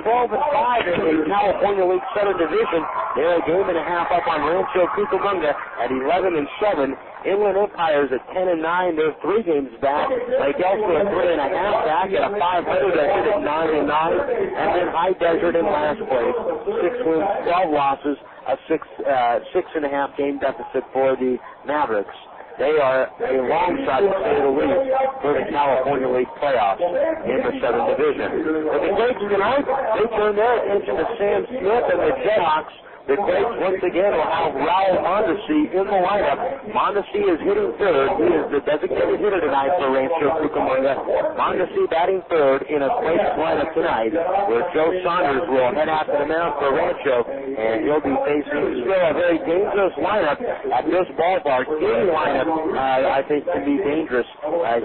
12-5 in the California League Center Division. They're a game and a half up on Rancho Cucamonga at 11-7. Inland Empires at 10-9. They're 3 games back. Lake Elsinore 3.5 back at a 500 record at 9-9. And then High Desert in last place, 6 wins, 12 losses, a 6.5 game deficit for the Mavericks. They are a long shot, to say the least, for the California League playoffs in the Southern Division. For the Quakes tonight, they turn their attention to Sam Smith and the JetHawks. The Quakes once again will have Raul Mondesi in the lineup. Mondesi is hitting third. He is the designated hitter tonight for Rancho Cucamonga. Mondesi batting third in a Quakes lineup tonight, where Joe Saunders will head out to the mound for Rancho, and he'll be facing still a very dangerous lineup at this ballpark. Any lineup, I think, can be dangerous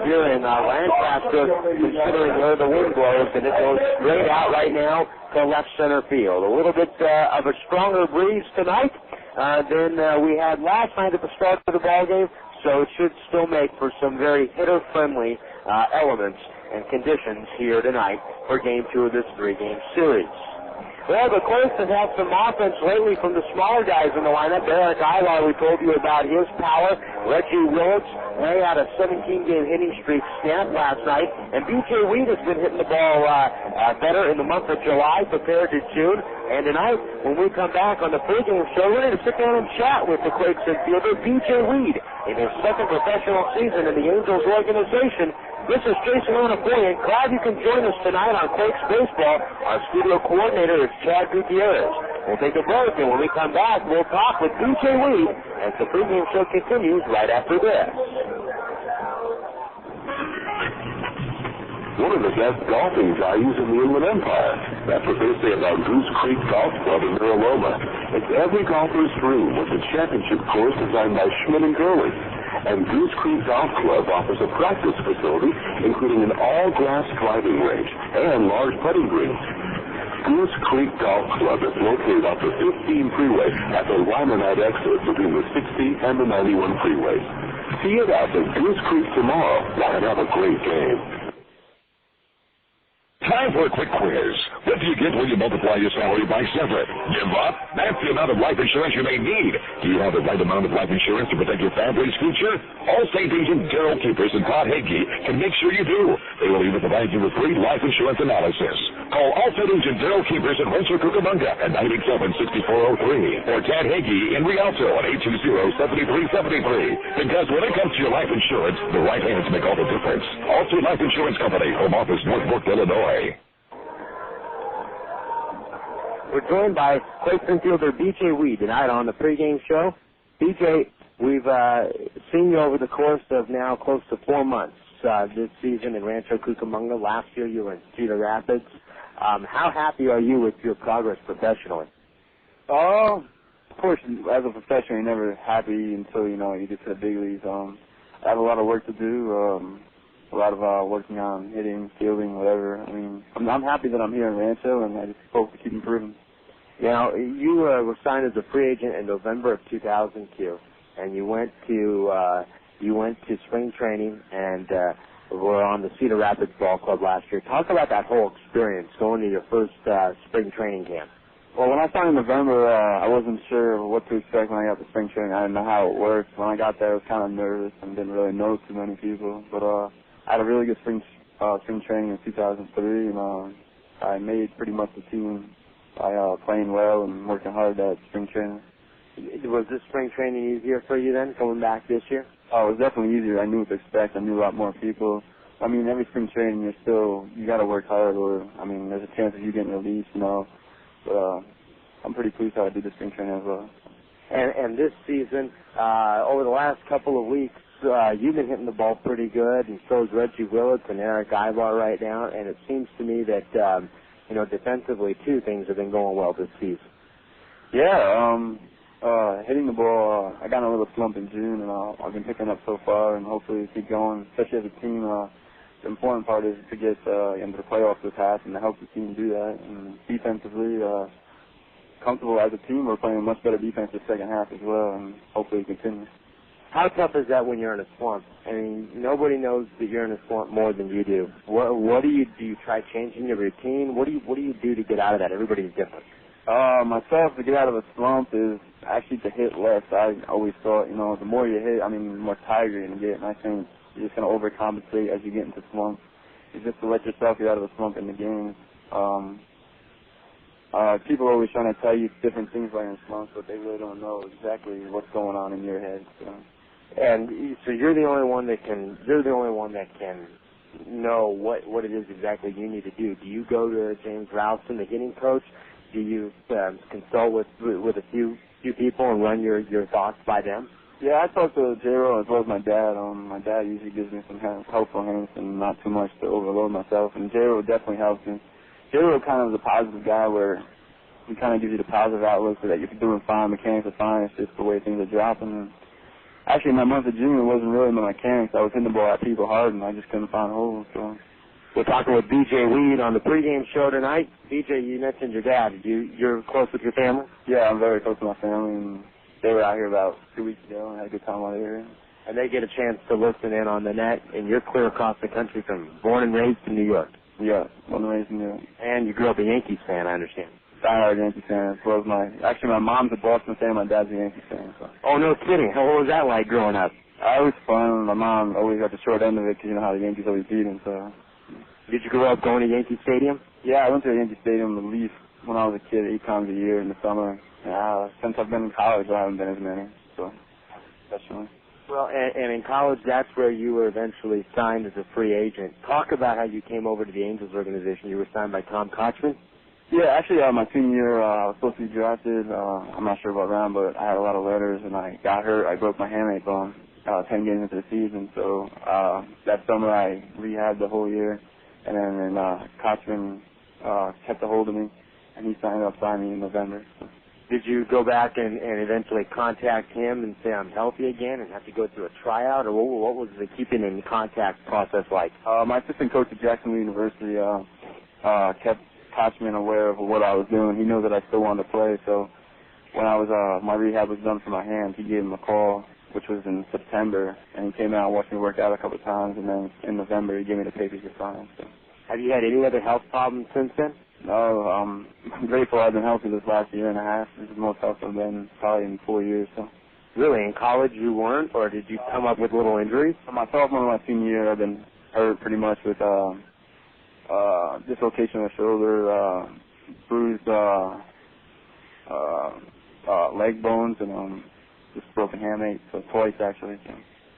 here in Lancaster, considering where the wind blows, and it goes straight out right now to left center field. A little bit of a stronger breeze tonight than we had last night at the start of the ball game, so it should still make for some very hitter-friendly elements and conditions here tonight for Game 2 of this 3-game series. Well, the Quakes have had some offense lately from the smaller guys in the lineup. Erick Aybar, we told you about his power. Reggie Willits, they had a 17-game hitting streak snapped last night. And B.J. Weed has been hitting the ball better in the month of July compared to June. And tonight, when we come back on the pregame show, we're going to sit down and chat with the Quakes infielder, B.J. Weed, in his second professional season in the Angels organization. This is Jason Anapoyan. Glad you can join us tonight on Quakes Baseball. Our studio coordinator is Chad Gutierrez. We'll take a break, and when we come back, we'll talk with B.J. Weed as the pregame show continues right after this. One of the best golfing values in the Inland Empire. That's what they say about Goose Creek Golf Club in Miraloma. It's every golfer's dream with a championship course designed by Schmidt and Gurley. And Goose Creek Golf Club offers a practice facility, including an all-grass driving range and large putting greens. Goose Creek Golf Club is located off the 15 freeway at the Limonite exit between the 60 and the 91 freeways. See it out at Goose Creek tomorrow and have a great game. Time for a quick quiz. What do you get when you multiply your salary by 7? Give up? That's the amount of life insurance you may need. Do you have the right amount of life insurance to protect your family's future? Allstate agent Daryl Keepers and Todd Hagee can make sure you do. They will even provide you with free life insurance analysis. Call Allstate agent Daryl Keepers in Rancho Cucamonga at 987-6403 or Tad Hagee in Rialto at 820-7373. Because when it comes to your life insurance, the right hands make all the difference. Allstate Life Insurance Company, Home Office, North Brook, Illinois. We're joined by Quakes infielder B.J. Weed tonight on the pregame show. B.J., we've seen you over the course of now close to 4 months this season in Rancho Cucamonga. Last year you were in Cedar Rapids. How happy are you with your progress professionally? Of course, as a professional, you're never happy until, you get to the big leagues. I have a lot of work to do. A lot of working on hitting, fielding, whatever. I mean, I'm happy that I'm here in Rancho, and I just hope to keep improving. Now, you were signed as a free agent in November of 2002, and you went to spring training and were on the Cedar Rapids Ball Club last year. Talk about that whole experience going to your first spring training camp. Well, when I signed in November, I wasn't sure what to expect when I got to spring training. I didn't know how it worked. When I got there, I was kind of nervous and didn't really know too many people, but I had a really good spring training in 2003, and I made pretty much the team by playing well and working hard at spring training. Was this spring training easier for you then, coming back this year? Oh, it was definitely easier. I knew what to expect. I knew a lot more people. I mean, every spring training, you got to work hard, or, there's a chance of you getting released, But I'm pretty pleased how I did this spring training as well. And this season, over the last couple of weeks, you've been hitting the ball pretty good, and so is Reggie Willits and Erick Aybar right now, and it seems to me that, defensively, too, things have been going well this season. Yeah, hitting the ball, I got in a little slump in June, and I've been picking up so far, and hopefully keep going, especially as a team. The important part is to get into the playoffs this half and to help the team do that. And defensively, comfortable as a team. We're playing much better defense the second half as well, and hopefully continue. How tough is that when you're in a slump? I mean, nobody knows that you're in a slump more than you do. What do you do? You try changing your routine? What do you do to get out of that? Everybody's different. Myself, to get out of a slump is actually to hit less. I always thought, the more you hit, the more tired you're going to get. And I think you're just going to overcompensate as you get into slumps. It's just to let yourself get out of a slump in the game. People are always trying to tell you different things while you're in slumps, but they really don't know exactly what's going on in your head. And so you're the only one that can know what it is exactly you need to do. Do you go to James Ralston, the hitting coach? Do you consult with a few people and run your thoughts by them? Yeah, I talk to J-Ro as well as my dad. My dad usually gives me some helpful hints and not too much to overload myself, and J-Ro definitely helps me. J-Ro kind of is a positive guy where he kind of gives you the positive outlook so that you're doing fine, mechanics are fine, it's just the way things are dropping. And actually, my month of June wasn't really my mechanics. I was hitting the ball at people hard, and I just couldn't find holes. So. We're talking with B.J. Weed on the pregame show tonight. B.J., you mentioned your dad. You're close with your family? Yeah, I'm very close to my family, and they were out here about 2 weeks ago and had a good time while they were here. And they get a chance to listen in on the net, and you're clear across the country from born and raised in New York. Yeah, born and raised in New York. And you grew up a Yankees fan, I understand. Diehard Yankees fan, as well as my mom's a Boston fan, my dad's a Yankees fan. So. Oh, no kidding. What was that like growing up? It was fun. My mom always got the short end of it because you know how the Yankees always beat them, so. Did you grow up going to Yankee Stadium? Yeah, I went to Yankee Stadium at least when I was a kid 8 times a year in the summer. Since I've been in college, I haven't been as many, so especially. Well, and in college, that's where you were eventually signed as a free agent. Talk about how you came over to the Angels organization. You were signed by Tom Kochman? Yeah, actually, my senior year, I was supposed to be drafted. I'm not sure about round, but I had a lot of letters, and I got hurt. I broke my hamate bone 10 games into the season, so that summer I rehabbed the whole year. And then Kochman kept a hold of me, and he signed me in November. So. Did you go back and eventually contact him and say I'm healthy again and have to go through a tryout, or what was the keeping in contact process like? My assistant coach at Jacksonville University kept Kochman aware of what I was doing. He knew that I still wanted to play, so when I was my rehab was done for my hand, he gave him a call, which was in September, and he came out and watched me work out a couple of times, and then in November he gave me the papers to sign. So. Have you had any other health problems since then? No, I'm grateful I've been healthy this last year and a half. This is the most healthy I've been probably in 4 years. So. Really? In college you weren't, or did you come up with little injuries? My sophomore and my senior year I've been hurt pretty much with dislocation of the shoulder, bruised leg bones, and just broken hamate, so twice actually. So.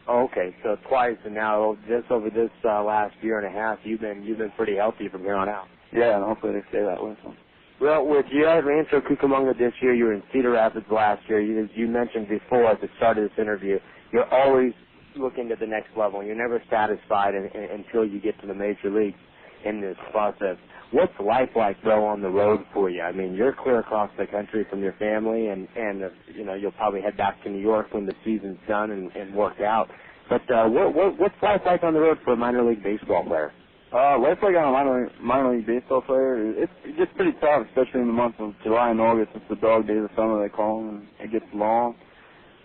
Oh, okay, so twice, and now just over this last year and a half, you've been pretty healthy from here on out. Yeah, and hopefully they stay that way. So. Well, with you at Rancho Cucamonga this year, you were in Cedar Rapids last year. As you mentioned before at the start of this interview, you're always looking to the next level. You're never satisfied until you get to the major leagues in this process. What's life like, though, on the road for you? I mean, you're clear across the country from your family, and you'll probably head back to New York when the season's done and work out. But what's life like on the road for a minor league baseball player? Life like on a minor league baseball player, it gets pretty tough, especially in the months of July and August. It's the dog days of summer, they call them, and it gets long.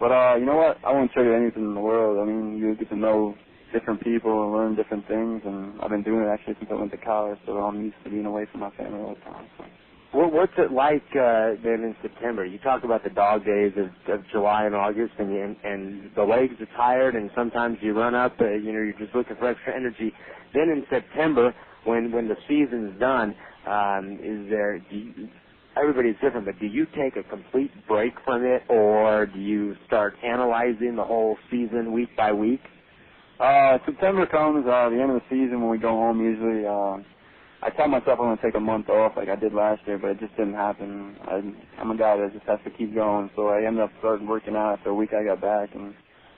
But you know what? I wouldn't trade anything in the world. I mean, you get to know different people and learn different things, and I've been doing it actually since I went to college, so I'm used to being away from my family all the time. So. What's it like then in September? You talk about the dog days of July and August, and the legs are tired, and sometimes you run up, you're just looking for extra energy. Then in September, when the season's done, everybody's different, but do you take a complete break from it, or do you start analyzing the whole season week by week? September comes, the end of the season when we go home usually. I tell myself I'm going to take a month off like I did last year, but it just didn't happen. I'm a guy that just has to keep going, so I ended up starting working out after a week I got back and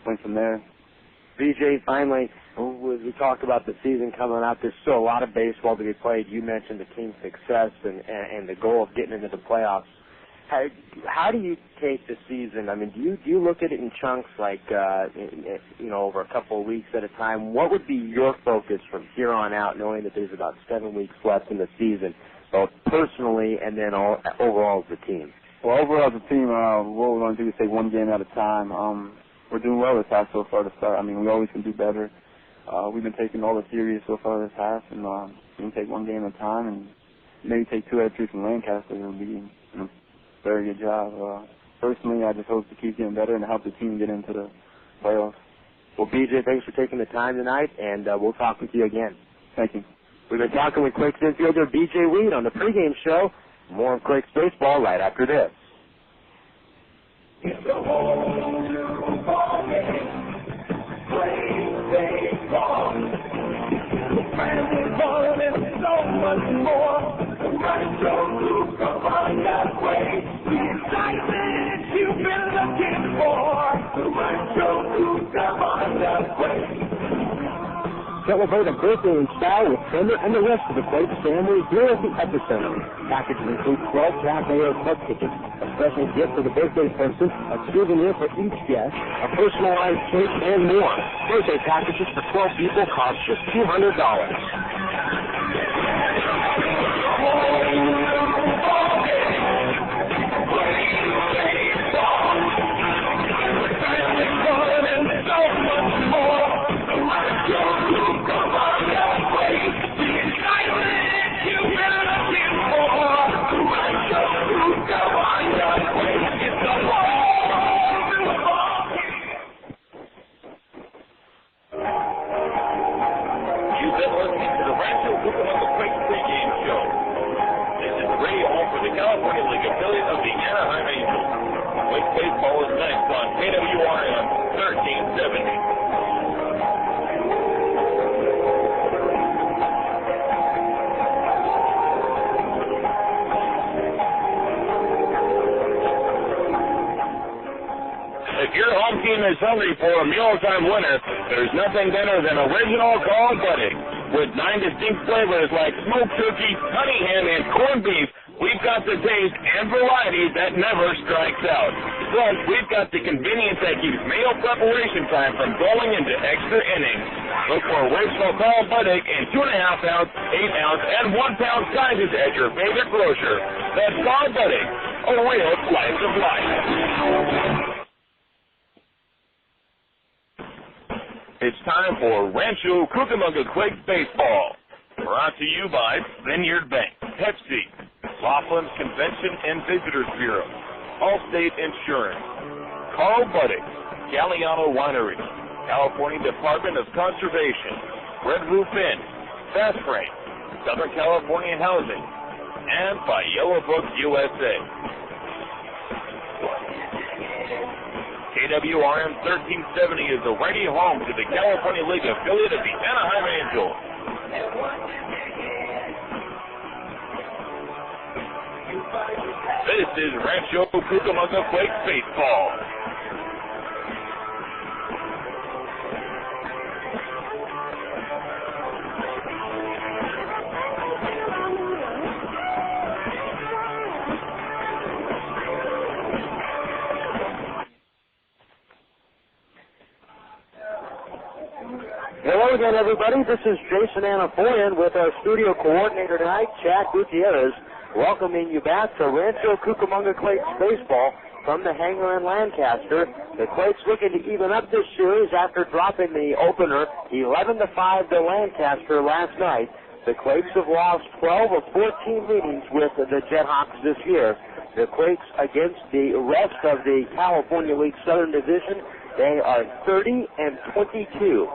went from there. BJ, finally, we talked about the season coming up. There's still a lot of baseball to be played. You mentioned the team's success and the goal of getting into the playoffs. How do you take the season? I mean, do you look at it in chunks, like over a couple of weeks at a time? What would be your focus from here on out, knowing that there's about 7 weeks left in the season, both personally and then overall as a team? Well, overall as a team, what we're going to do is take one game at a time. we're doing well this half so far to start. I mean, we always can do better. We've been taking all the series so far this half, and we can take one game at a time and maybe take 2 out of 3 from Lancaster. It'll be a very good job. Personally, I just hope to keep getting better and help the team get into the playoffs. Well, BJ, thanks for taking the time tonight, and we'll talk with you again. Thank you. We've been talking with Quakes infielder BJ Weed on the pregame show. More of Quakes baseball right after this. It's the whole new ball game. Quakes baseball. Family fun and so much more. Rancho, Cucamonga, Quakes. The excitement you've been looking for. Rancho, Cucamonga, Quakes. Celebrate a birthday in style with Fender and the rest of the Quakes family here at the Epicenter. Packages include 12 cafe or club tickets, a special gift for the birthday person, a souvenir for each guest, a personalized cake, and more. Birthday packages for 12 people cost just $200. You've been listening to the Rancho Cucamonga Quakes pregame show. This is Ray Hall for the California League affiliate of the Anaheim Angels. Quakes baseball is next on KWRM 1370. If your home team is hungry for a mealtime winner, there's nothing better than original called Budding. With 9 distinct flavors like smoked turkey, honey ham, and corned beef, we've got the taste and variety that never strikes out. Plus, we've got the convenience that keeps meal preparation time from going into extra innings. Look for original called Budding in 2.5 ounce, 8 ounce, and 1 pound sizes at your favorite grocer. That's called Budding, a real slice of life. It's time for Rancho Cucamonga Quakes baseball. Brought to you by Vineyard Bank, Pepsi, Laughlin's Convention and Visitors Bureau, Allstate Insurance, Carl Budding, Galliano Winery, California Department of Conservation, Red Roof Inn, Fast Frame, Southern California Housing, and by Yellow Book USA. KWRM 1370 is already home to the California League affiliate of the Anaheim Angels. This is Rancho Cucamonga Quakes baseball. Hello again, everybody. This is Jason Anafoyan with our studio coordinator tonight, Chad Gutierrez, welcoming you back to Rancho Cucamonga Quakes baseball from the hangar in Lancaster. The Quakes looking to even up this series after dropping the opener 11-5 to Lancaster last night. The Quakes have lost 12 of 14 meetings with the JetHawks this year. The Quakes against the rest of the California League Southern Division, they are 30-22.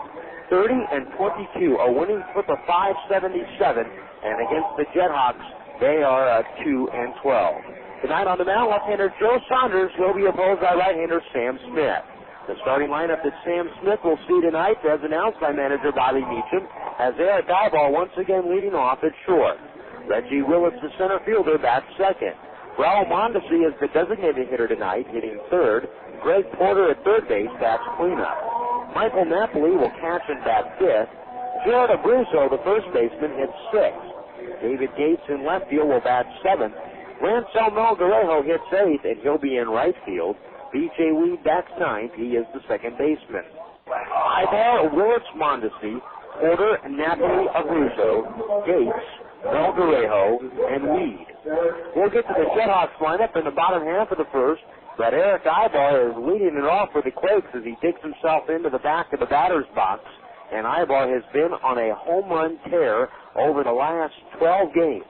30-22, a winning flip of .577, and against the JetHawks, they are 2-12. Tonight on the mound, left-hander Joe Saunders will be opposed by right-hander Sam Smith. The starting lineup that Sam Smith will see tonight, as announced by manager Bobby Meacham, has Erick Aybar once again leading off at short. Reggie Willits, the center fielder, bats second. Raul Mondesi is the designated hitter tonight, hitting third. Greg Porter at third base bats cleanup. Michael Napoli will catch and bat fifth. Jared Abruzzo, the first baseman, hits sixth. David Gates in left field will bat seventh. Rancho Melgarejo hits eighth, and he'll be in right field. B.J. Weed bats ninth. He is the second baseman. Aybar, Willits, Mondesi, Porter, Napoli, Abruzzo, Gates, Valgarejo, and Weed. We'll get to the JetHawks lineup in the bottom half of the first, but Erick Aybar is leading it off for the Quakes as he digs himself into the back of the batter's box, and Aybar has been on a home run tear over the last 12 games.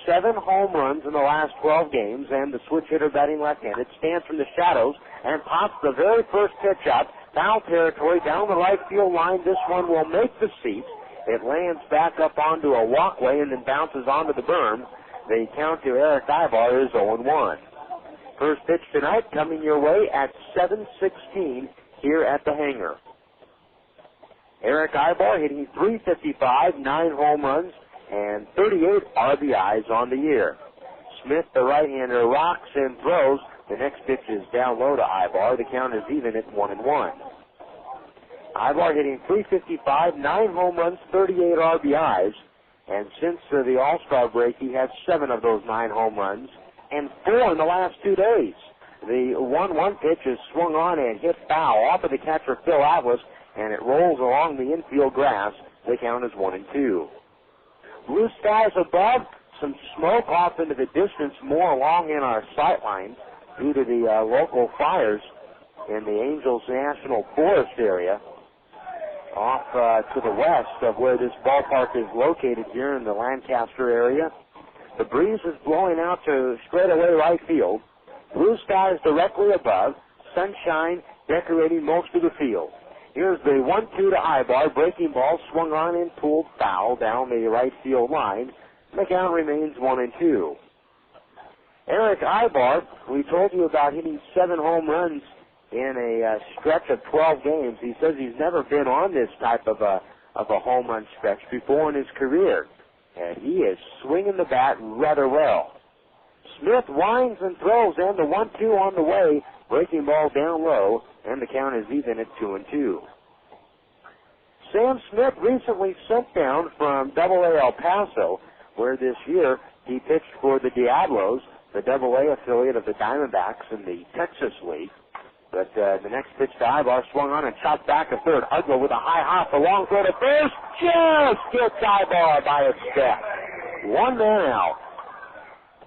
7 home runs in the last 12 games, and the switch hitter batting left-handed stands from the shadows and pops the very first pitch up, foul territory down the right field line. This one will make the seats. It lands back up onto a walkway and then bounces onto the berm. The count to Erick Aybar is 0-1. First pitch tonight coming your way at 7:16 here at the hangar. Erick Aybar hitting .355, 9 home runs, and 38 RBIs on the year. Smith, the right-hander, rocks and throws. The next pitch is down low to Aybar. The count is even at 1-1. Aybar hitting .355, 9 home runs, 38 RBIs, and since the All-Star break, he had 7 of those 9 home runs, and 4 in the last 2 days. The 1-1 pitch is swung on and hit foul off of the catcher Phil Atlas, and it rolls along the infield grass. The count is 1-2. Blue skies above, some smoke off into the distance, more along in our sight lines due to the local fires in the Angels National Forest area off to the west of where this ballpark is located here in the Lancaster area. The breeze is blowing out to straightaway right field. Blue skies directly above, sunshine decorating most of the field. Here's the 1-2 to Aybar. Breaking ball swung on and pulled foul down the right field line. The count remains 1-2. Erick Aybar, we told you about hitting 7 home runs in a stretch of 12 games. He says he's never been on this type of a home run stretch before in his career. And he is swinging the bat rather well. Smith winds and throws, and the 1-2 on the way. Breaking ball down low, and the count is even at 2-2. Sam Smith recently sent down from AA El Paso, where this year he pitched for the Diablos, the AA affiliate of the Diamondbacks in the Texas League. But the next pitch to Aybar swung on and chopped back to third. Uggla with a high hop, a long throw to first, just gets Aybar by a step. 1 man out.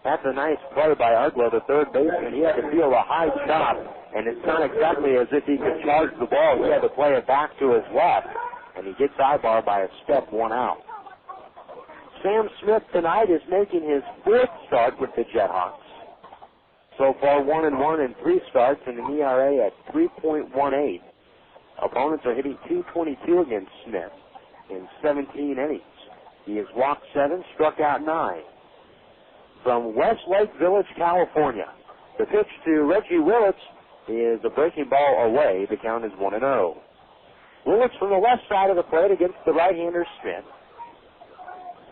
That's a nice play by Uggla, the third baseman. He had to feel a high chop, and it's not exactly as if he could charge the ball. He had to play it back to his left, and he gets Aybar by a step, 1 out. Sam Smith tonight is making his 4th start with the JetHawks. So far, 1-1 in 3 starts, and an ERA at 3.18. Opponents are hitting .222 against Smith in 17 innings. He has walked 7, struck out 9. From Westlake Village, California, the pitch to Reggie Willits is a breaking ball away. The count is 1-0. Willits from the left side of the plate against the right-hander Smith.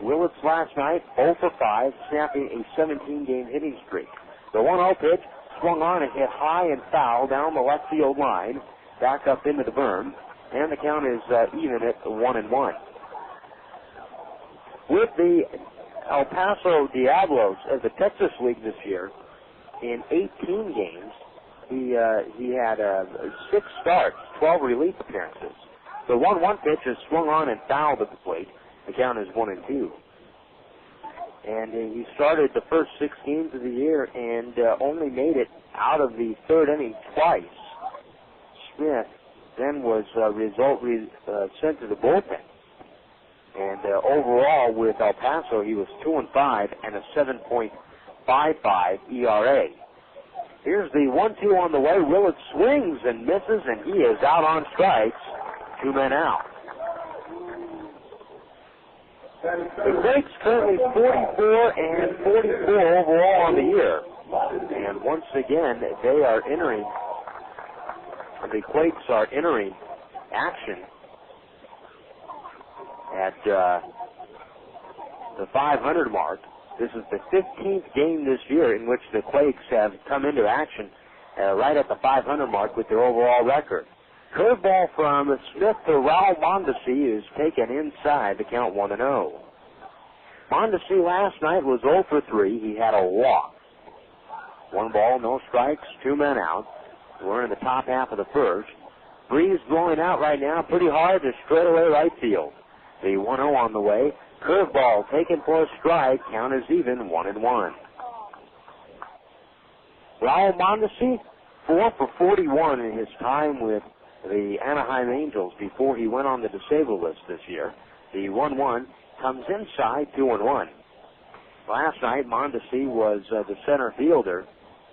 Willits last night 0 for 5, snapping a 17-game hitting streak. The 1-0 pitch swung on and hit high and foul down the left field line, back up into the berm, and the count is even at 1-1. With the El Paso Diablos of the Texas League this year, in 18 games, he had 6 starts, 12 relief appearances. The 1-1 pitch is swung on and fouled at the plate. The count is 1-2. And he started the first 6 games of the year and only made it out of the 3rd inning twice. Smith then was sent to the bullpen. And overall, with El Paso, he was 2-5 and a 7.55 ERA. Here's the 1-2 on the way. Willits swings and misses, and he is out on strikes. 2 men out. The Quakes currently 44 and 44 overall on the year. And once again, they are entering, the Quakes are entering action at the 500 mark. This is the 15th game this year in which the Quakes have come into action right at the 500 mark with their overall record. Curveball from Smith to Raul Mondesi is taken inside to count 1-0. Mondesi last night was 0 for 3. He had a walk. 1 ball, no strikes, 2 men out. We're in the top half of the first. Breeze blowing out right now pretty hard to straightaway right field. The 1-0 on the way. Curveball taken for a strike. Count is even, 1-1. Raul Mondesi, 4 for 41 in his time with the Anaheim Angels before he went on the disabled list this year. The 1-1 comes inside, 2-1. Last night, Mondesi was the center fielder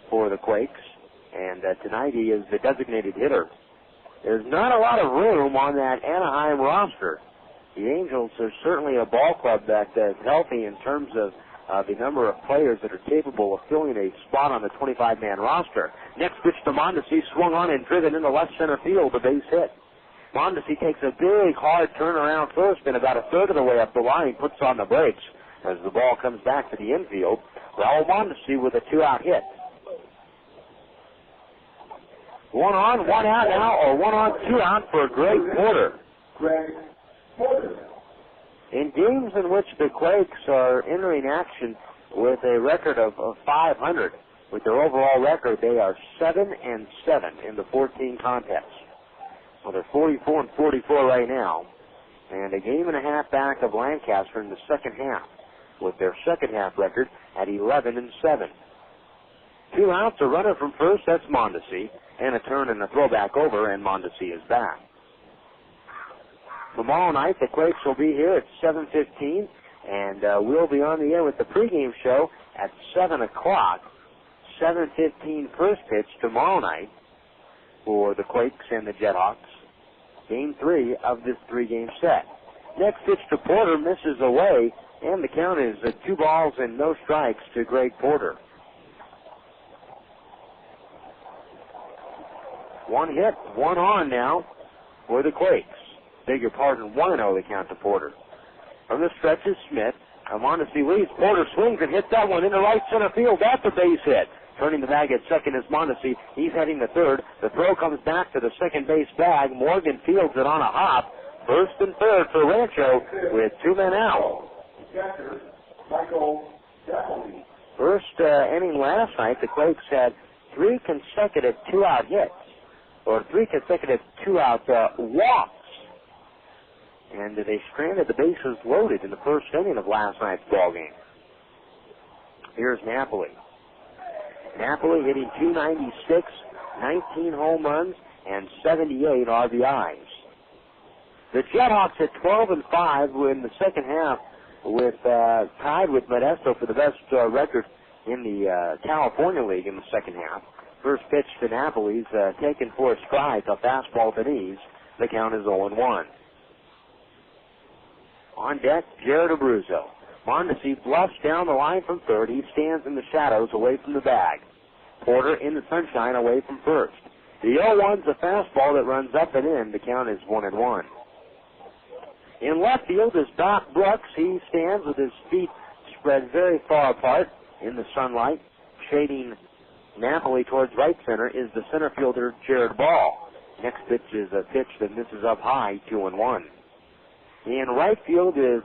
for the Quakes, and tonight he is the designated hitter. There's not a lot of room on that Anaheim roster. The Angels are certainly a ball club that is healthy in terms of the number of players that are capable of filling a spot on the 25-man roster. Next pitch to Mondesi, swung on and driven into left center field, a base hit. Mondesi takes a big, hard turn around first, and about a third of the way up the line puts on the brakes as the ball comes back to the infield. Raul Mondesi with a 2-out hit. 1 on, 1 out now, or 1 on, 2 out for Greg Porter. In games in which the Quakes are entering action with a record of 500, with their overall record, they are 7-7 in the 14 contests. Well, they're 44-44 right now, and a game and a half back of Lancaster in the second half, with their second half record at 11-7. 2 outs, a runner from first, that's Mondesi, and a turn and a throwback over, and Mondesi is back. Tomorrow night, the Quakes will be here at 7:15, and we'll be on the air with the pregame show at 7 o'clock. 7:15 first pitch tomorrow night for the Quakes and the JetHawks. Game 3 of this 3-game set. Next pitch to Porter, misses away, and the count is 2 balls and no strikes to Greg Porter. 1 hit, 1 on now for the Quakes. Beg your pardon, 1-0 the count to Porter. From the stretch is Smith. Mondesi leads. Porter swings and hits that one into right center field. That's a base hit. Turning the bag at second is Mondesi. He's heading to third. The throw comes back to the second base bag. Morgan fields it on a hop. First and third for Rancho with 2 men out. First inning last night, the Quakes had 3 consecutive 2-out hits, or 3 consecutive 2-out walks. And they stranded the bases loaded in the first inning of last night's ball game. Here's Napoli. Napoli hitting .296, 19 home runs, and 78 RBIs. The JetHawks at 12-5 in the second half, with tied with Modesto for the best record in the California League in the second half. First pitch to Napoli's taken for a strike, a fastball to knees. The count is 0-1. On deck, Jared Abruzzo. Mondesi bluffs down the line from third. He stands in the shadows away from the bag. Porter in the sunshine away from first. The 0-1's a fastball that runs up and in. The count is 1-1. In left field is Doc Brooks. He stands with his feet spread very far apart in the sunlight. Shading Napoli towards right center is the center fielder, Jared Ball. Next pitch is a pitch that misses up high, 2-1. In right field is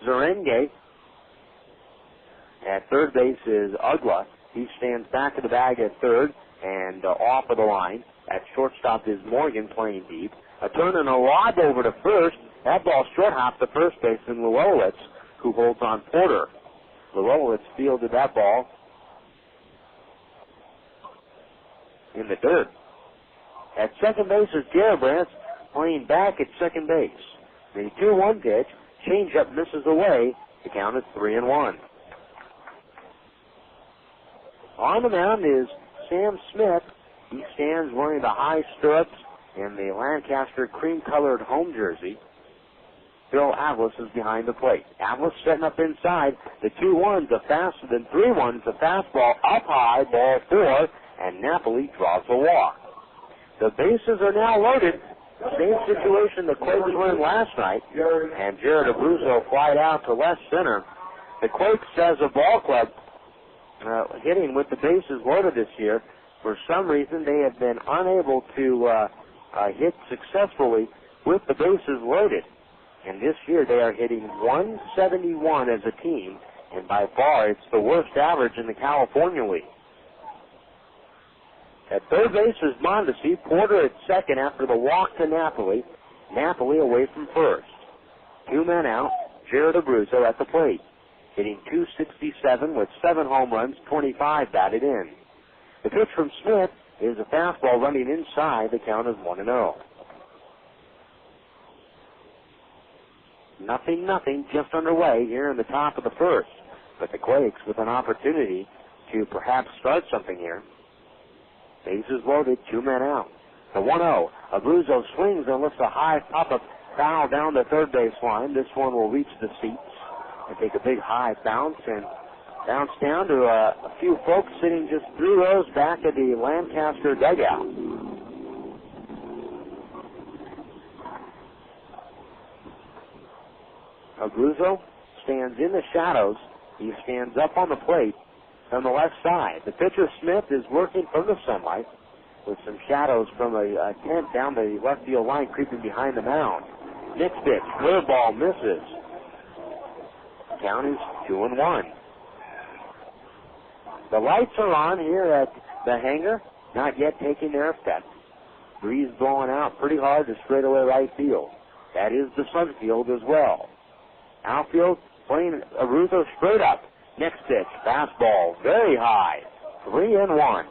Zerenge. At third base is Uggla. He stands back of the bag at third and off of the line. At shortstop is Morgan playing deep. A turn and a lob over to first. That ball short hopped the first baseman, Willits, who holds on Porter. Willits fielded that ball in the dirt. At second base is Garibrandt playing back at second base. The 2-1 pitch, changeup misses away. The count is 3-1. On the mound is Sam Smith. He stands wearing the high stirrups and the Lancaster cream-colored home jersey. Phil Avlis is behind the plate. Avlis setting up inside. The 2-1's a faster than 3-1's a fastball up high, ball 4, and Napoli draws a walk. The bases are now loaded. Same situation the Quakes were in last night, and Jared Abruzzo flied out to left center. The Quakes, as a ball club, hitting with the bases loaded this year, for some reason they have been unable to hit successfully with the bases loaded. And this year they are hitting 171 as a team, and by far it's the worst average in the California League. At third base is Mondesi. Porter at second after the walk to Napoli. Napoli away from first. 2 men out. Jared Abruzzo at the plate, hitting .267 with 7 home runs, 25 batted in. The pitch from Smith is a fastball running inside. The count is 1-0. 0-0, just underway here in the top of the first. But the Quakes with an opportunity to perhaps start something here. Bases loaded, 2 men out. The 1-0. Abruzzo swings and lifts a high pop-up foul down the third base line. This one will reach the seats and take a big high bounce and bounce down to a few folks sitting just 3 rows back at the Lancaster dugout. Abruzzo stands in the shadows. He stands up on the plate on the left side. The pitcher, Smith, is working from the sunlight with some shadows from a tent down the left field line creeping behind the mound. Next pitch, curveball misses. Count is 2-1. The lights are on here at the hangar, not yet taking their effect. Breeze blowing out pretty hard to straightaway right field. That is the sun field as well. Outfield playing Abruzzo straight up. Next pitch, fastball, very high. 3-1.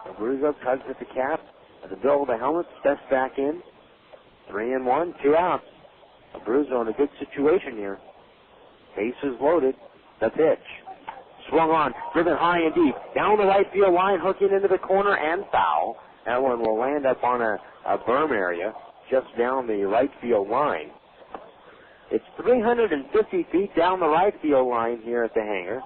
Abruzzo tugs at the cap, at the bill of the helmet, steps back in. 3-1, 2 outs. Abruzzo in a good situation here. Bases loaded. The pitch. Swung on, driven high and deep, down the right field line, hooking into the corner and foul. That one will land up on a berm area just down the right field line. It's 350 feet down the right field line here at the hangar,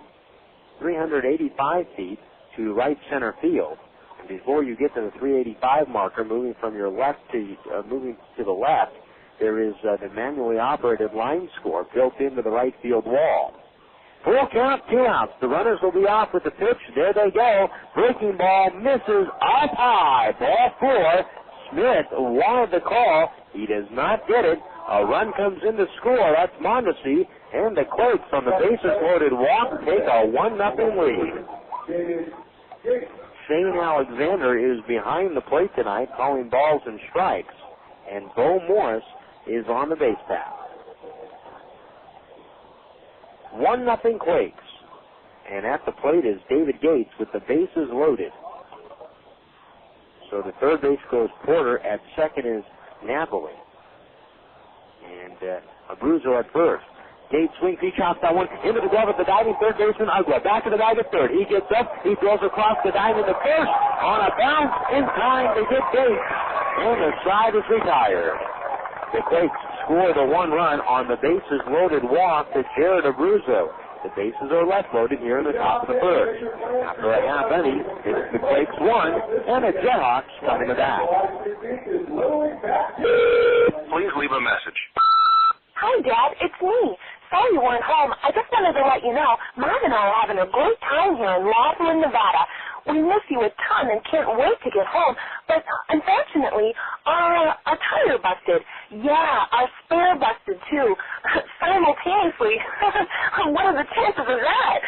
385 feet to right center field. And before you get to the 385 marker, moving from your left to moving to the left, there is the manually operated line score built into the right field wall. Full count, 2 outs. The runners will be off with the pitch. There they go. Breaking ball misses up high. Ball 4. Smith wanted the call. He does not get it. A run comes in to score. That's Mondesi. And the Quakes on the bases-loaded walk take a 1-0 lead. Shane Alexander is behind the plate tonight calling balls and strikes. And Bo Morris is on the base path. 1-0 Quakes. And at the plate is David Gates with the bases loaded. So the third base goes Porter. At second is Napoli. And Abruzzo at first. Gates swings, he chops that one into the glove of the diving third baseman Uggla. Back to the bag at third. He gets up. He throws across the diamond to first. On a bounce in time to get Gates. And the side is retired. The Quakes score the 1 run on the bases loaded walk to Jared Abruzzo. The bases are left loaded here in the top of the first. After a half inning, it's the Quakes 1 and the JetHawks coming to bat. Please leave a message. Hi, Dad. It's me. Sorry you weren't home. I just wanted to let you know, Mom and I are having a great time here in Laughlin, Nevada. We miss you a ton and can't wait to get home. But unfortunately, our tire busted. Yeah, our spare busted too. Simultaneously. What are the chances of that?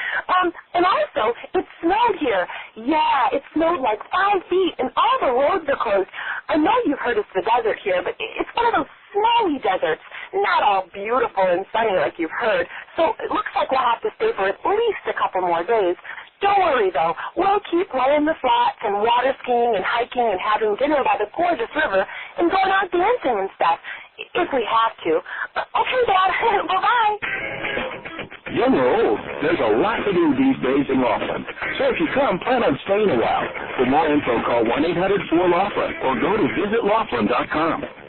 And also, it snowed here. Yeah, it snowed like 5 feet and all the roads are closed. I know you've heard it's the desert here, but it's one of those snowy deserts. Not all beautiful and sunny like you've heard. So it looks like we'll have to stay for at least a couple more days. Don't worry, though. We'll keep playing the flats and water skiing and hiking and having dinner by the gorgeous river and going out dancing and stuff, if we have to. Okay, Dad. Bye-bye. Young or old, there's a lot to do these days in Laughlin. So if you come, plan on staying a while. For more info, call 1-800-4-LAUGHLIN or go to visitlaughlin.com.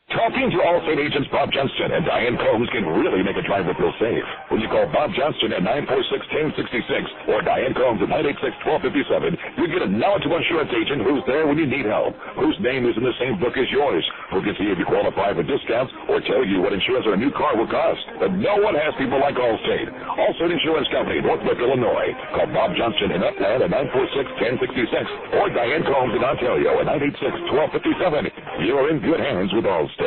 Talking to Allstate agents Bob Johnston and Diane Combs can really make a driver feel safe. When you call Bob Johnston at 946-1066 or Diane Combs at 986-1257, you get a knowledgeable insurance agent who's there when you need help, whose name is in the same book as yours, who can see if you qualify for discounts or tell you what insurance on a new car will cost. But no one has people like Allstate. Allstate Insurance Company, Northbrook, Illinois. Call Bob Johnston in Upland at 946-1066 or Diane Combs in Ontario at 986-1257. You're in good hands with Allstate.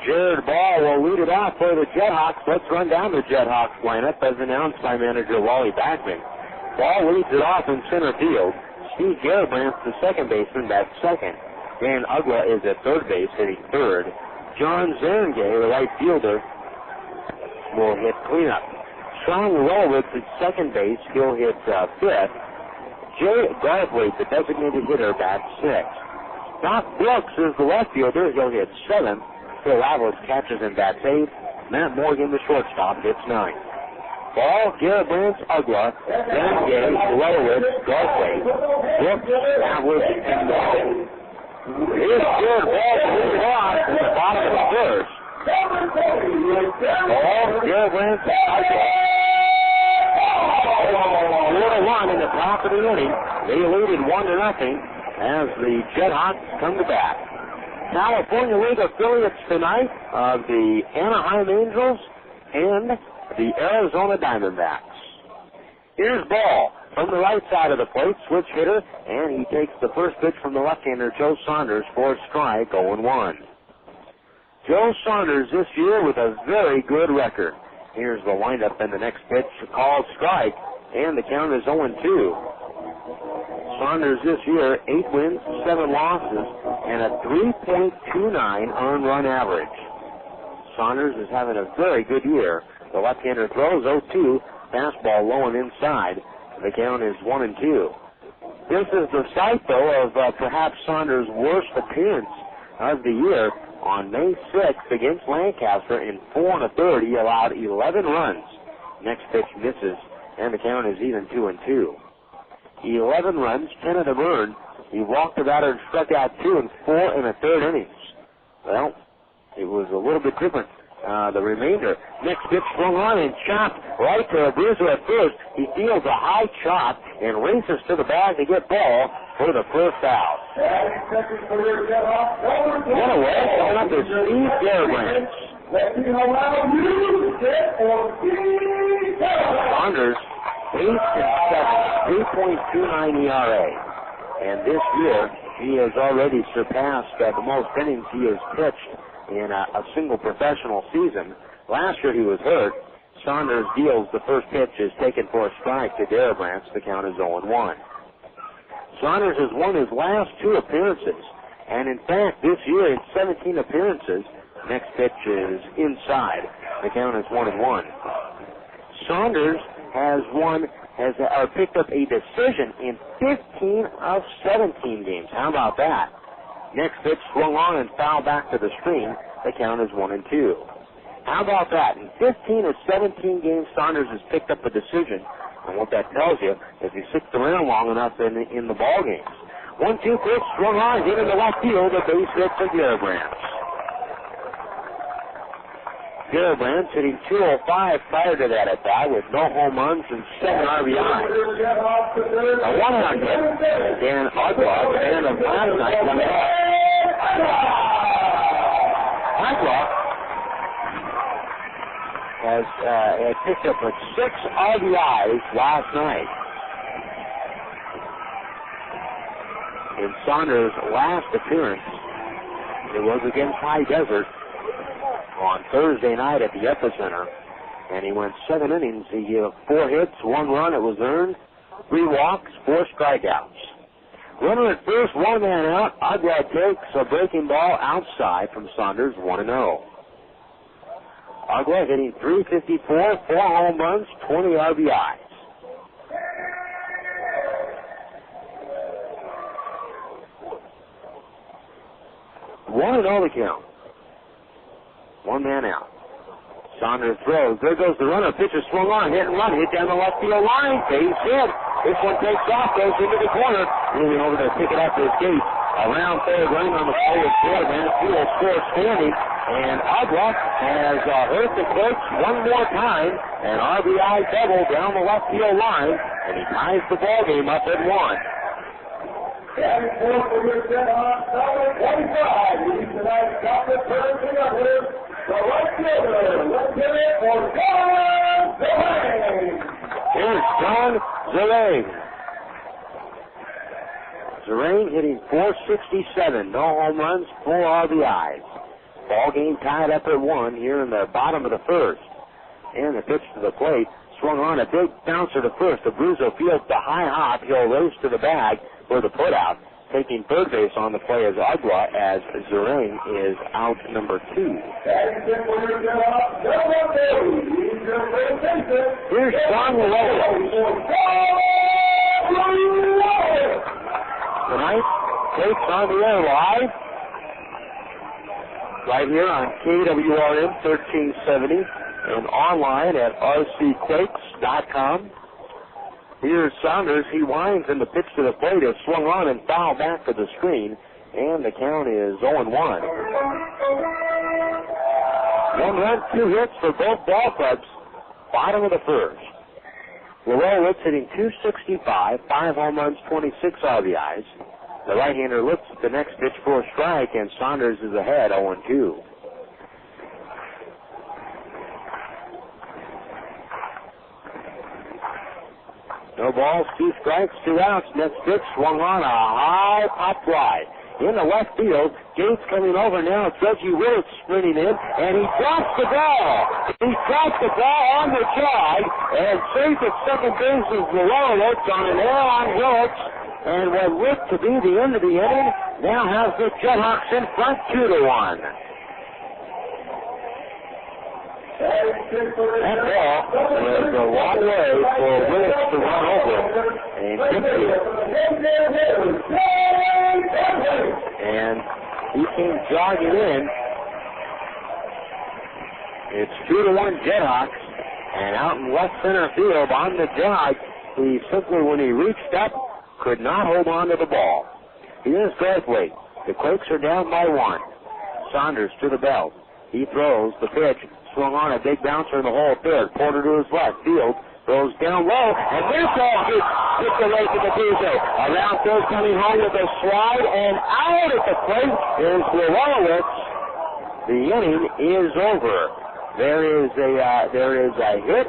Jared Ball will lead it off for the JetHawks. Let's run down the JetHawks lineup as announced by manager Wally Backman. Ball leads it off in center field. Steve Garibrandt's the second baseman, that's second. Dan Uggla is at third base, hitting third. John Zerngay, the right fielder, will hit cleanup. Sean Rolowitz at second base, he'll hit fifth. Jay Garthwaite, the designated hitter, bats sixth. Doc Brooks is the left fielder, he'll hit seventh. Phil Lavos catches and bats eighth. Matt Morgan, the shortstop, hits ninth. Ball, Garibrandts, Uggla, Zerngay, Rolowitz, Garthwaite, Brooks, Lavos, and Morgan. Here's Jared Ball to lead it off in the bottom of the first. Ball, Garibrandts, Uggla. 4-1 in the top of the inning. They lead it 1-0 as the JetHawks come to bat. California League affiliates tonight of the Anaheim Angels and the Arizona Diamondbacks. Here's Ball from the right side of the plate, switch hitter, and he takes the first pitch from the left-hander Joe Saunders for a strike, 0-1. Joe Saunders this year with a very good record. Here's the windup and the next pitch, called strike, and the count is 0-2. Saunders this year, 8 wins, 7 losses, and a 3.29 earned run average. Saunders is having a very good year. The left-hander throws 0-2, fastball low and inside. The count is 1-2. This is the site, though, of perhaps Saunders' worst appearance of the year. On May 6th against Lancaster in 4 1/3, he allowed 11 runs. Next pitch misses, and the count is even 2-2. 11 runs, 10 of them earned. He walked the batter and struck out 2 in 4 1/3 innings. Well, it was a little bit different. The remainder. Next pitch swung on and chopped right to Abruzzo at first. He feels a high chop and races to the bag to get Ball for the first out. One away, coming up is Steve Garibrandts. Saunders, 8-7, 3.29 ERA. And this year, he has already surpassed the most innings he has pitched in a single professional season. Last year he was hurt. Saunders deals the first pitch, is taken for a strike to Garibrandts. The count is 0-1. Saunders has won his last 2 appearances, and in fact this year in 17 appearances, next pitch is inside. The count is 1-1. Saunders has picked up a decision in 15 of 17 games. How about that? Next pitch swung on and fouled back to the screen. The count is 1-2. How about that? In 15 of 17 games, Saunders has picked up a decision. And what that tells you is he sticks around long enough in the ball games. 1-2 pitch swung on, hit into left field, a base hit for Garibrandts. Garibrandts hitting 205 prior to that at bat with no home runs and 7 RBIs. A one-run hit. Dan Uggla, fan of last night, coming up. Uggla has picked up 6 RBIs last night. In Saunders' last appearance, it was against High Desert on Thursday night at the Epicenter, and he went 7 innings. He gave 4 hits, 1 run, it was earned, 3 walks, 4 strikeouts. Runner at first, 1 man out. Uggla takes a breaking ball outside from Saunders, 1-0. Uggla hitting .354, 4 home runs, 20 RBIs. One and all the count. 1 man out. Saunders throws. There goes the runner. Pitch is swung on. Hit and run. Hit down the left field line. Base hit. This one takes off. Goes into the corner. Moving over to pick it up to his gate. Around third, running on the play is third. Mansfield scores standing. And Uggla has hurt the coach one more time. An RBI double down the left field line. And he ties the ball game up at 1. And for your JetHawks, number 25, he's tonight's Dr. Perkins Edwards, the right fielder. Let's get it for John Zerang. Here's John Zerang. Zerang hitting .467, no home runs, 4 RBIs. Ball game tied up at 1 here in the bottom of the first. And the pitch to the plate, swung on a big bouncer to first. Abruzzo fields the high hop. He'll race to the bag for the putout. Taking third base on the play is Uggla, as Zerang is out number 2. Here's Sean Raul. Tonight, Quakes on the air live. Right here on KWRM 1370 and online at rcquakes.com. Here's Saunders. He winds and the pitch to the plate is swung on and fouled back to the screen, and the count is 0-1. 1 run, 2 hits for both ball clubs. Bottom of the first. Willits hitting .265, 5 home runs, 26 RBIs. The right-hander looks at the next pitch for a strike, and Saunders is ahead 0-2. No balls, 2 strikes, 2 outs. Next pitch swung on a high pop fly. In the left field, Gates coming over now. It's Reggie Willits sprinting in, and he drops the ball. He drops the ball on the jog, and safe at second base is Willits on an error on Willits. And what looked to be the end of the inning now has the JetHawks in front 2-1. That ball was a long way for Willits to run over and get to it. And he came jogging in. It's 2-1 JetHawks, and out in left center field on the jog, he simply, when he reached up, could not hold on to the ball. Here's Garthwaite. The Quakes are down by 1. Saunders to the belt. He throws the pitch. Swung on a big bouncer in the hole third. Porter to his left. Field throws down low, and this ball hits away to the Abruzzo. Around third, coming home with a slide, and out at the plate is Willits. The inning is over. There is a hit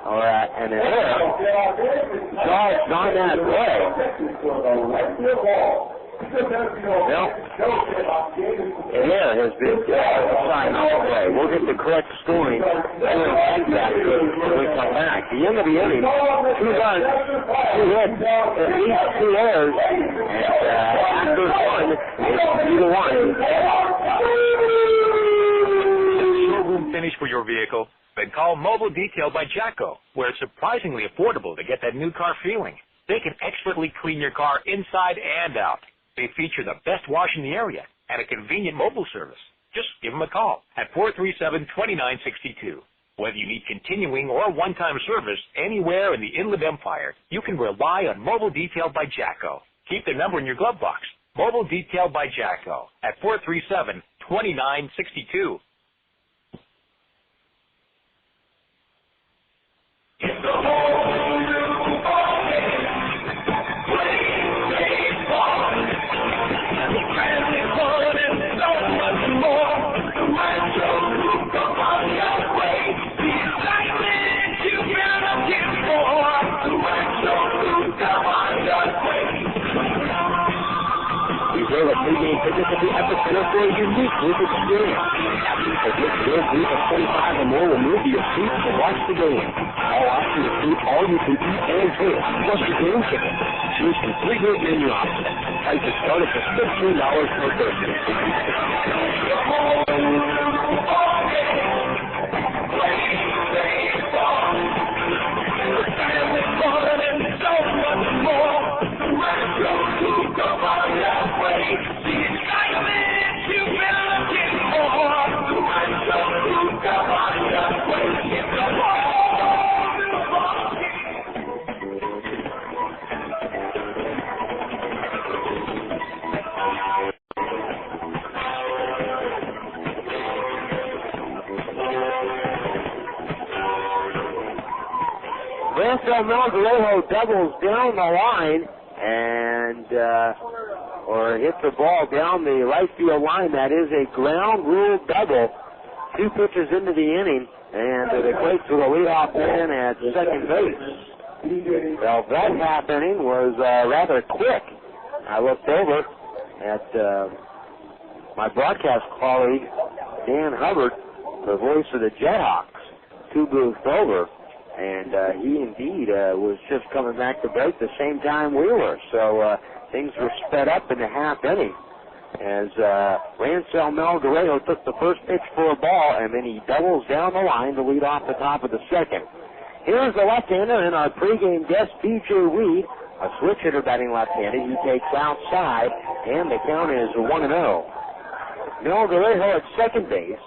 or an error. Charged on that play. Well, an error has been signed on the play. We'll get the correct scoring and that when we come back. The end of the inning, 2 runs, 2 hits, at least 2 errors, and after 1, it's 2-1. Showroom finish for your vehicle? Then call Mobile Detail by Jacko, where it's surprisingly affordable to get that new car feeling. They can expertly clean your car inside and out. They feature the best wash in the area and a convenient mobile service. Just give them a call at 437-2962. Whether you need continuing or one-time service anywhere in the Inland Empire, you can rely on Mobile Detail by Jacko. Keep the number in your glove box. Mobile Detail by Jacko at 437-2962. It's the whole new ballgame. Family fun and so much more. The Rancho Cucamonga way. The excitement you've been looking for. The Rancho Cucamonga way. Reserve a pregame ticket to the epicenter for a unique group experience. A your group of 25 or more will move to your seat to watch the game. All options include all you can eat and drink, plus your game ticket. Choose from 3 great menu options. Prices start at just $15 per person. Rancho Malgarejo doubles down the line and or hits the ball down the right field line. That is a ground rule double. 2 pitches into the inning, and it equates to a leadoff man at second base. Well, that happening was rather quick. I looked over at my broadcast colleague, Dan Hubbard, the voice of the JetHawks, 2 booths over, and he indeed was just coming back to break the same time we were. So things were sped up in the half inning as Rancho Melgarejo took the first pitch for a ball, and then he doubles down the line to lead off the top of the second. Here's the left-hander and our pregame guest, B.J. Weed, a switch hitter batting left-handed. He takes outside, and the count is 1-0. Melgarejo at second base.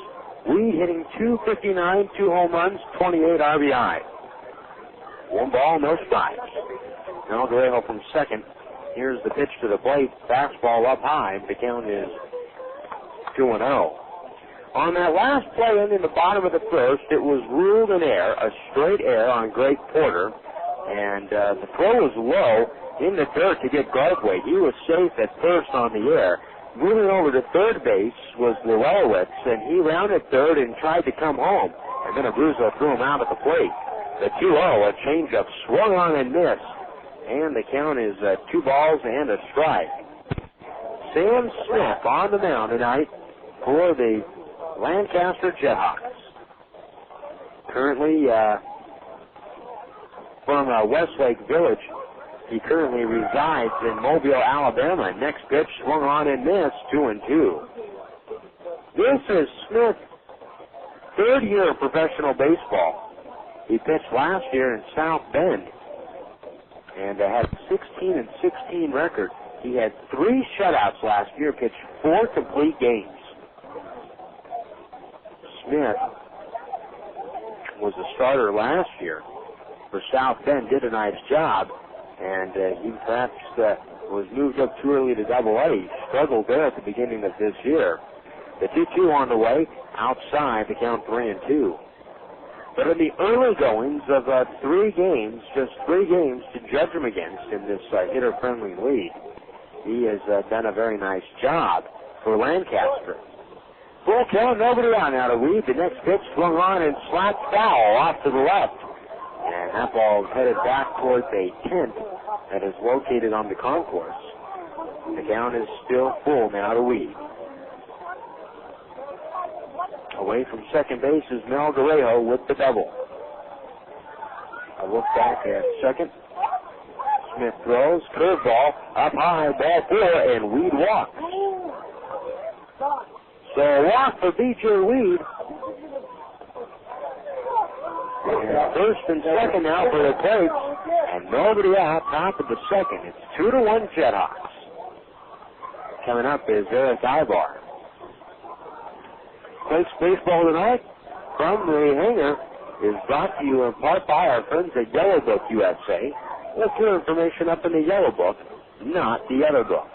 Weed hitting .259, 2 home runs, 28 RBI. 1 ball, no strikes. Melgarejo from second. Here's the pitch to the plate. Fastball up high. The count is 2-0. On that last play in the bottom of the first, it was ruled an error, a straight error on Greg Porter. And the throw was low in the dirt to get Garthwaite. He was safe at first on the air. Moving over to third base was Willits, and he rounded third and tried to come home. And then Abruzzo threw him out at the plate. The 2-0, a changeup swung on and missed. And the count is 2 balls and a strike. Sam Smith on the mound tonight for the Lancaster JetHawks. Currently from Westlake Village. He currently resides in Mobile, Alabama. Next pitch swung on and missed, 2-2. This is Smith's 3rd year of professional baseball. He pitched last year in South Bend and had a 16-16 record. He had 3 shutouts last year, pitched 4 complete games. Smith was a starter last year for South Bend, did a nice job, and he perhaps was moved up too early to Double-A. He struggled there at the beginning of this year. The 2-2 on the way, outside, the count 3-2. But in the early goings of 3 games, just 3 games to judge him against in this hitter-friendly league, he has done a very nice job for Lancaster. Full count, nobody on now to Weed. The next pitch swung on and slapped foul off to the left. And that ball is headed back towards a tent that is located on the concourse. The count is still full now to Weed. Away from second base is Melgarejo with the double. A look back at second. Smith throws, curveball, up high, ball 4, and Weed walks. So a walk for B.J. Weed. And first and second now for the Quakes, and nobody out, top of the second. It's 2-1 JetHawks. Coming up is Erick Aybar. Quakes baseball tonight from the hangar is brought to you in part by our friends at Yellow Book USA. Look your information up in the Yellow Book, not the other book.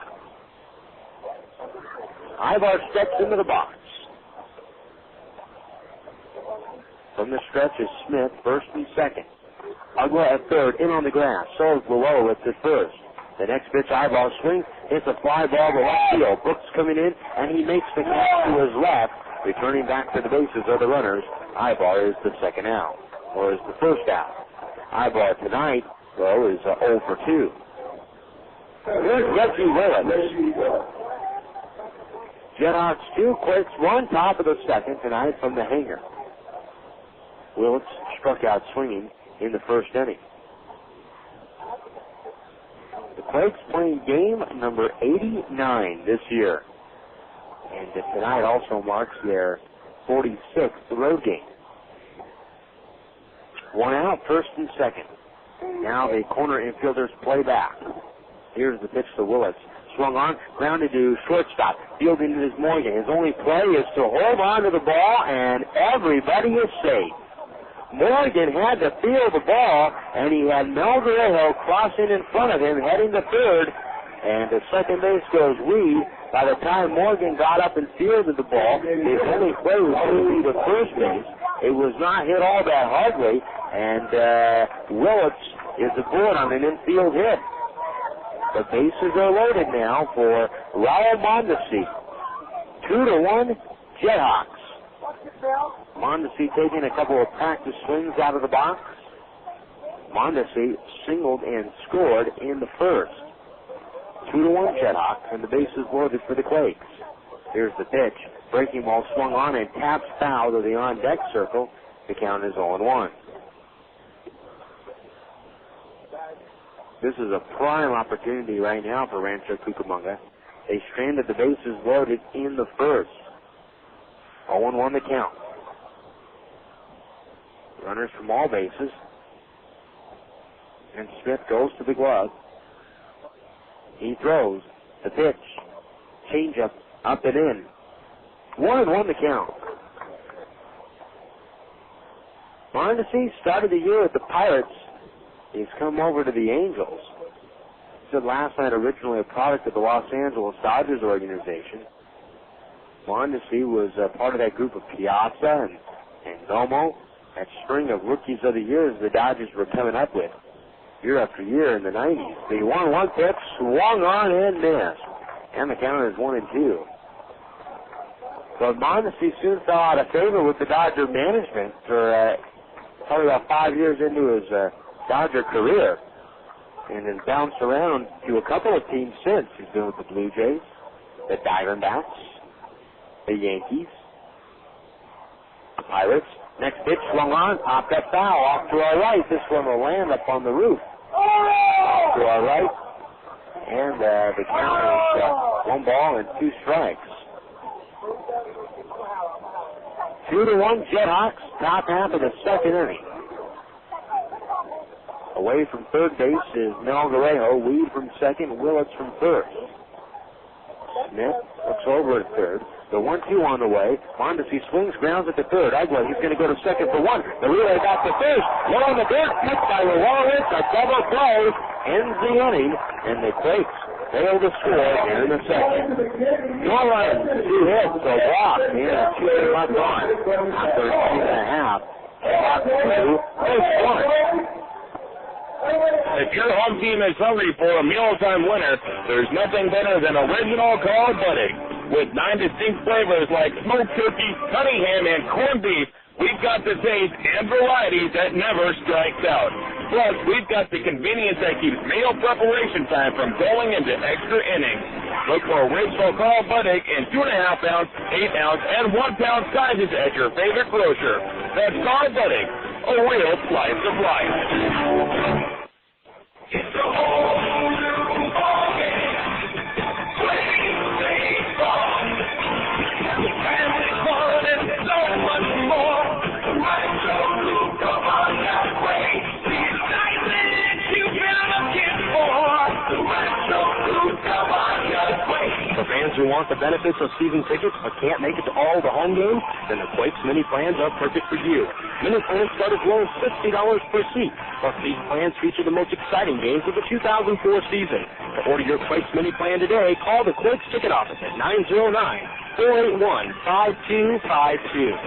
Aybar steps into the box. From the stretch is Smith, first and second. Uggla at third, in on the grass. So is Willits at first. The next pitch, Aybar swings, hits a fly ball to left field. Brooks coming in, and he makes the catch to his left. Returning back to the bases are the runners. Aybar is the second out, or is the first out. Aybar tonight, though, is 0 for 2. Here's Reggie Willits. JetHawks 2, Quakes 1, top of the second tonight from the hangar. Willits struck out swinging in the first inning. The Quakes playing game number 89 this year. And tonight also marks their 46th road game. 1 out, first and second. Now the corner infielders play back. Here's the pitch to Willits. Swung on, grounded to shortstop. Fielding is Morgan. His only play is to hold on to the ball, and everybody is safe. Morgan had to field the ball, and he had Melgarejo crossing in front of him, heading to third, and to second base goes Weed. By the time Morgan got up and fielded the ball, his only play was to the first base. It was not hit all that hardly, and Willits is aboard on an infield hit. The bases are loaded now for Raul Mondesi. 2-1 JetHawks. Mondesi taking a couple of practice swings out of the box. Mondesi singled and scored in the first. 2-1 JetHawks, and the bases loaded for the Quakes. Here's the pitch. Breaking ball swung on and taps foul to the on-deck circle. The count is 0-1. This is a prime opportunity right now for Rancho Cucamonga. They stranded the bases loaded in the first. 0-1 the count. Runners from all bases. And Smith goes to the glove. He throws. The pitch. Changeup. Up and in. 1-1 the count. Mondesi started the year with the Pirates. He's come over to the Angels. He said last night originally a product of the Los Angeles Dodgers organization. Mondesi was part of that group of Piazza and Nomo, that string of rookies of the years the Dodgers were coming up with year after year in the 90s. The 1-1 pitch swung on and missed. And the count is 1-2. But Mondesi soon fell out of favor with the Dodger management for probably about 5 years into his Dodger career, and has bounced around to a couple of teams since. He's been with the Blue Jays, the Diamondbacks, the Yankees, the Pirates. Next pitch swung on, popped up foul off to our right. This one will land up on the roof. Off to our right, and the count is 1 ball and 2 strikes. 2-1 JetHawks, top half of the second inning. Away from third base is Mel Guerrero. Weed from second, Willits from first. Smith looks over at third. The 1-2 on the way. Mondesi swings, grounds at the third. Uggla, he's going to go to second for 1. The relay back to first. One on the dirt, picked by Willits. A double play ends the inning, and the Quakes fail to score here in the second. 4 runs, 2 hits, a walk, and a 2 left on. After 2.5. Walk 2, Quakes 1. If your home team is hungry for a mealtime winner, there's nothing better than original cold pudding. With 9 distinct flavors like smoked turkey, honey ham, and corned beef, we've got the taste and variety that never strikes out. Plus, we've got the convenience that keeps meal preparation time from going into extra innings. Look for original cold pudding in 2.5 ounce, 8 ounce, and 1 pound sizes at your favorite grocer. That's cold pudding, a real slice of life. It's a whole new ballgame. Playing baseball. Family fun and so much more. Rancho, Cucamonga, Quakes. The excitement you've been looking for. Rancho, Cucamonga, Quakes. For fans who want the benefits of season tickets but can't make it to all the home games, then the Quakes mini plans are perfect for you. Mini plans start as low as $60 per seat. Plus, these plans feature the most exciting games of the 2004 season. To order your Quakes mini plan today, call the Quakes ticket office at 909-481-5252.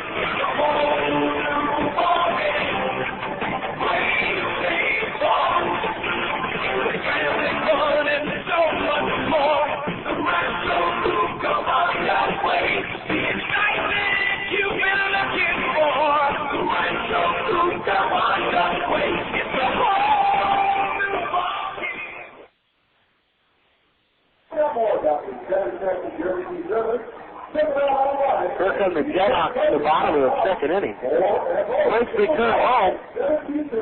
Here come the JetHawks at the bottom of the second inning. Quakes return home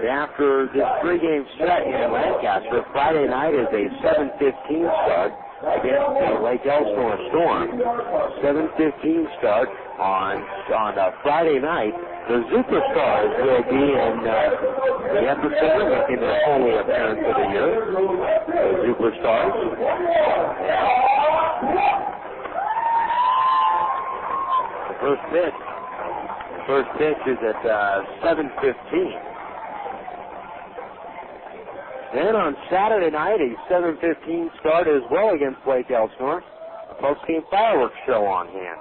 after this 3-game set in Lancaster. Friday night is a 7:15 start against the Lake Elsinore Storm. 7:15 start on Friday night. The Superstars will be in the epicenter, making their only appearance of the year. The Superstars. First pitch is at 7:15. Then on Saturday night, a 7:15 start as well against Lake Elsinore. A post-game fireworks show on hand.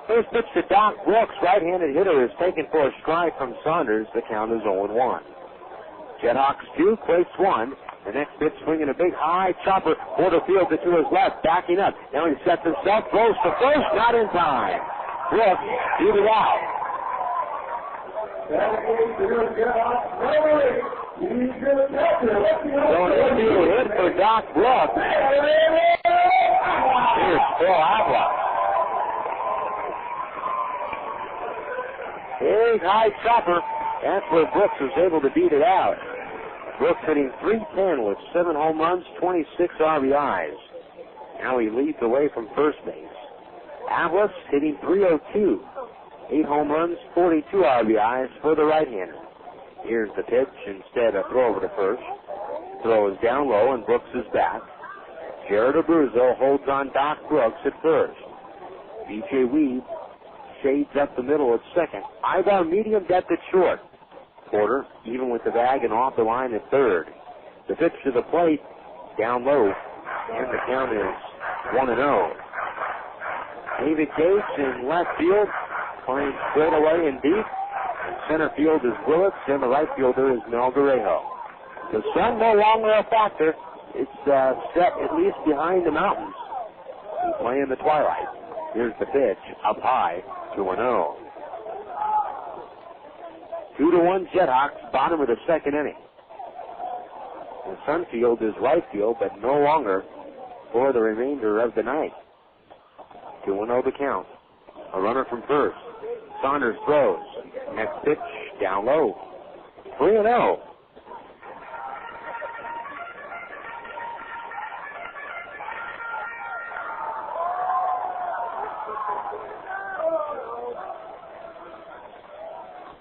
First pitch to Doc Brooks, right-handed hitter, is taken for a strike from Saunders. The count is 0-1. JetHawks 2, Quakes 1. The next pitch swinging a big high chopper, quarter field to his left, backing up. Now he sets himself, throws to first, not in time. Brooks, beat it out. So an infield hit for Doc Brooks. Here's Phil Uggla. big high chopper. That's where Brooks was able to beat it out. Brooks hitting .310 with 7 home runs, 26 RBIs. Now he leads away from first base. Atlas hitting .302, 8 home runs, 42 RBIs for the right-hander. Here's the pitch, instead a throw over to first. Throw is down low, and Brooks is back. Jared Abruzzo holds on Doc Brooks at first. B.J. Weed shades up the middle at second. Aybar medium depth at short. Porter even with the bag and off the line at third. The pitch to the plate, down low, and the count is 1-0. David Gates in left field, playing straight away and deep. In center field is Willits, and the right fielder is Mel Guerrero. The sun no longer a factor. It's set at least behind the mountains. We play in the twilight. Here's the pitch, up high, 2-0. 2-1 JetHawks, bottom of the second inning. The sun field is right field, but no longer for the remainder of the night. 2-0 the count. A runner from first. Saunders throws. Next pitch, down low. 3-0.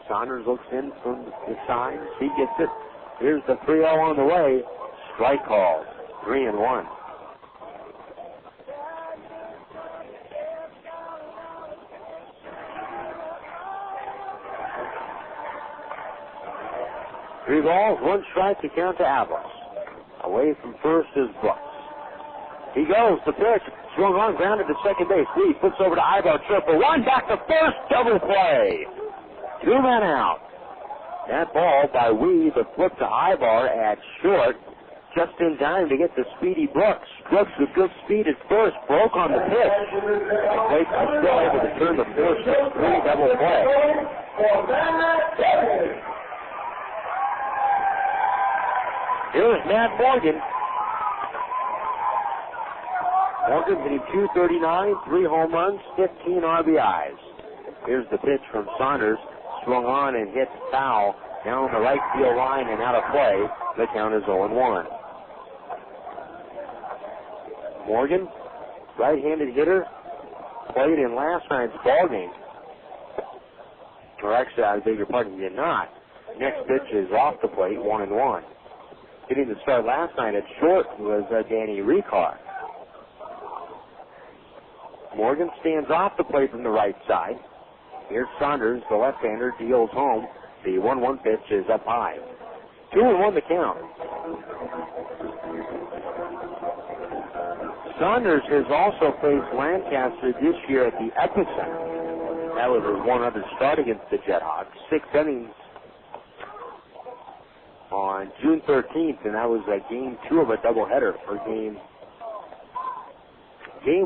Saunders looks in from the side. He gets it. Here's the 3-0 on the way. Strike call. 3-1. Three balls, one strike to count to Atlas. Away from first is Brooks. He goes, the pitch, swung on, grounded to second base. Lee flips over to Aybar, triple one, back to first, double play. 2 men out. That ball by Weed, the flip to Aybar at short, just in time to get the speedy Brooks. Brooks with good speed at first, broke on the pitch. The Quakes are still able to turn the 4-6-3 double play. Here's Matt Morgan. Morgan hitting .239, 3 home runs, 15 RBIs. Here's the pitch from Saunders. Swung on and hit foul down the right field line and out of play. The count is 0-1. Morgan, right-handed hitter, played in last night's ball game. Or actually, I beg your pardon, he did not. Next pitch is off the plate, 1-1. Hitting the start last night at short was Danny Richar. Morgan stands off the plate from the right side. Here's Saunders, the left-hander, deals home. The 1-1 pitch is up high. 2-1 the count. Saunders has also faced Lancaster this year at the Epicenter. That was his one other start against the JetHawks. 6 innings on June 13th, and that was game 2 of a doubleheader, or game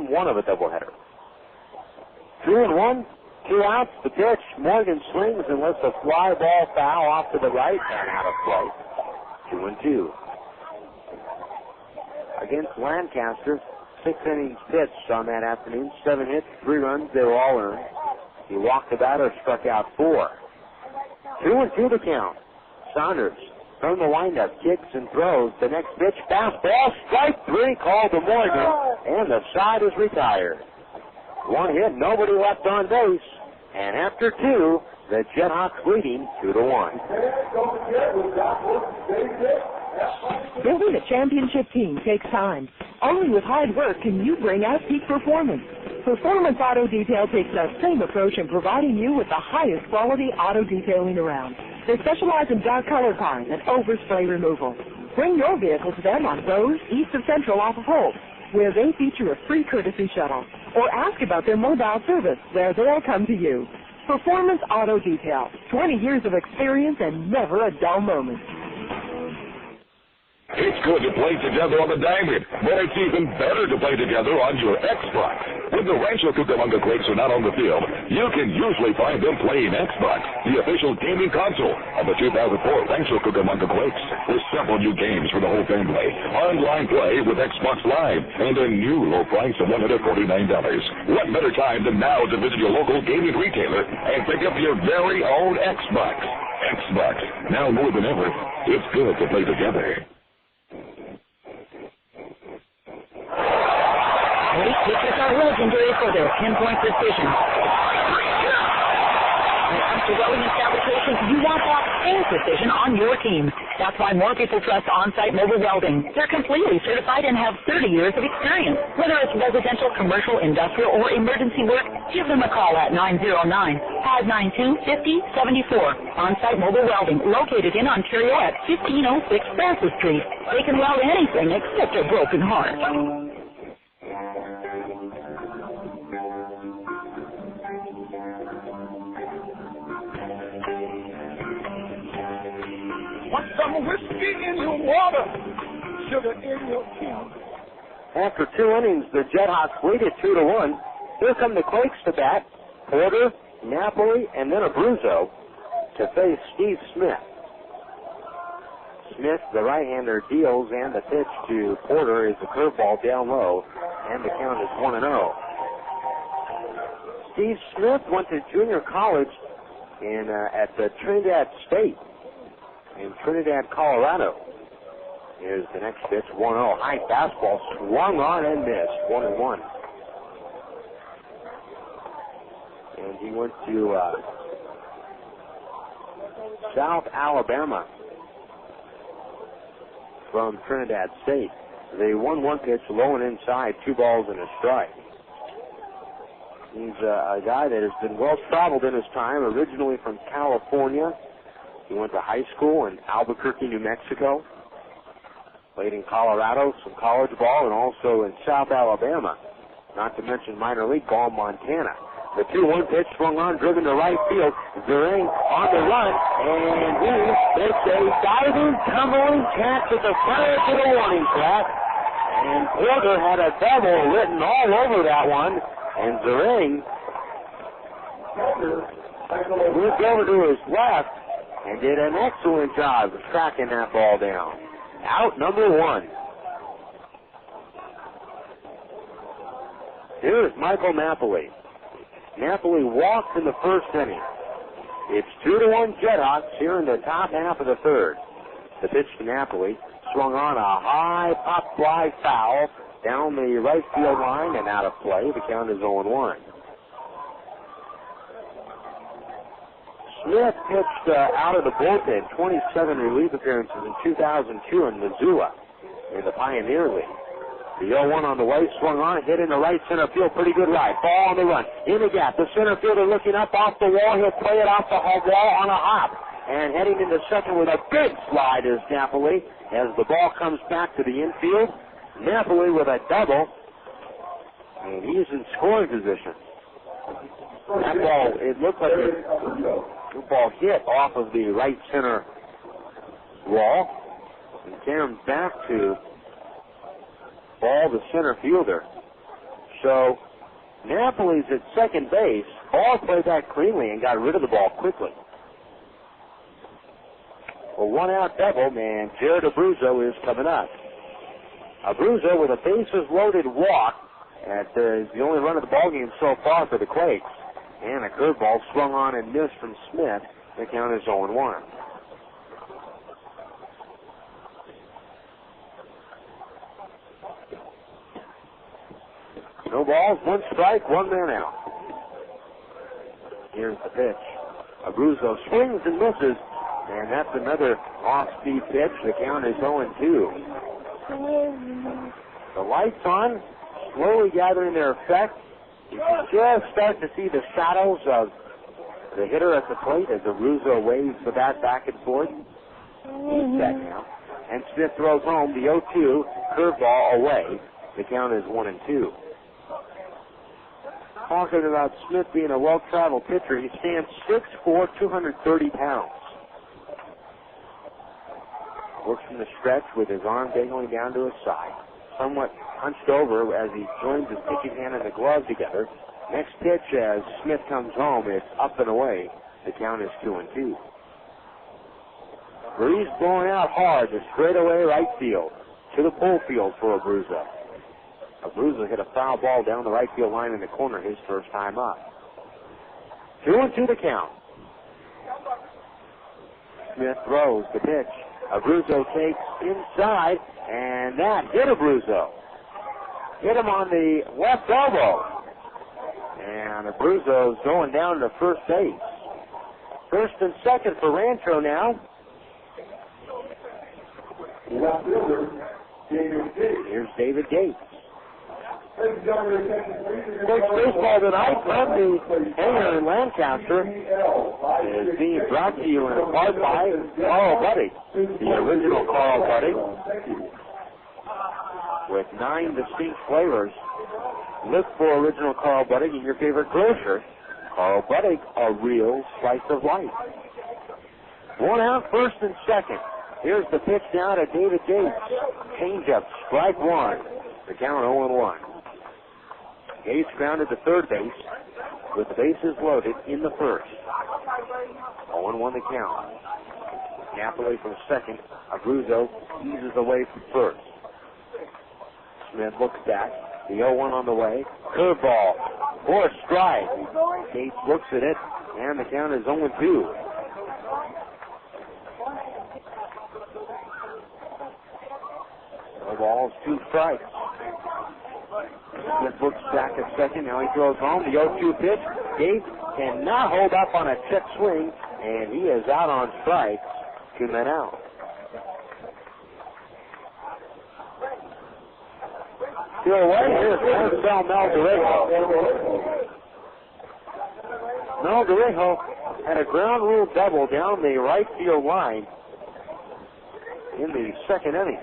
1 of a doubleheader. 2-1, 2 outs, the pitch. Morgan swings and lets a fly ball foul off to the right and out of play. 2-2. Against Lancaster, 6 innings pitched on that afternoon. 7 hits, 3 runs, they were all earned. He walked the batter, struck out 4. 2-2 the count. Saunders from the windup, kicks and throws. The next pitch, fastball, strike 3, called to Morgan, and the side is retired. 1 hit, nobody left on base, and after 2, the JetHawks leading 2-1. Building a championship team takes time. Only with hard work can you bring out peak performance. Performance Auto Detail takes that same approach in providing you with the highest quality auto detailing around. They specialize in dark color cars and overspray removal. Bring your vehicle to them on Rose, east of Central off of Holt, where they feature a free courtesy shuttle. Or ask about their mobile service, where they'll come to you. Performance Auto Detail, 20 years of experience and never a dull moment. It's good to play together on the diamond, but it's even better to play together on your Xbox. When the Rancho Cucamonga Quakes are not on the field, you can usually find them playing Xbox, the official gaming console of the 2004 Rancho Cucamonga Quakes, with several new games for the whole family, online play with Xbox Live, and a new low price of $149. What better time than now to visit your local gaming retailer and pick up your very own Xbox. Xbox, now more than ever, it's good to play together. Great pitchers are legendary for their pinpoint precision. When it comes to welding and fabrication, you want that same precision on your team. That's why more people trust on-site mobile welding. They're completely certified and have 30 years of experience. Whether it's residential, commercial, industrial, or emergency work, give them a call at 909-592-5074. On-site mobile welding, located in Ontario at 1506 Francis Street. They can weld anything except a broken heart. Want some whiskey in your water, sugar in your tea. After 2 innings, the JetHawks lead it 2-1. Here come the Quakes to bat. Porter, Napoli, and then Abruzzo to face Steve Smith. Smith, the right-hander, deals, and the pitch to Porter is a curveball down low, and the count is 1-0. Steve Smith went to junior college at Trinidad State in Trinidad, Colorado. Here's the next pitch, 1-0. High fastball swung on and missed, 1-1. And he went to South Alabama from Trinidad State. The 1-1 pitch, low and inside, 2 balls and a strike. He's a guy that has been well-traveled in his time, originally from California. He went to high school in Albuquerque, New Mexico. Played in Colorado, some college ball, and also in South Alabama. Not to mention minor league ball in Montana. The 2-1 pitch swung on, driven to right field. Zering on the run, and he makes a diving, tumbling catch at the front edge of the warning track. And Porter had a double written all over that one, and Zering moved over to his left and did an excellent job of tracking that ball down. Out number 1. Here's Michael Napoli. Napoli walked in the first inning. It's 2-1 JetHawks here in the top half of the third. The pitch to Napoli swung on a high pop fly foul down the right field line and out of play. The count is 0-1. Smith pitched out of the bullpen 27 relief appearances in 2002 in Missoula in the Pioneer League. The 0-1 on the way, swung on, hit in the right center field, pretty good ride. Ball on the run, in the gap. The center fielder looking up off the wall. He'll play it off the wall on a hop. And heading into second with a big slide is Napoli as the ball comes back to the infield. Napoli with a double, and he's in scoring position. That ball, it looked like the ball hit off of the right center wall and came back to Ball, the center fielder. So Napoli's at second base. Ball played that cleanly and got rid of the ball quickly. A 1-out double, and Jared Abruzzo is coming up. Abruzzo with a bases-loaded walk at the only run of the ballgame so far for the Quakes. And a curveball swung on and missed from Smith. The count is 0-1. No balls, 1 strike, 1 man out. Here's the pitch. Abruzzo swings and misses, and that's another off-speed pitch. The count is 0-2. The lights on, slowly gathering their effect. You can just start to see the shadows of the hitter at the plate as Abruzzo waves the bat back and forth. He's set now. And Smith throws home the 0-2 curveball away. The count is 1-2. Talking about Smith being a well-traveled pitcher, he stands 6'4", 230 pounds. Works from the stretch with his arm dangling down to his side. Somewhat hunched over as he joins his pitching hand and the glove together. Next pitch as Smith comes home, it's up and away. The count is 2-2. Breeze blowing out hard to straightaway right field. To the pull field for Uggla. Uggla hit a foul ball down the right field line in the corner his first time up. 2-2 the count. Smith throws the pitch. Uggla takes inside, and that hit Uggla. Hit him on the left elbow. And Uggla's going down to first base. First and second for Rancho now. Here's David Gates. Quakes baseball tonight from the hangar in Lancaster is being brought to you in part by Carl Buddy, the original Carl Buddy, with 9 distinct flavors. Look for original Carl Buddy in your favorite grocer. Carl Buddy, a real slice of life. 1 out, first and second. Here's the pitch down to David Gates. Change-up, strike 1. The count 0-1. Gates grounded to third base with the bases loaded in the first. 0-1 the count. Napoli from second. Uggla eases away from first. Smith looks back. The 0-1 on the way. Curveball for a strike. Gates looks at it, and the count is 0-2. No balls, 2 strikes. Smith looks back at second. Now he throws home. The 0-2 pitch. Gates cannot hold up on a check swing, and he is out on strike. 2 men out. Still away. Here's Marcel Melgarejo. Melgarejo had a ground rule double down the right field line in the second inning.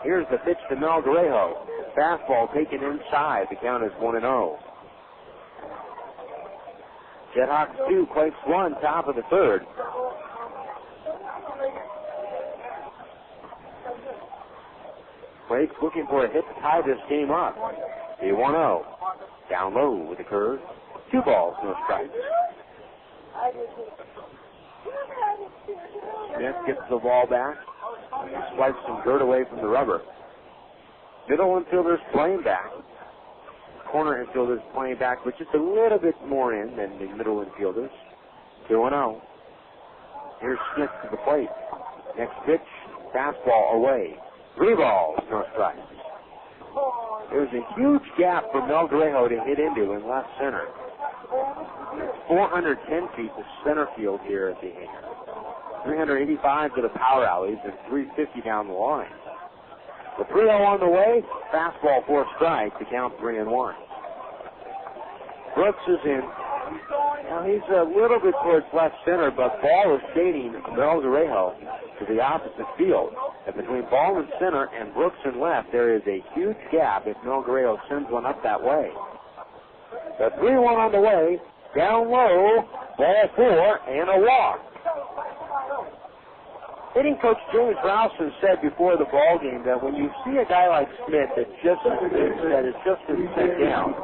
Here's the pitch to Melgarejo. Fastball taken inside. The count is 1-0. JetHawks 2, Quakes 1, top of the third. Quakes looking for a hit to tie this game up. The 1-0. Down low with the curve. 2 balls, no strikes. Smith gets the ball back. Swipes some dirt away from the rubber. Middle infielders playing back. Corner infielders playing back, but just a little bit more in than the middle infielders. 2-0. Here's Smith to the plate. Next pitch, fastball away. 3 balls, no strikes. There's a huge gap for Melgarejo to hit into in left center. 410 feet to center field here at the hangar. 385 to the power alleys and 350 down the line. The 3-0 on the way, fastball for a strike to count 3-1. Brooks is in. Now he's a little bit towards left center, but ball is shading Melgarejo to the opposite field. And between ball and center and Brooks and left, there is a huge gap if Melgarejo sends one up that way. The 3-1 on the way, down low, ball 4, and a walk. Hitting coach James Ralston said before the ball game that when you see a guy like Smith that is just been sent down,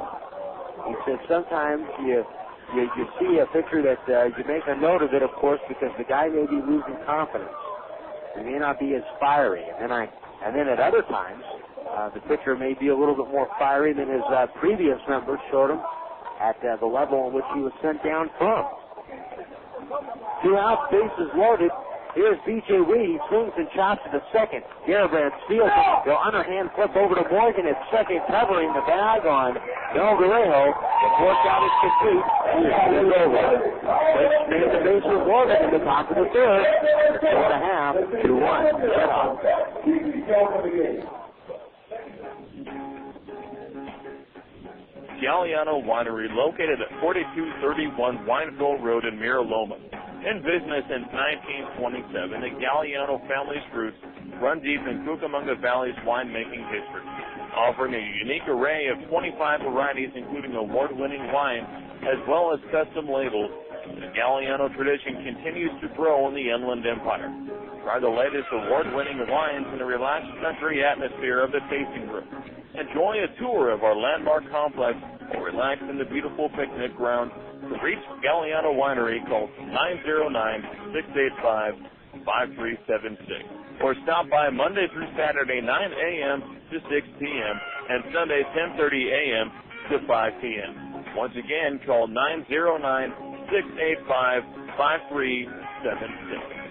he said sometimes you see a picture that you make a note of it, of course, because the guy may be losing confidence. He may not be as fiery. And then at other times, the pitcher may be a little bit more fiery than his previous numbers showed him at the level in which he was sent down from. 2 outs, bases loaded. Here's B.J. Wee. He swings and chops to the second. Garibrand steals it. The underhand flip over to Morgan at second, covering the bag on Melgarejo. The fourth out is complete. It's over. Quakes made the bases loaded at the top of the third. 4.5, 2-1. Galliano Winery, located at 4231 Wineville Road in Mira Loma. In business since 1927, the Galliano family's roots run deep in Cucamonga Valley's winemaking history, offering a unique array of 25 varieties, including award-winning wines, as well as custom labels. The Galliano tradition continues to grow in the Inland Empire. Try the latest award-winning wines in the relaxed country atmosphere of the tasting room. Enjoy a tour of our landmark complex or relax in the beautiful picnic grounds. To reach Galliano Winery, call 909-685-5376. Or stop by Monday through Saturday, 9 a.m. to 6 p.m. and Sunday, 10:30 a.m. to 5 p.m. Once again, call 909-685-5376.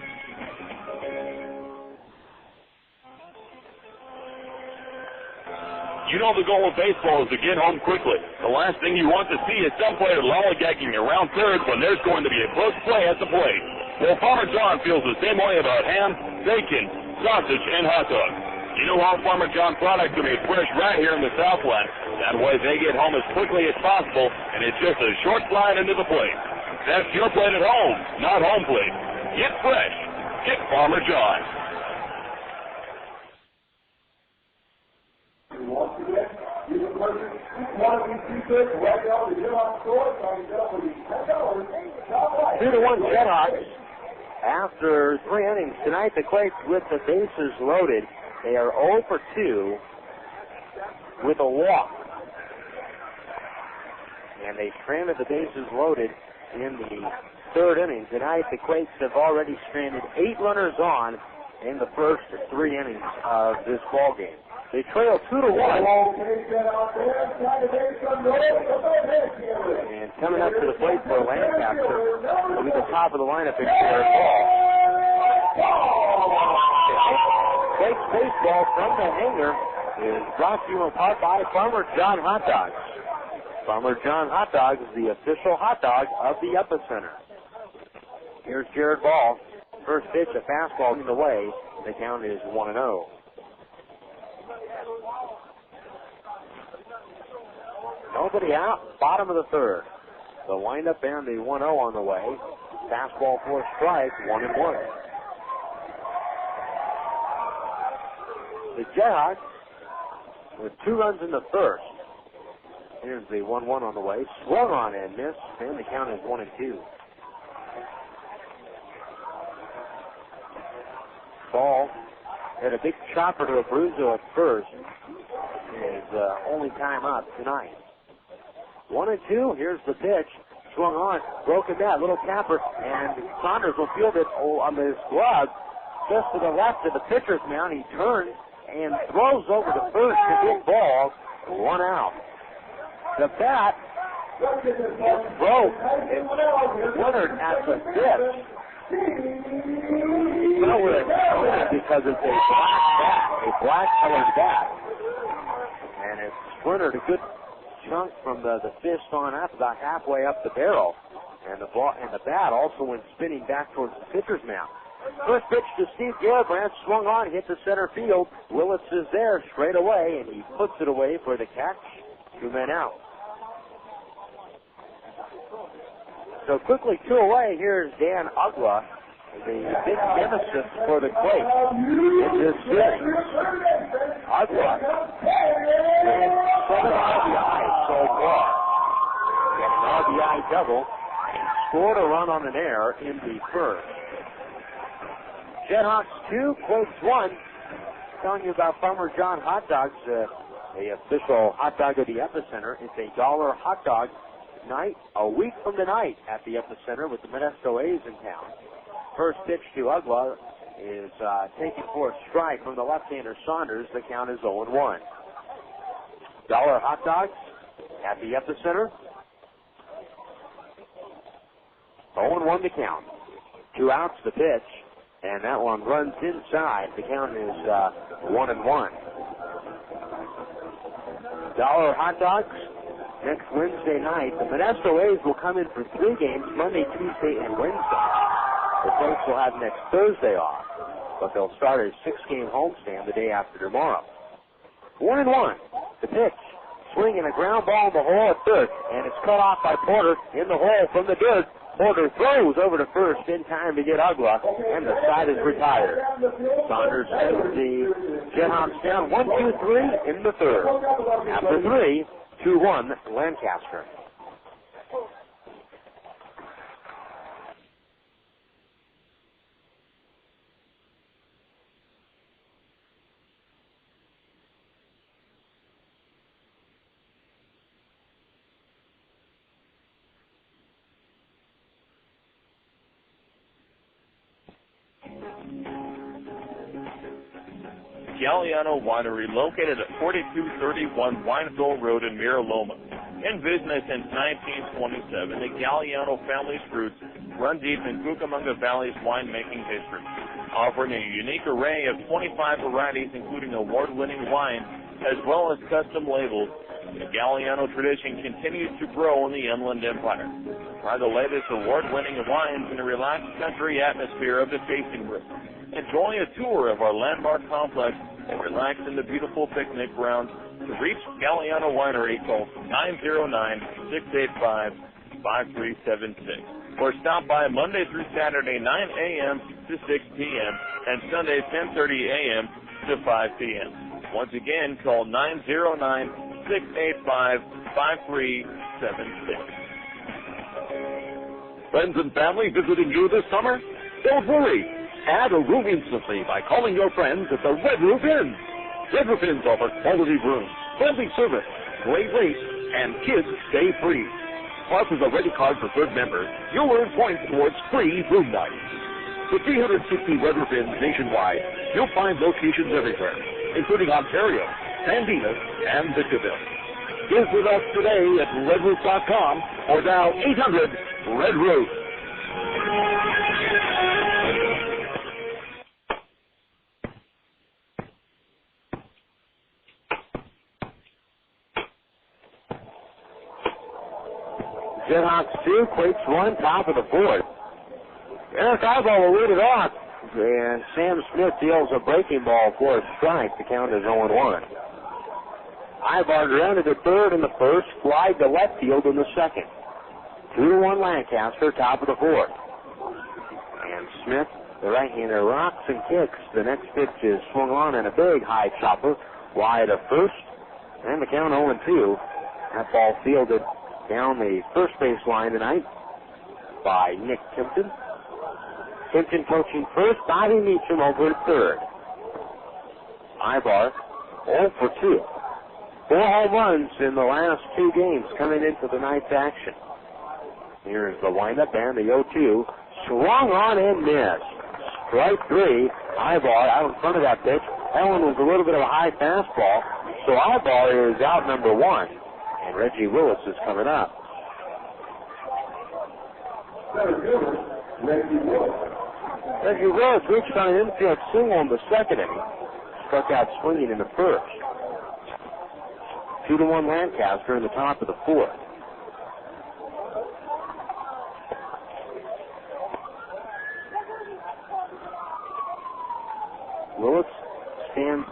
You know the goal of baseball is to get home quickly. The last thing you want to see is some player lollygagging around third when there's going to be a close play at the plate. Well, Farmer John feels the same way about ham, bacon, sausage, and hot dogs. You know how Farmer John products are made fresh right here in the Southwest. That way they get home as quickly as possible, and it's just a short slide into the plate. That's your plate at home, not home plate. Get fresh. Get Farmer John. Once again, you can purchase each one of these t-shirts right now at the JetHawks store. Starting up with $10. 2-1 JetHawks. After 3 innings tonight, the Quakes with the bases loaded. They are 0 for 2 with a walk. And they stranded the bases loaded in the 3rd inning. Tonight, the Quakes have already stranded 8 runners on in the first 3 innings of this ball game. They trail 2-1. And coming up to the plate for Lancaster will be the top of the lineup in Erick Aybar. Quakes baseball from the hangar is brought to you in part by Farmer John Hot Dogs. Farmer John Hot Dogs is the official hot dog of the Epicenter. Here's Jared Ball. First pitch, a fastball in the way. The count is 1-0. Nobody out, bottom of the 3rd. The windup and the 1-0 on the way. Fastball for a strike, 1-1. The JetHawks with 2 runs in the 1st. Here's the 1-1 on the way. Swung on and missed, and the count is 1-2. Ball had a big chopper to Abruzzo at first. His only time up tonight. 1-2. Here's the pitch. Swung on. Broken bat. Little capper. And Saunders will field it on his glove. Just to the left of the pitcher's mound. He turns and throws over to first to get ball. 1 out. The bat broke. It splintered at the pitch. Because it's a black bat. A black-colored bat. And it splintered a good chunk from the fist on up, about halfway up the barrel, and the ball and the bat also went spinning back towards the pitcher's mound. First pitch to Steve Gillibrand, swung on, hit the center field. Willits is there straight away, and he puts it away for the catch. 2 men out. So quickly 2 away. Here's Dan Uggla, the big nemesis for the Quakes in this series. Uggla with 7 RBIs so far. Got an RBI double. Scored a run on an error in the 1st. JetHawks 2, Quakes 1. Telling you about Farmer John Hot Dogs, the official hot dog of the Epicenter. It's a $1 hot dog night, a week from tonight at the Epicenter with the Modesto A's in town. First pitch to Uggla is taken for a strike from the left-hander Saunders. The count is 0-1. $1 hot dogs at the Epicenter. 0-1 to count. 2 outs the pitch, and that one runs inside. The count is 1-1. $1 hot dogs next Wednesday night. The Modesto A's will come in for 3 games, Monday, Tuesday, and Wednesday. The Quakes will have next Thursday off, but they'll start a 6-game homestand the day after tomorrow. 1-1. The pitch. Swing and a ground ball in the hole at third, and it's cut off by Porter in the hole from the dirt. Porter throws over to first in time to get Uggla, and the side is retired. Saunders sends the JetHawks down 1-2-3 in the 3rd. After 3, 2-1 Lancaster. Galliano Winery, located at 4231 Wineville Road in Mira Loma. In business since 1927, the Galliano family's roots run deep in Cucamonga Valley's winemaking history, offering a unique array of 25 varieties, including award-winning wine, as well as custom labels. The Galliano tradition continues to grow in the Inland Empire. Try the latest award-winning wines in a relaxed country atmosphere of the tasting room. Enjoy a tour of our landmark complex and relax in the beautiful picnic grounds. To reach Galliano Winery, call 909-685-5376. Or stop by Monday through Saturday, 9 a.m. to 6 p.m. and Sunday, 10:30 a.m. to 5 p.m. Once again, call 909-685-5376. Friends and family visiting you this summer? Don't worry. Add a room instantly by calling your friends at the Red Roof Inn. Red Roof Inns offer quality rooms, friendly service, great rates, and kids stay free. Plus, as a Ready Card Preferred member, you'll earn points towards free room nights. With 360 Red Roof Inns nationwide, you'll find locations everywhere, including Ontario, San Dimas, and Victorville. Visit us today at redroof.com or dial 800-RED-ROOF. JetHawks 2, Quakes 1, top of the fourth. Erick Aybar will lead it off, and Sam Smith deals a breaking ball for a strike. The count is 0-1. Aybar grounded at third in the first, flied to left field in the second. 2-1 Lancaster, top of the fourth. And Smith, the right-hander, rocks and kicks. The next pitch is swung on in a big high chopper, wide of first, and the count 0-2. That ball fielded down the first base line tonight by Nick Timpton. Timpton coaching first, Bobby Meacham over at third. Aybar 0 for 2. 4 home runs in the last 2 games coming into the night's action. Here's the windup and the 0-2. Swung on and missed. Strike 3. Aybar out in front of that pitch. That one was a little bit of a high fastball. So Aybar is out number 1. And Reggie Willits is coming up. Reggie Willits reached on an infield single in the second inning. Struck out swinging in the first. 2-1 Lancaster in the top of the fourth. Willits stands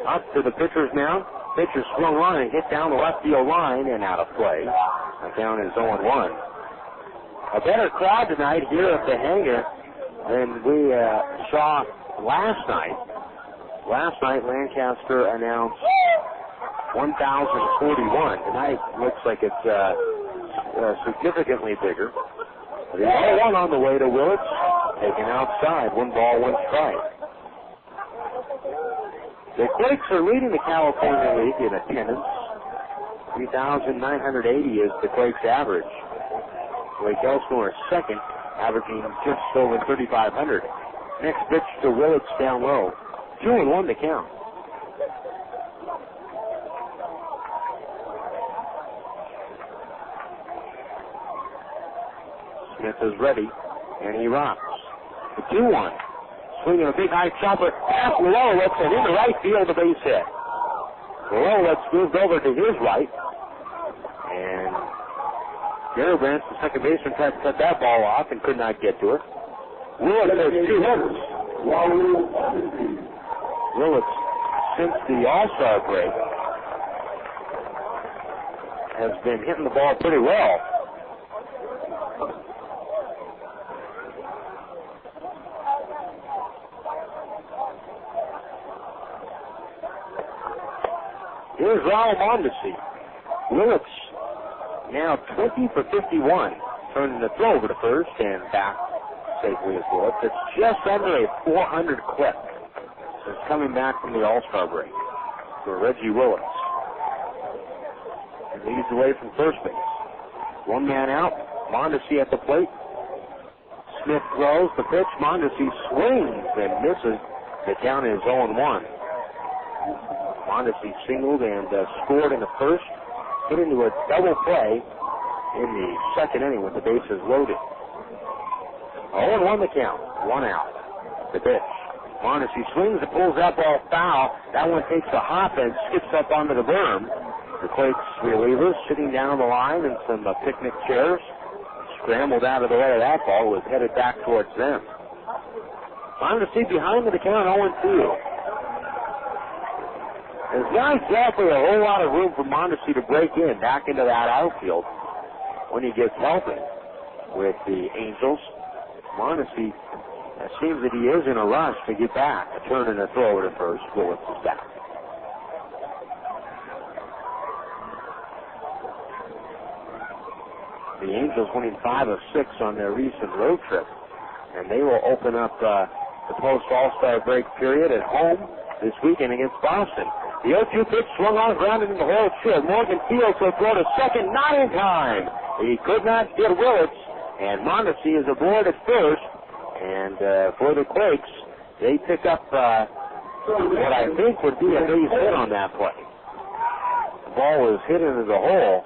up to the pitcher's mound. Pitcher swung on and hit down the left field line and out of play. The count is 0-1. A better crowd tonight here at the hangar than we saw last night. Last night, Lancaster announced 1,041. Tonight looks like it's significantly bigger. The 0-1 on the way to Willits, taken outside. 1 ball, 1 strike. The Quakes are leading the California League in attendance. 3,980 is the Quakes average. Lake Elsinore second, averaging just over 3,500. Next pitch to Willits down low. 2-1 to count. Smith is ready, and he rocks. The 2-1. Swinging a big high chopper past Willits and into right field, the base hit. Willits moved over to his right, and Garibrandt, the second baseman, tried to cut that ball off and could not get to it. Willits has 2 hitters. Willits, since the All-Star break, has been hitting the ball pretty well. Here's Raul Mondesi. Willits now 20 for 51. Turning the throw over to first and back safely as Willits. It's just under a 400 clip since coming back from the All-Star break for Reggie Willits. He leads away from first base. 1 man out. Mondesi at the plate. Smith throws the pitch. Mondesi swings and misses. The count is 0-1. Mondesi singled and scored in the first, hit into a double play in the second inning with the bases loaded. 0-1 the count, 1 out. The pitch. Mondesi swings and pulls that ball foul. That one takes a hop and skips up onto the berm. The Quakes relievers sitting down the line in some picnic chairs scrambled out of the way of that ball, was headed back towards them. Mondesi behind the count 0-2. There's not exactly a whole lot of room for Mondesi to break in back into that outfield when he gets healthy with the Angels. Mondesi, it seems that he is in a rush to get back. A turn and a throw over to first. Willits is back. The Angels winning 5 of 6 on their recent road trip, and they will open up the post-All-Star break period at home this weekend against Boston. The 0-2 pitch swung on, grounded in the hole. Short. Morgan Fields will throw to second, not in time. He could not get Willits, and Mondesi is aboard at first. And for the Quakes, they pick up what I think would be a base hit on that play. The ball was hit into the hole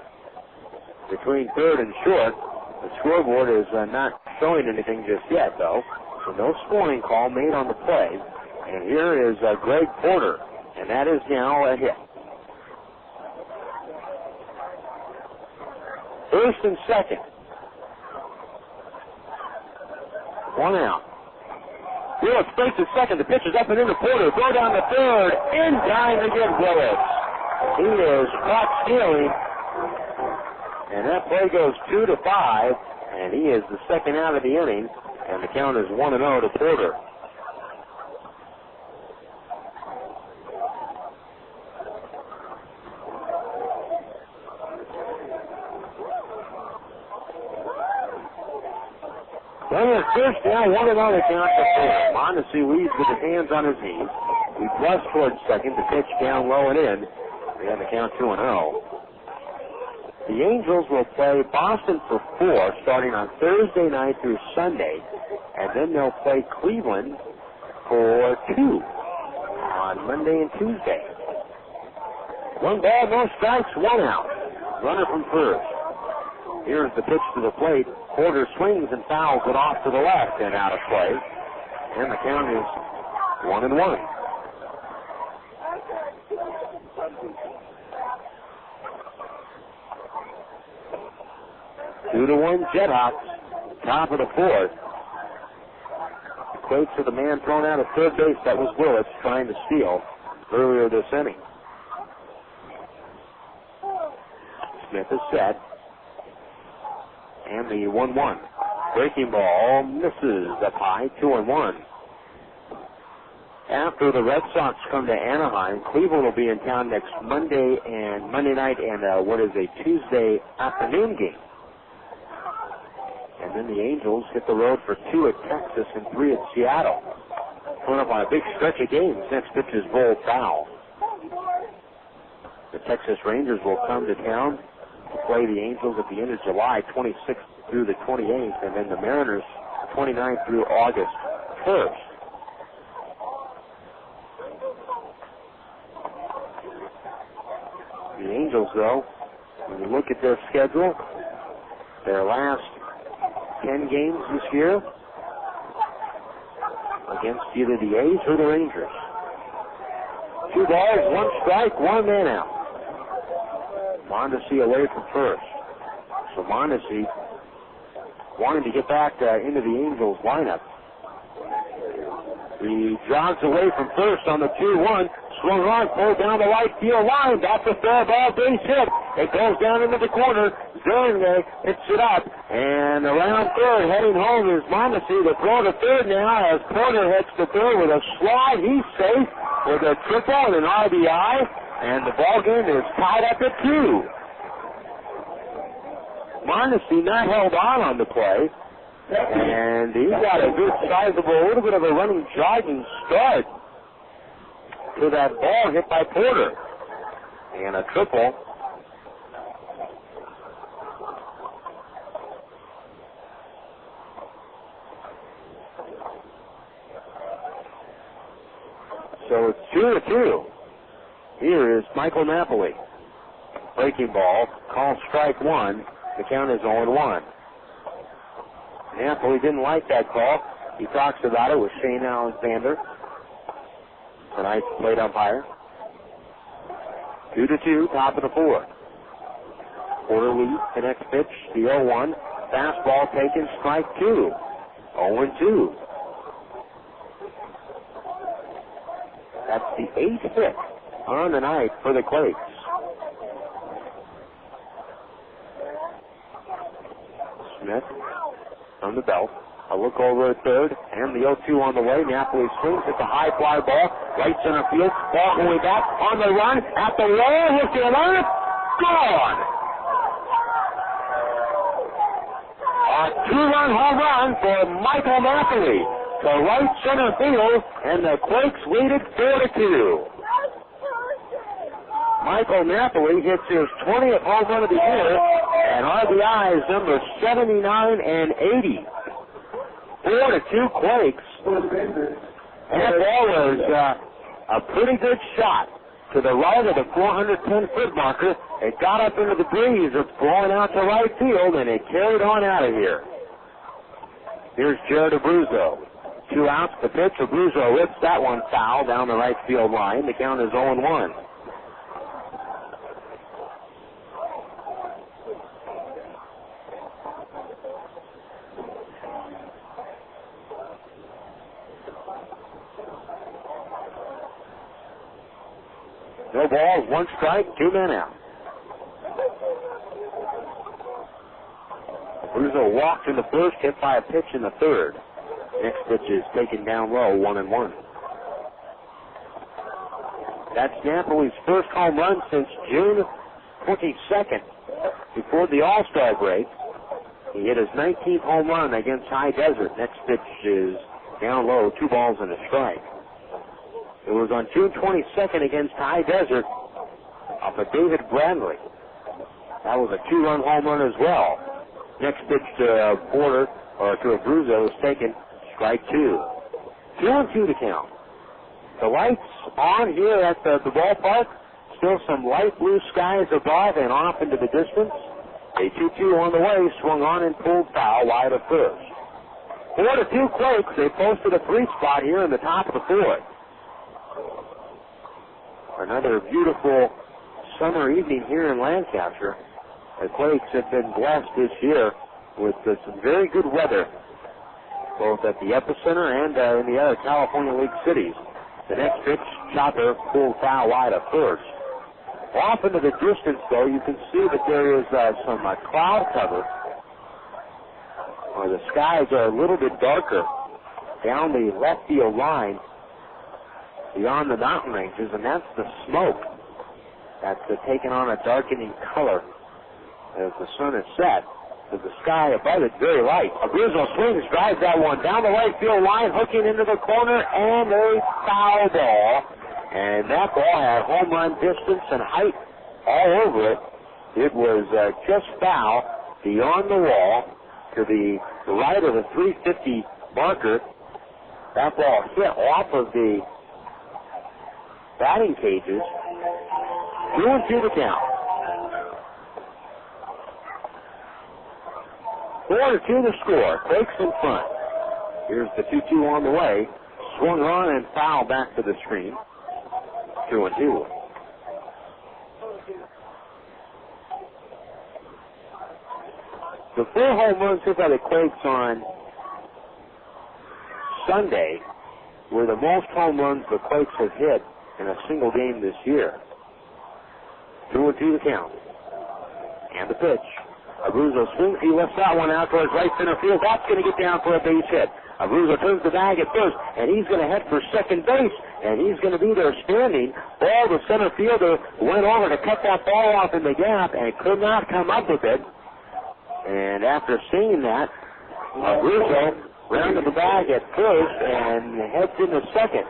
between third and short. The scoreboard is not showing anything just yet, though. So no scoring call made on the play. And here is Greg Porter, and that is now a hit. First and second. 1 out. Willits breaks to second. The pitch is up and into Porter. Throw down to third. In time to get Willits. He is caught stealing. And that play goes 2-5. And he is the second out of the inning. And the count is 1-0 to Porter. Runner first down, 1-0 the count to Porter. Mondesi leads with his hands on his knees. We thrust towards second. The pitch down low and in. We have the count 2-0. The Angels will play Boston for 4 starting on Thursday night through Sunday. And then they'll play Cleveland for 2 on Monday and Tuesday. 1 ball, no strikes, 1 out. Runner from first. Here's the pitch to the plate. Porter swings and fouls it off to the left and out of play. And the count is 1-1. Two to 1 JetHawks, top of the fourth. The Quakes with the man thrown out at third base. That was Willits trying to steal earlier this inning. Smith is set. And the 1-1. Breaking ball misses up high, 2-1. After the Red Sox come to Anaheim, Cleveland will be in town next Monday night and what is a Tuesday afternoon game. And then the Angels hit the road for 2 at Texas and 3 at Seattle. Coming up on a big stretch of games. Next pitch is rolled foul. The Texas Rangers will come to town to play the Angels at the end of July 26th through the 28th, and then the Mariners 29th through August 1st. The Angels, though, when you look at their schedule, their last 10 games this year against either the A's or the Rangers. 2 balls, 1 strike, 1 man out. Mondesi away from first. So Mondesi wanting to get back into the Angels lineup. He jogs away from first on the 2-1. Swung on, pulled down the right field line. That's a fair ball, base hit. It goes down into the corner. Zernier hits it up. And around third, heading home is Mondesi. The throw to third now as Porter hits the third with a slide. He's safe with a triple and an RBI. And the ball game is tied up at 2. Mondesi not held on the play. And he got a good sizable, a little bit of a running jogging start to that ball hit by Porter. And a triple. 2-2. Here is Michael Napoli. Breaking ball, called strike one. The count is 0-1. Napoli didn't like that call. He talks about it with Shane Alexander, tonight's plate umpire. 2-2, top of the fourth. Quarter lead, the next pitch, the 0-1. Fastball taken, strike two. 0-2. That's the 8th hit on the night for the Quakes. Smith from the belt. A look over at third, and the 0-2 on the way. Napoli swings at the high fly ball, right center field. Ball going back on the run at the wall. Look at it, gone. A 2-run home run for Michael Napoli to right center field, and the Quakes lead it 4-2. Michael Napoli hits his 20th home run of the year, and RBIs number 79 and 80. 4-2 Quakes. That ball was a pretty good shot to the right of the 410-foot marker. It got up into the breeze. It's blowing out to right field, and it carried on out of here. Here's Jared Abruzzo. 2 outs, the pitch. Abruzzo rips that one foul down the right field line. The count is 0-1. No balls, 1 strike, 2 men out. Abruzzo walked in the first, hit by a pitch in the third. Next pitch is taken down low, 1-1. That's Napoli's first home run since June 22nd, before the All-Star break. He hit his 19th home run against High Desert. Next pitch is down low, 2 balls and a strike. It was on June 22nd against High Desert off of David Bradley. That was a 2-run home run as well. Next pitch to Porter, or to Abruzzo, is taken, strike 2. 2-2 to count. The lights on here at the ballpark. Still some light blue skies above and off into the distance. A 2-2 on the way, swung on and pulled foul wide of first. 4-2 Quakes. They posted a 3 spot here in the top of the fourth. Another beautiful summer evening here in Lancaster. The Quakes have been blessed this year with some very good weather, both at the epicenter and in the other California League cities. The next pitch, chopper, pulled foul wide of first. Off into the distance, though, you can see that there is some cloud cover, or the skies are a little bit darker down the left field line beyond the mountain ranges, and that's the smoke that's taken on a darkening color as the sun is set. With the sky above it very light. Abruzzo swings, drives that one down the right field line, hooking into the corner, and a foul ball. And that ball had home run distance and height all over it. It was just foul beyond the wall to the right of the 350 marker. That ball hit off of the batting cages. 2-2 to count. 4-2 to score. Quakes in front. Here's the 2-2 on the way. Swung on and foul back to the screen. 2-2. The 4 home runs hit by the Quakes on Sunday were the most home runs the Quakes have hit in a single game this year. 2-2 to count. And the pitch. Abruzzo swings. He lifts that one out towards right center field. That's going to get down for a base hit. Abruzzo turns the bag at first, and he's going to head for second base, and he's going to be there standing. Ball, the center fielder went over to cut that ball off in the gap and could not come up with it. And after seeing that, Abruzzo rounded the bag at first and heads into second.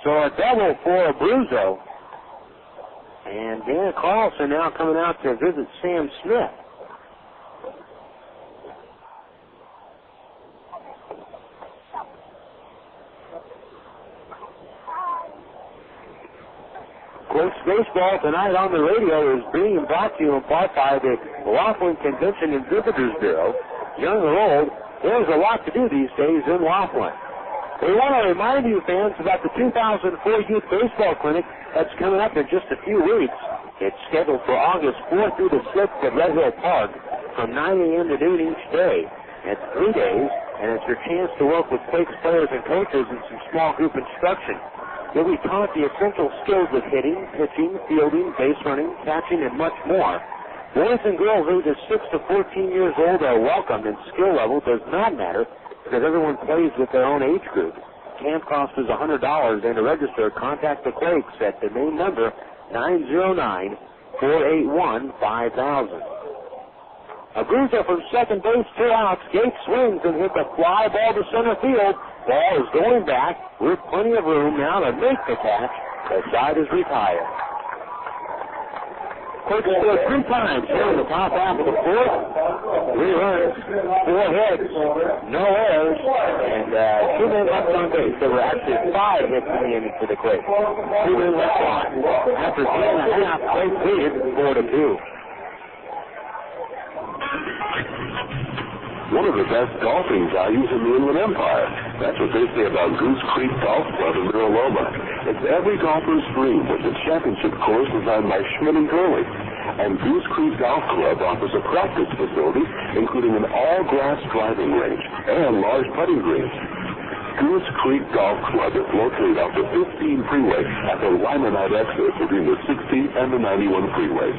So a double for Abruzzo. And Dan Carlson now coming out to visit Sam Smith. Quakes baseball tonight on the radio is being brought to you in part by the Laughlin Convention and Visitors Bureau. Young or old, there's a lot to do these days in Laughlin. We want to remind you, fans, about the 2004 Youth Baseball Clinic that's coming up in just a few weeks. It's scheduled for August 4th through the 6th at Red Hill Park from 9 a.m. to noon each day. It's 3 days, and it's your chance to work with Quakes players and coaches in some small group instruction. You'll be taught the essential skills of hitting, pitching, fielding, base running, catching, and much more. Boys and girls ages 6 to 14 years old are welcome, and skill level does not matter because everyone plays with their own age group. Camp cost is $100, and to register, contact the Quakes at the main number 909-481-5000. A bruiser from second base, 2 outs. Gates swings and hits a fly ball to center field. Ball is going back with plenty of room now to make the catch. The side is retired. Quakes scored 3 times here in the top half of the fourth. 3 runs, 4 hits, no errors, and 2 men left on base. There were actually 5 hits in the inning for the Quakes. 2 men left on. After 3.5, Quakes lead 4-2. One of the best golfing values in the Inland Empire. That's what they say about Goose Creek Golf Club in Mira Loma. It's every golfer's dream with the championship course designed by Schmidt and Curley. And Goose Creek Golf Club offers a practice facility, including an all-grass driving range and large putting greens. Goose Creek Golf Club is located off the 15 freeway at the Limonite exit between the 16th and the 91 freeways.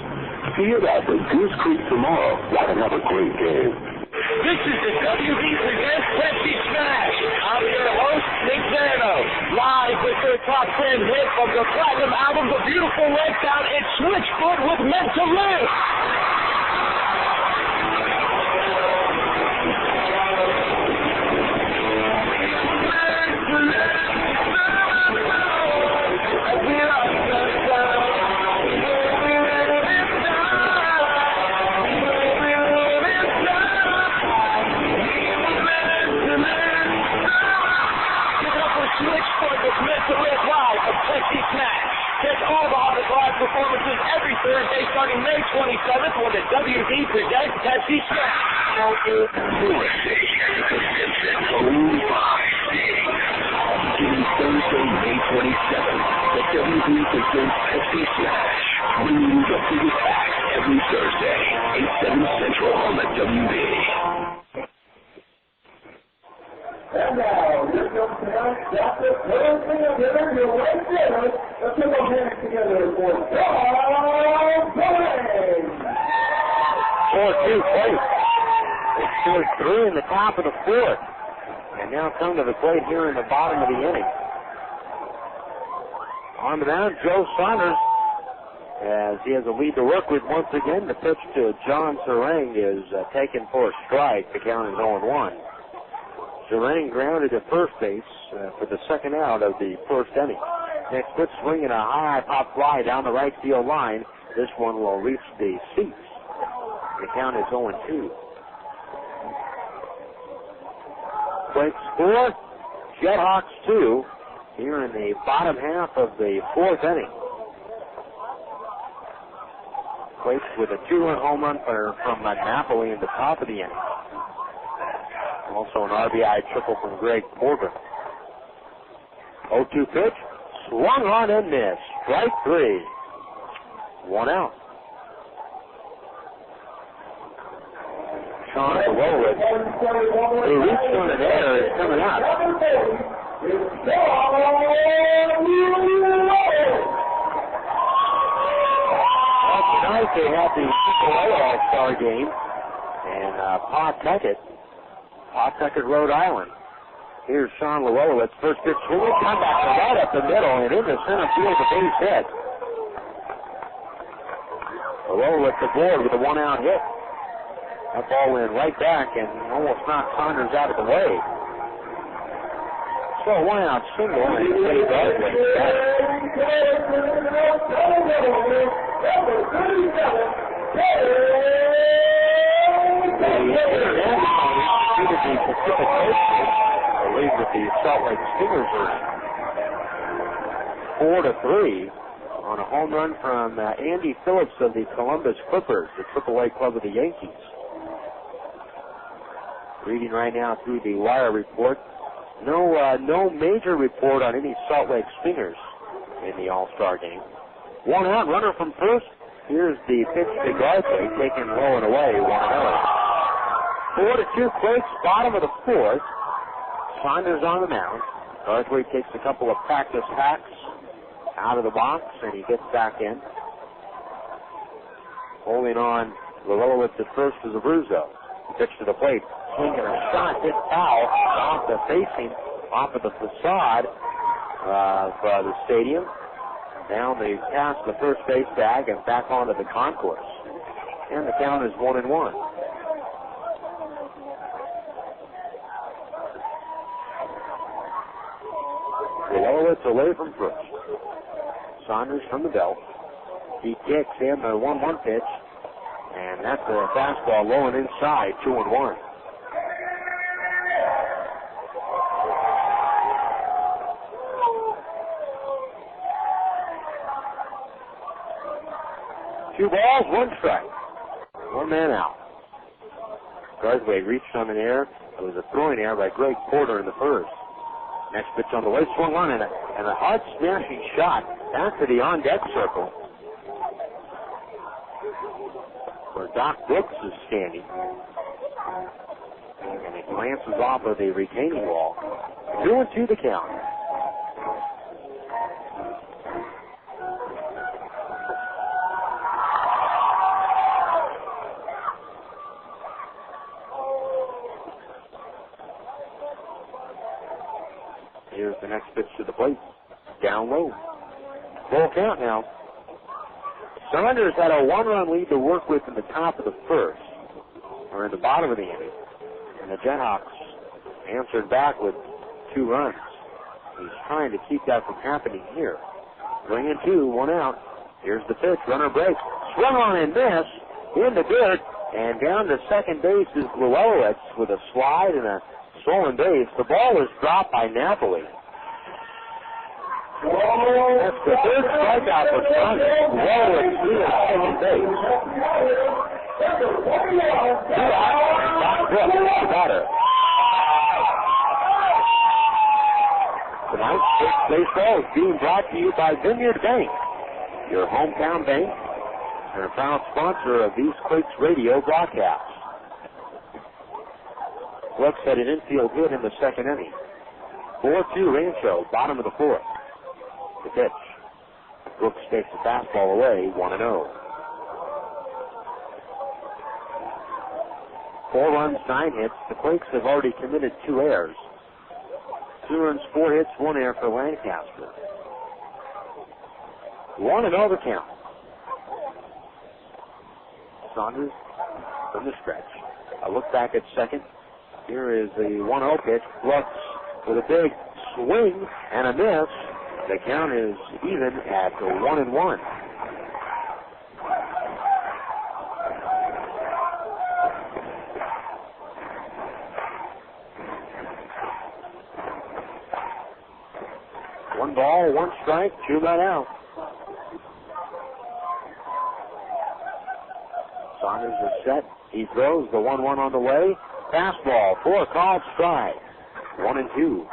See it at the Goose Creek tomorrow and have a great game. This is the WB Presents Pepsi Smash. I'm your host, Nick Zano. Live with their top 10 hit from the platinum album, The Beautiful Red Sound, it's Switchfoot with Meant to Live. Catch all the hottest live performances every Thursday starting May 27th when the WB presents Pepsi Smash. Beginning Thursday, May 27th, the WB presents Pepsi Smash. Bringing you the biggest act every Thursday, 8/7 Central on the WB. And now, here comes tonight's Dr. Thursday of Dinner, your right dinner. Let's put our hands together for John Bowling. 4-2 Quakes. They scored 3 in the top of the fourth. And now come to the plate here in the bottom of the inning. On the mound, Joe Saunders, as he has a lead to work with once again. The pitch to John Serang is taken for a strike. The count is 0-1. Serang grounded at first base for the second out of the first inning. Next pitch swinging a high pop fly down the right field line. This one will reach the seats. The count is 0-2. Quakes 4, JetHawks 2 here in the bottom half of the fourth inning. Quakes with a 2-run home run from Napoli in the top of the inning. Also an RBI triple from Greg Porter. 0-2 pitch, swung on and missed. Strike 3. 1 out. Sean Willits, who reached on an error, is coming out. Well, tonight they have the Super All-Star game in Pawtucket, Rhode Island. Here's Sean Llewellyn, first pitch swinging, comeback right up the middle and into center field, a base hit. Llewellyn the board with a 1-out hit. That ball went right back and almost knocked Saunders out of the way. So a 1-out single and Eddie Aybar the Pacific Coast, the league with the Salt Lake Stingers are 4-3. on a home run from Andy Phillips of the Columbus Clippers, the AAA club of the Yankees. Reading right now through the wire report. No major report on any Salt Lake Stingers in the All-Star game. One out, runner from first. Here's the pitch to Garthwaite, taken low and away, 1-0. 4-2 Quakes, bottom of the fourth. Saunders on the mound. Garthwaite takes a couple of practice hacks out of the box, and he gets back in. Holding on, Willits at first is Abruzzo. Pitch to the plate. Swinging a shot, hit foul off the facing, off of the facade of the stadium. Down past the first base bag and back onto the concourse. And the count is 1-1. Willits away from first. Saunders from the belt. He kicks in the 1-1 pitch. And that's a fastball low and inside, 2-1. Two balls, one strike. One man out. Garthwaite reached on an error. It was a throwing error by Greg Porter in the first. Next pitch on the way, swung on, and a hard smashing shot back to the on-deck circle, where Doc Brooks is standing. And it glances off of the retaining wall. 2-2 the count. Here's the next pitch to the plate. Down low. Full count now. Saunders had a one-run lead to work with in the top of the first, or in the bottom of the inning. And the JetHawks answered back with 2 runs. He's trying to keep that from happening here. Bringing 2, 1 out. Here's the pitch. Runner breaks. Swung on and missed. In the dirt. And down to second base is Willits with a slide and a stolen base. The ball was dropped by Napoli. That's the third strikeout for Saunders. Willits steals second base. 2 out. Doc Brooks, the batter. Tonight's Quakes baseball is being brought to you by Vineyard Bank, your hometown bank, and a proud sponsor of these Quakes radio broadcasts. Brooks had an infield hit in the second inning. 4-2 Rancho, bottom of the fourth. The pitch. Brooks takes the fastball away, 1-0. 4 runs, 9 hits. The Quakes have already committed 2 errors. 2 runs, 4 hits, 1 error for Lancaster. 1-0 the count. Saunders from the stretch. A look back at second. Here is the 1-0 pitch. Brooks with a big swing and a miss. The count is even at 1-1. One ball, 1 strike, 2 men out. Saunders is set. He throws the 1-1 on the way. Fastball, 4 called strike. 1-2.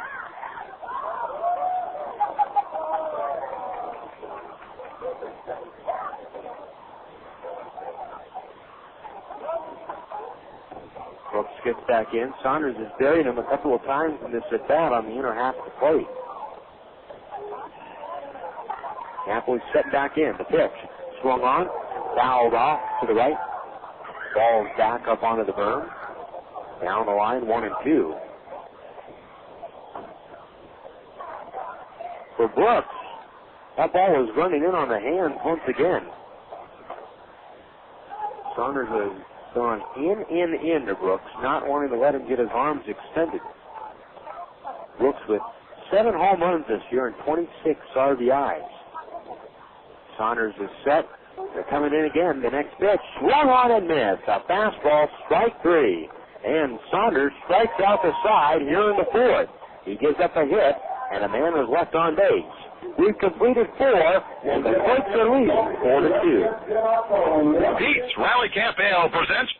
Brooks gets back in. Saunders has buried him a couple of times in this at-bat on the inner half of the plate. Napoli set back in. The pitch. Swung on. Fouled off to the right. Ball's back up onto the berm. Down the line, 1-2. For Brooks, that ball was running in on the hands once again. Saunders has gone in to Brooks, not wanting to let him get his arms extended. Brooks with 7 home runs this year and 26 RBIs. Saunders is set. They're coming in again. The next pitch, swung on and missed. A fastball, strike 3. And Saunders strikes out the side here in the fourth. He gives up a hit, and a man is left on base. We've completed 4, and the Quakes are leading 4-2. Pete's Rally Camp Ale presents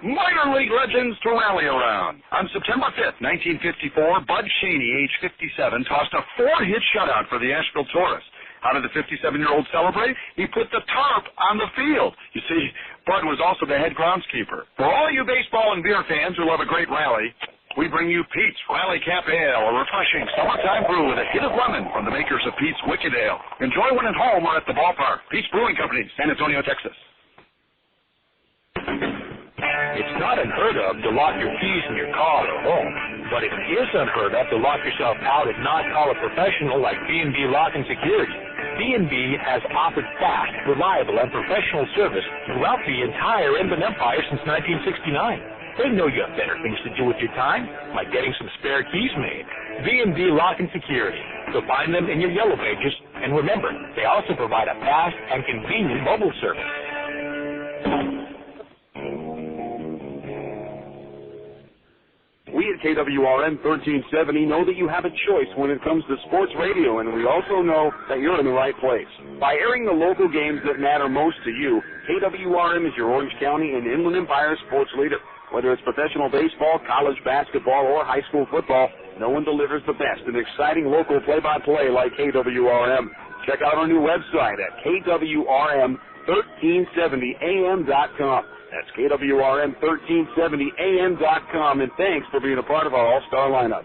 Minor League Legends to Rally Around. On September 5th, 1954, Bud Cheney, age 57, tossed a 4-hit shutout for the Asheville Taurus. How did the 57-year-old celebrate? He put the tarp on the field. You see, Bud was also the head groundskeeper. For all you baseball and beer fans who love a great rally, we bring you Pete's Rally Camp Ale, a refreshing summertime brew with a hit of lemon from the makers of Pete's Wicked Ale. Enjoy when at home or at the ballpark. Pete's Brewing Company, San Antonio, Texas. It's not unheard of to lock your keys in your car or home, but it is unheard of to lock yourself out and not call a professional like B&B Lock and Security. B&B has offered fast, reliable, and professional service throughout the entire Inland Empire since 1969. They know you have better things to do with your time, like getting some spare keys made. B&B Lock and Security. So find them in your yellow pages, and remember, they also provide a fast and convenient mobile service. We at KWRM 1370 know that you have a choice when it comes to sports radio, and we also know that you're in the right place. By airing the local games that matter most to you, KWRM is your Orange County and Inland Empire sports leader. Whether it's professional baseball, college basketball, or high school football, no one delivers the best and exciting local play-by-play like KWRM. Check out our new website at KWRM1370am.com. That's KWRM1370am.com, and thanks for being a part of our all-star lineup.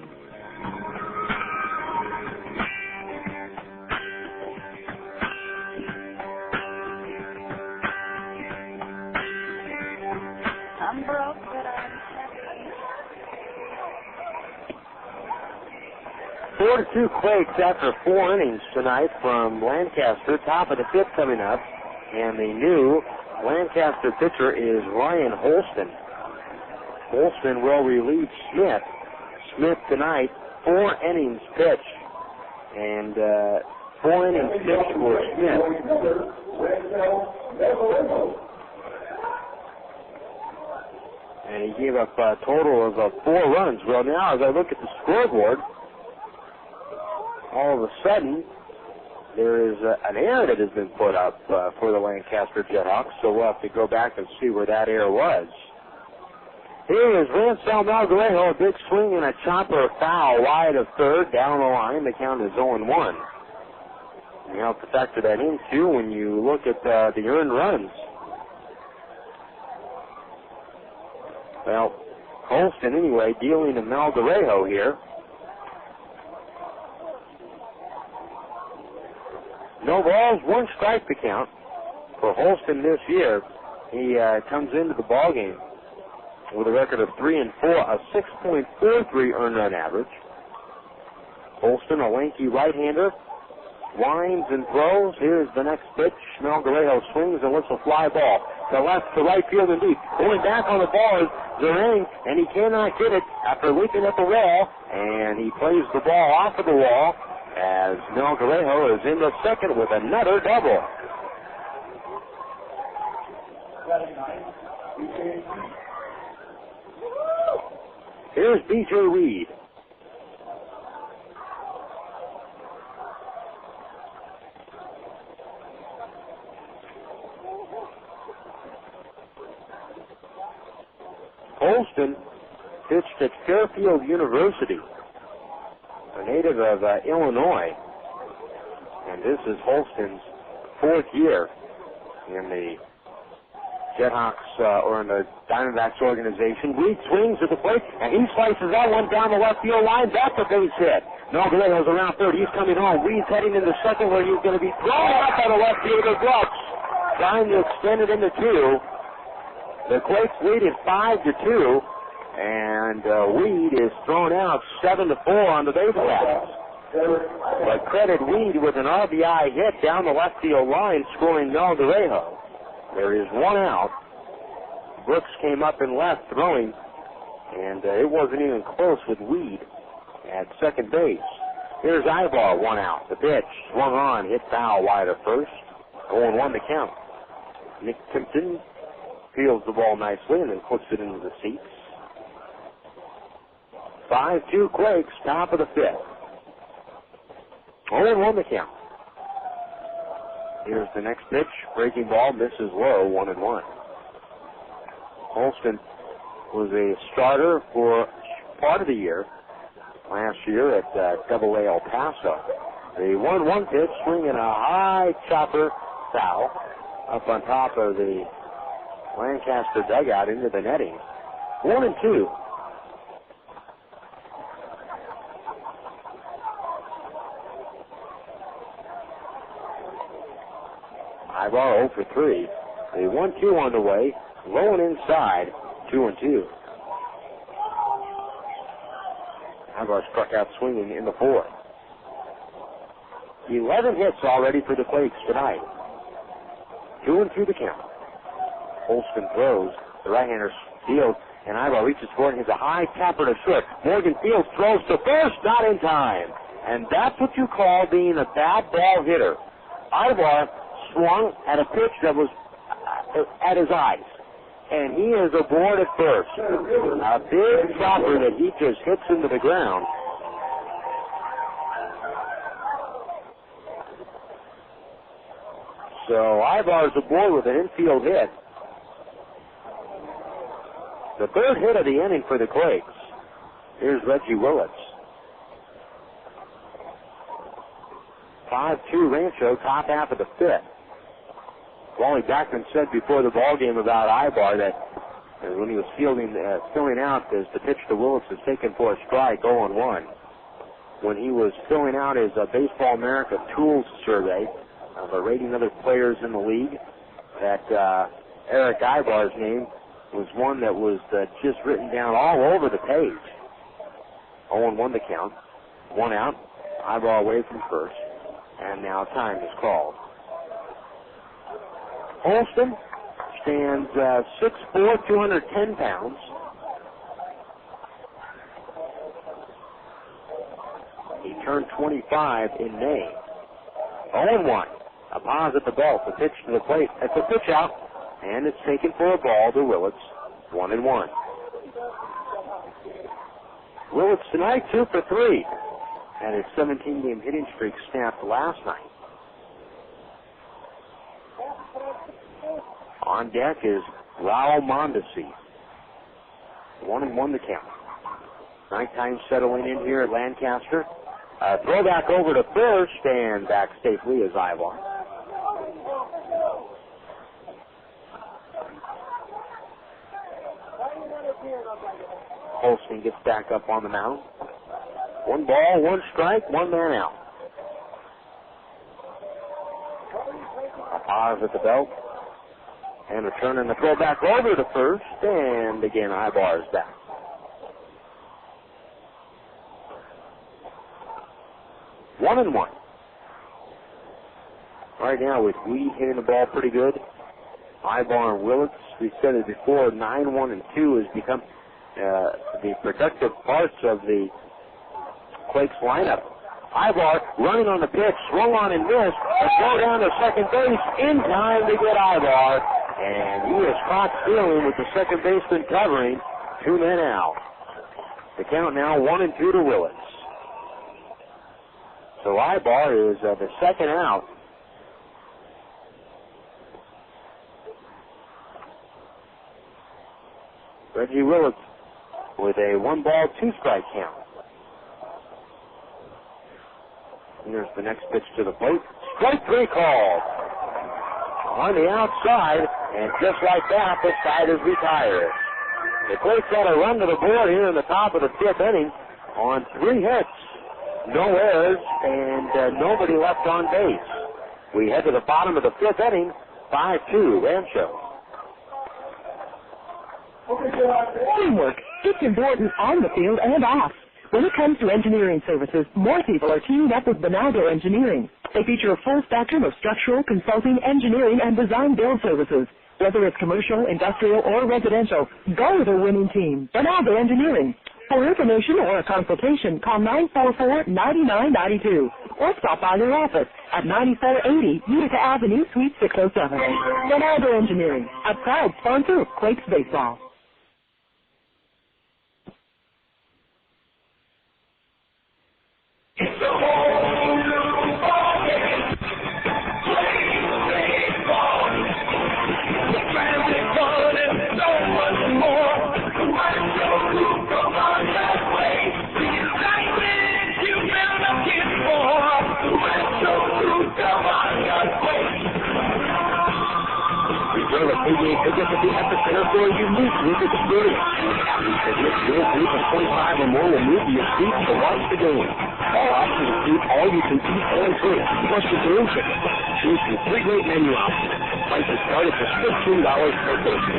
I'm broke, but I'm happy. 4-2 Quakes after 4 innings tonight from Lancaster. Top of the 5th coming up, and the new Lancaster pitcher is Ryan Holston. Holston will relieve Smith. Smith tonight, 4 innings pitched, and 4 innings pitched for Smith. And he gave up a total of 4 runs. Well, now as I look at the scoreboard, all of a sudden, there is an error that has been put up for the Lancaster JetHawks, so we'll have to go back and see where that error was. Here is Rancho Malgarejo, a big swing and a chopper foul wide of third, down the line. The count is 0-1. You have to factor that in, too, when you look at the earned runs. Well, Holston, anyway, dealing to Malgarejo here. No balls, 1 strike to count for Holston this year. He comes into the ballgame with a record of 3-4, a 6.43 earned run average. Holston, a lanky right-hander, winds and throws. Here's the next pitch. Malgarejo swings and lets a fly ball to left, to right field and deep. Going back on the ball is Zerang, and he cannot get it after leaping at the wall, and he plays the ball off of the wall as Malgarejo is in the second with another double. Here's B.J. Reed. Holston pitched at Fairfield University, a native of Illinois, and this is Holston's 4th year in the JetHawks, or in the Diamondbacks organization. Reed swings at the plate, and he slices that one down the left field line. That's a base hit. Malgarejo's around third. He's coming home. Reed's heading into second, where he's going to be thrown up by the left fielder Brooks. Trying to extend it into 2. The Quakes lead is 5-2, and Weed is thrown out 7-4 on the base pass. But credit Weed with an RBI hit down the left field line, scoring Malgarejo. There is 1 out. Brooks came up and left throwing, and it wasn't even close with Weed at second base. Here's Aybar, 1 out. The pitch, swung on, hit foul wide of first. 0-1 to count. Nick Timpton fields the ball nicely and then puts it into the seats. 5-2 Quakes, top of the 5th. 0-1 the count. Here's the next pitch. Breaking ball misses low, 1-1. Holston was a starter for part of the year last year at AA El Paso. The 1-1 pitch, swinging a high chopper foul up on top of the Lancaster dugout into the netting. 1-2. Aybar 0 for 3. The 1-2 on the way. Low and inside. 2-2. Aybar struck out swinging in the fourth. 11 hits already for the Quakes tonight. 2-2 the count. Holston throws. The right-hander fields, and Aybar reaches for it and hits a high tapper to short. Morgan Fields throws to first, not in time. And that's what you call being a bad ball hitter. Aybar swung at a pitch that was at his eyes, and he is aboard at first. A big chopper that he just hits into the ground. So Aybar's aboard with an infield hit. The third hit of the inning for the Quakes. Here's Reggie Willits. 5-2 Rancho, top half of the fifth. Wally Backman said before the ball game about Aybar that when he was filling out as the pitch to Willits was taken for a strike, 0-1. When he was filling out his Baseball America Tools survey, rating other players in the league, that Erick Aybar's name was one that was just written down all over the page. 0-1 the count. 1 out. Aybar away from first. And now time is called. Holston stands 6'4", 210 pounds. He turned 25 in May. 0-1. A pause at the belt. The pitch to the plate. It's a pitch out, and it's taken for a ball to Willits. 1-1. Willits tonight 2 for 3, and his 17-game hitting streak snapped last night. On deck is Raul Mondesi. 1-1 the count. Nighttime settling in here at Lancaster. Throw back over to first, and back safely is Aybar. Holston gets back up on the mound. 1 ball, 1 strike, 1 man out. A pause at the belt. And a turn and the throw back over to first, and again Aybar is back. One and one. Right now with Weed hitting the ball pretty good. Aybar and Willits, we said it before, 9, 1, and 2 has become the productive parts of the Quakes lineup. Aybar running on the pitch, swung on and missed, and go down to second base in time to get Aybar. And he is caught stealing with the second baseman covering. 2 men out. The count now 1-2 to Willits. So Aybar is the second out. Reggie Willits with a 1-ball, 2-strike count. Here's the next pitch to the plate. Strike 3 call. On the outside, and just like that, the side is retired. The Quakes got a run to the board here in the top of the 5th inning on 3 hits, no errors, and nobody left on base. We head to the bottom of the 5th inning, 5-2, Rancho. Teamwork. It's important on the field and off. When it comes to engineering services, more people are teamed up with Bonaldo Engineering. They feature a full spectrum of structural, consulting, engineering, and design build services. Whether it's commercial, industrial, or residential, go with a winning team. Bonaldo Engineering. For information or a consultation, call 944-9992 or stop by their office at 9480 Utica Avenue, Suite 607. Bonaldo Engineering, a proud sponsor of Quakes Baseball. It's a whole new pregame pickup at the Epicenter for a unique group experience. This group of 25 or more will move to your seat to watch the game. All options include all you can eat and drink, plus your game ticket. Choose from 3 great menu options. Prices start at just $15 per person.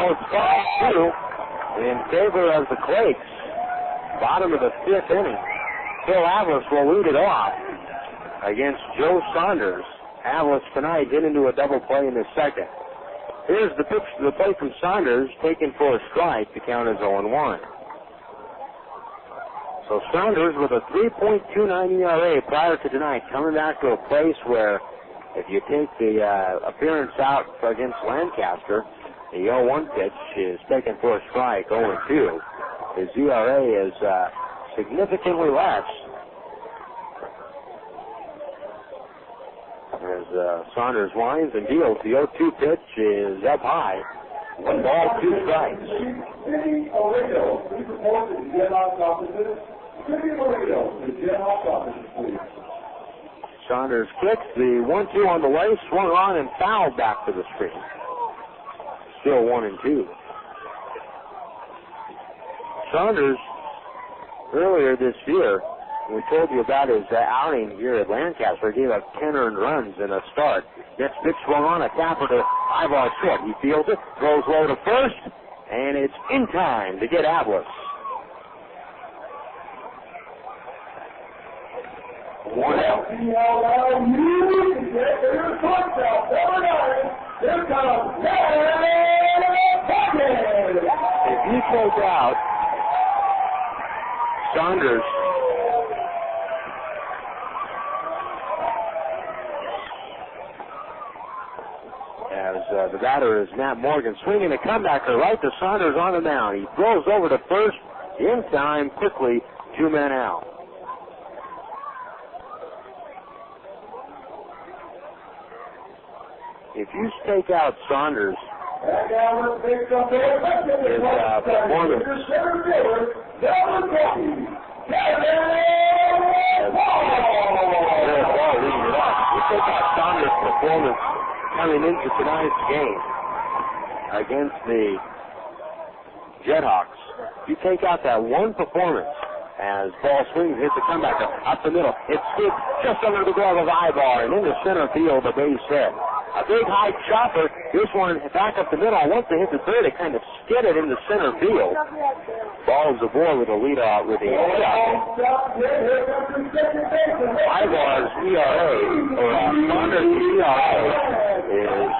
It's 5-2 in favor of the Quakes. Bottom of the 5th inning. Phil Avlis will lead it off against Joe Saunders. Avlis tonight get into a double play in the second. Here's the pitch to the play from Saunders, taken for a strike. The count is 0-1. So Saunders with a 3.29 ERA prior to tonight, coming back to a place where if you take the appearance out against Lancaster, the 0-1 pitch is taken for a strike, 0-2. His ERA is significantly less. As Saunders winds and deals, the 0-2 pitch is up high. 1 ball, 2 strikes. Saunders kicks the 1-2 on the way, swung on and fouled back to the screen. Still 1-2. Saunders, earlier this year, we told you about his outing here at Lancaster, gave up 10 earned runs in a start. Next pitch swung on, a tapper to Aybar short. He fields it, throws low to first, and it's in time to get Avlis. One out. If you take out Saunders, as the batter is Matt Morgan, swinging a comebacker right to Saunders on the mound. He throws over to first in time, quickly, 2 men out. If you take out Saunders, his performance Saunders' performance coming into tonight's game against the JetHawks. You take out that one performance as ball swings, hits the comebacker up the middle. It skips just under the glove of Aybar and into center field, a base hit. A big high chopper. This one back up the middle. Once they hit the third, it kind of skidded into center field. Ball is aboard with a lead out with a shot. Aybar's ERA, or Saunders' ERA, is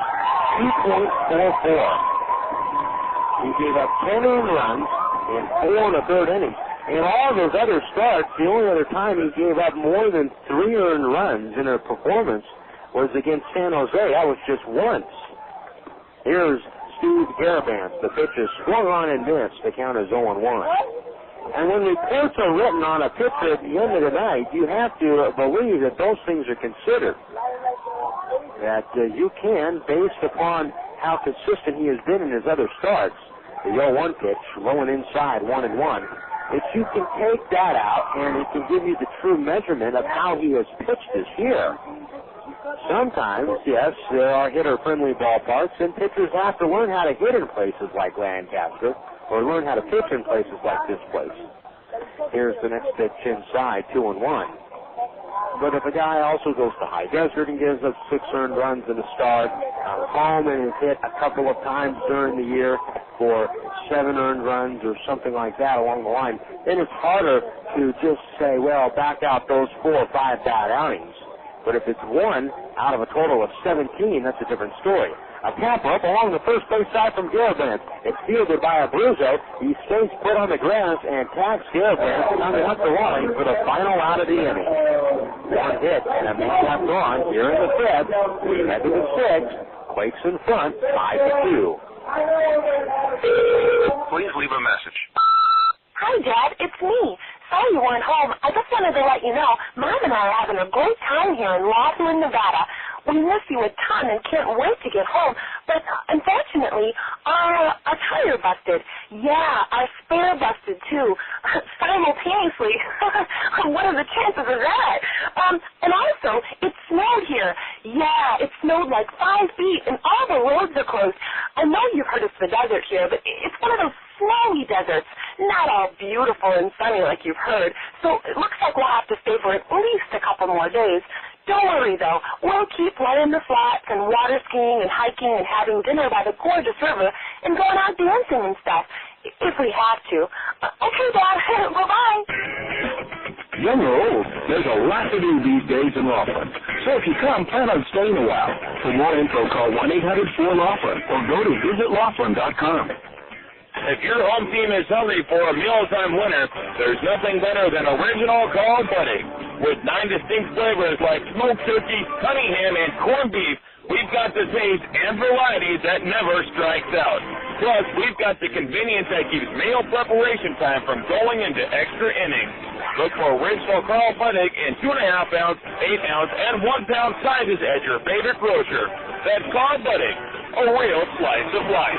2.44. He gave up 10 earned runs in 4 in the third inning. In all those other starts, the only other time he gave up more than 3 earned runs in a performance was against San Jose. That was just once. Here's Steve Garabance. The pitch is swung on and missed. The count is 0-1. And when reports are written on a pitcher at the end of the night, you have to believe that those things are considered. That you can, based upon how consistent he has been in his other starts, the 0-1 pitch, low and inside, 1-1, that you can take that out and it can give you the true measurement of how he has pitched this year. Sometimes, yes, there are hitter-friendly ballparks, and pitchers have to learn how to hit in places like Lancaster or learn how to pitch in places like this place. Here's the next pitch inside, 2-1. But if a guy also goes to High Desert and gives up 6 earned runs in a start, comes home and is hit a couple of times during the year for 7 earned runs or something like that along the line, then it's harder to just say, well, back out those 4 or 5 bad outings. But if it's 1 out of a total of 17, that's a different story. A camper up along the first base side from Garabance. It's fielded by Abruzzo. He stays put on the grass and tags Garabance coming up the line for the final out of the inning. 1 hit and a man left on here in the 5th. We head to the 6th. Quakes in front, 5-2. Please leave a message. Hi, Dad. It's me. Sorry you weren't home. I just wanted to let you know Mom and I are having a great time here in Laughlin, Nevada. We miss you a ton and can't wait to get home. But unfortunately, our tire busted. Yeah, our spare busted too. Simultaneously. What are the chances of that? And also, it snowed here. Yeah, it snowed like 5 feet and all the roads are closed. I know you've heard it's the desert here, but it's one of those snowy deserts. Not all beautiful and sunny like you've heard. So it looks like we'll have to stay for at least a couple more days. Don't worry, though. We'll keep running the flats and water skiing and hiking and having dinner by the gorgeous river and going out dancing and stuff, if we have to. Okay, Dad. Bye-bye. Young or old, there's a lot to do these days in Laughlin. So if you come, plan on staying a while. For more info, call 1-800-4-LAUGHLIN or go to visitlaughlin.com. If your home team is hungry for a mealtime winner, there's nothing better than original called pudding. With 9 distinct flavors like smoked turkey, honey ham, and corned beef, we've got the taste and variety that never strikes out. Plus, we've got the convenience that keeps meal preparation time from going into extra innings. Look for original called pudding in 2.5 ounce, 8 ounce, and 1 pound sizes at your favorite grocer. That's called pudding, a real slice of life.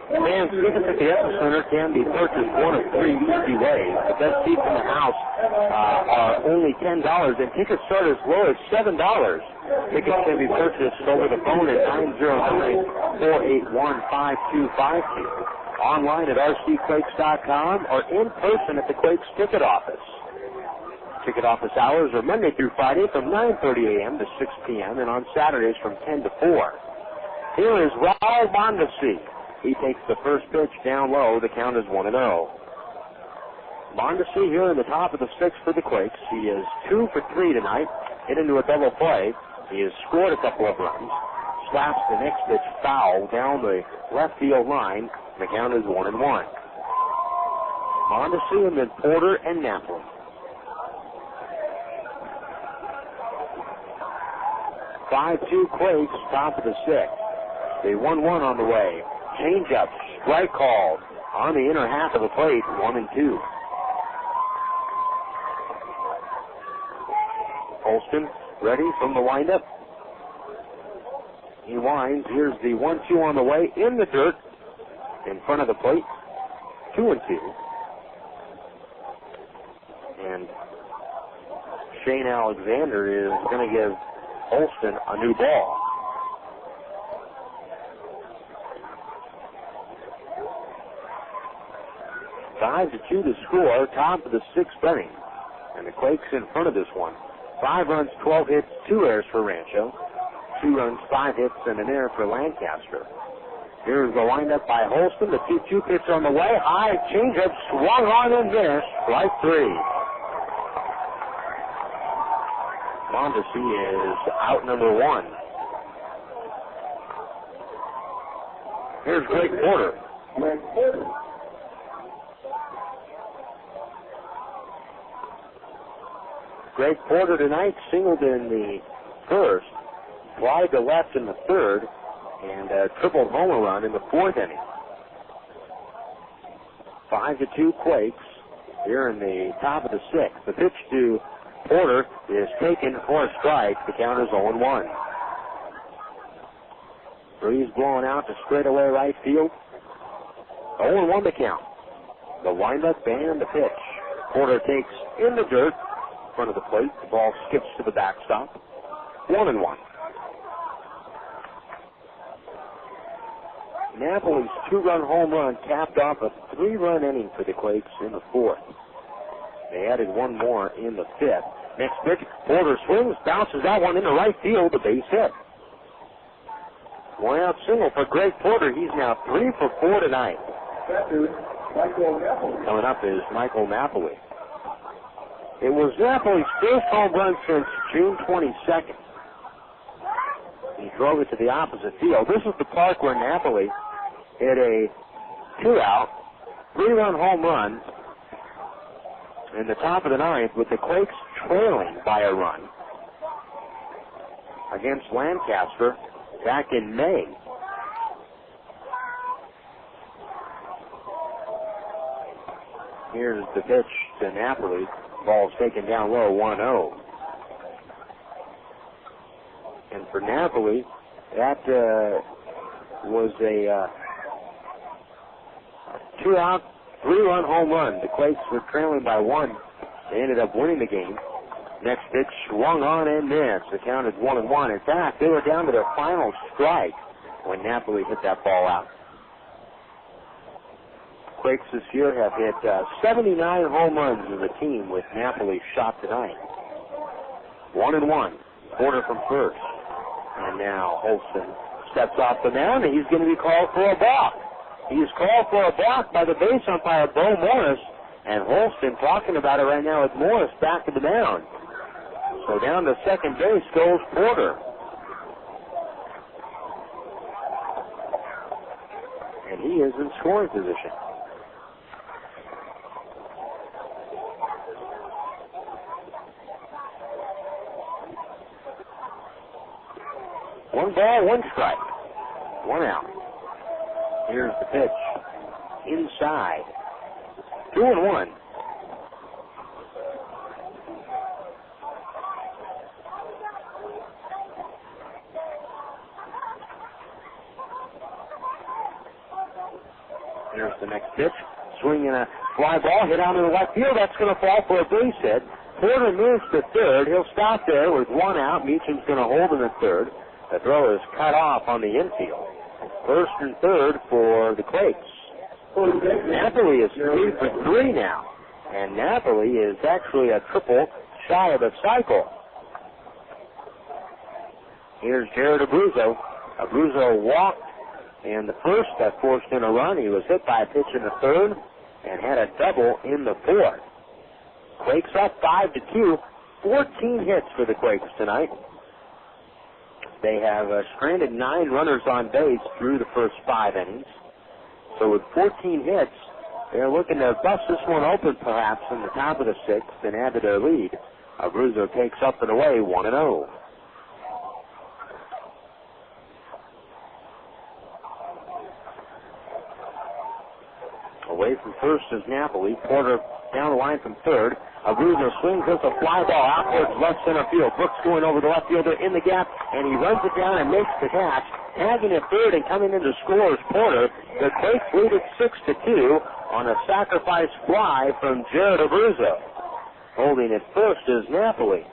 Fans, tickets at the Epicenter can be purchased one of 3 easy ways. The best seats in the house are only $10, and tickets start as low as $7. Tickets can be purchased over the phone at 909-481-5252, online at rcquakes.com, or in person at the Quakes ticket office. Ticket office hours are Monday through Friday from 9:30 a.m. to 6 p.m. and on Saturdays from 10 to 4. Here is Raul Mondesi. He takes the first pitch down low. The count is 1-0. Mondesi here in the top of the 6th for the Quakes. He is 2 for 3 tonight. Hit into a double play. He has scored a couple of runs. Slaps the next pitch foul down the left field line. The count is 1-1. Mondesi and then Porter and Napoli. 5-2 Quakes, top of the 6th. The 1-1 on the way. Change-up, strike called on the inner half of the plate, 1-2. Holston ready from the windup. He winds. Here's the 1-2 on the way in the dirt in front of the plate, 2-2. And Shane Alexander is going to give Holston a new ball. Five to 2 to score, top of the 6th inning. And the Quakes in front of this one. 5 runs, 12 hits, 2 errors for Rancho. 2 runs, 5 hits, and an error for Lancaster. Here's the windup by Holston. The 2-2 pitch on the way. High changeup, swung on and missed. Strike 3. Mondesi is out number 1. Here's Greg Porter. Greg Porter tonight singled in the first, fly to left in the 3rd, and tripled home run in the 4th inning. 5-2 Quakes here in the top of the 6th. The pitch to Porter is taken for a strike. The count is 0-1. Breeze blowing out to straightaway right field. 0-1 the count. The windup and the pitch. Porter takes in the dirt in front of the plate. The ball skips to the backstop. 1-1. Napoli's 2-run home run capped off a 3-run inning for the Quakes in the 4th. They added 1 more in the 5th. Next pitch, Porter swings, bounces that one into right field, a base hit. 1-out single for Greg Porter. He's now 3 for 4 tonight. Coming up is Michael Napoli. It was Napoli's first home run since June 22nd. He drove it to the opposite field. This is the park where Napoli hit a 2-out, 3-run home run in the top of the ninth with the Quakes trailing by a run against Lancaster back in May. Here's the pitch to Napoli. Ball's taken down low, 1-0. And for Napoli, that was a 2-out, 3-run home run. The Quakes were trailing by 1. They ended up winning the game. Next pitch swung on and missed. The count is 1-1. In fact, they were down to their final strike when Napoli hit that ball out. Quakes this year have hit 79 home runs as a team with Napoli shot tonight. 1-1. Quarter from first. And now Holston steps off the mound, and he's going to be called for a balk. He's called for a balk by the base umpire, Bo Morris, and Holston talking about it right now with Morris back to the mound. So down to second base goes Porter. And he is in scoring position. One ball, one strike. 1 out. Here's the pitch. Inside. 2-1. Here's the next pitch. Swinging a fly ball, hit out in the left field. That's going to fall for a base hit. Porter moves to third. He'll stop there with 1 out. Meacham's going to hold in the third. The throw is cut off on the infield. First and third for the Quakes. Napoli is 3 for 3 now. And Napoli is actually a triple shy of a cycle. Here's Jared Abruzzo. Abruzzo walked in the first, that forced in a run. He was hit by a pitch in the third and had a double in the fourth. Quakes up 5-2. 14 hits for the Quakes tonight. They have stranded 9 runners on base through the first 5 innings. So with 14 hits, they're looking to bust this one open perhaps in the top of the 6th and add to their lead. Abruzzo takes up and away 1-0. Away from first is Napoli. Porter down the line from third. Abruzzo swings us a fly ball out towards left center field. Brooks going over the left fielder in the gap, and he runs it down and makes the catch. Tagging at third and coming in to score is Porter. The Quakes lead it 6-2 on a sacrifice fly from Jared Abruzzo. Holding it first is Napoli.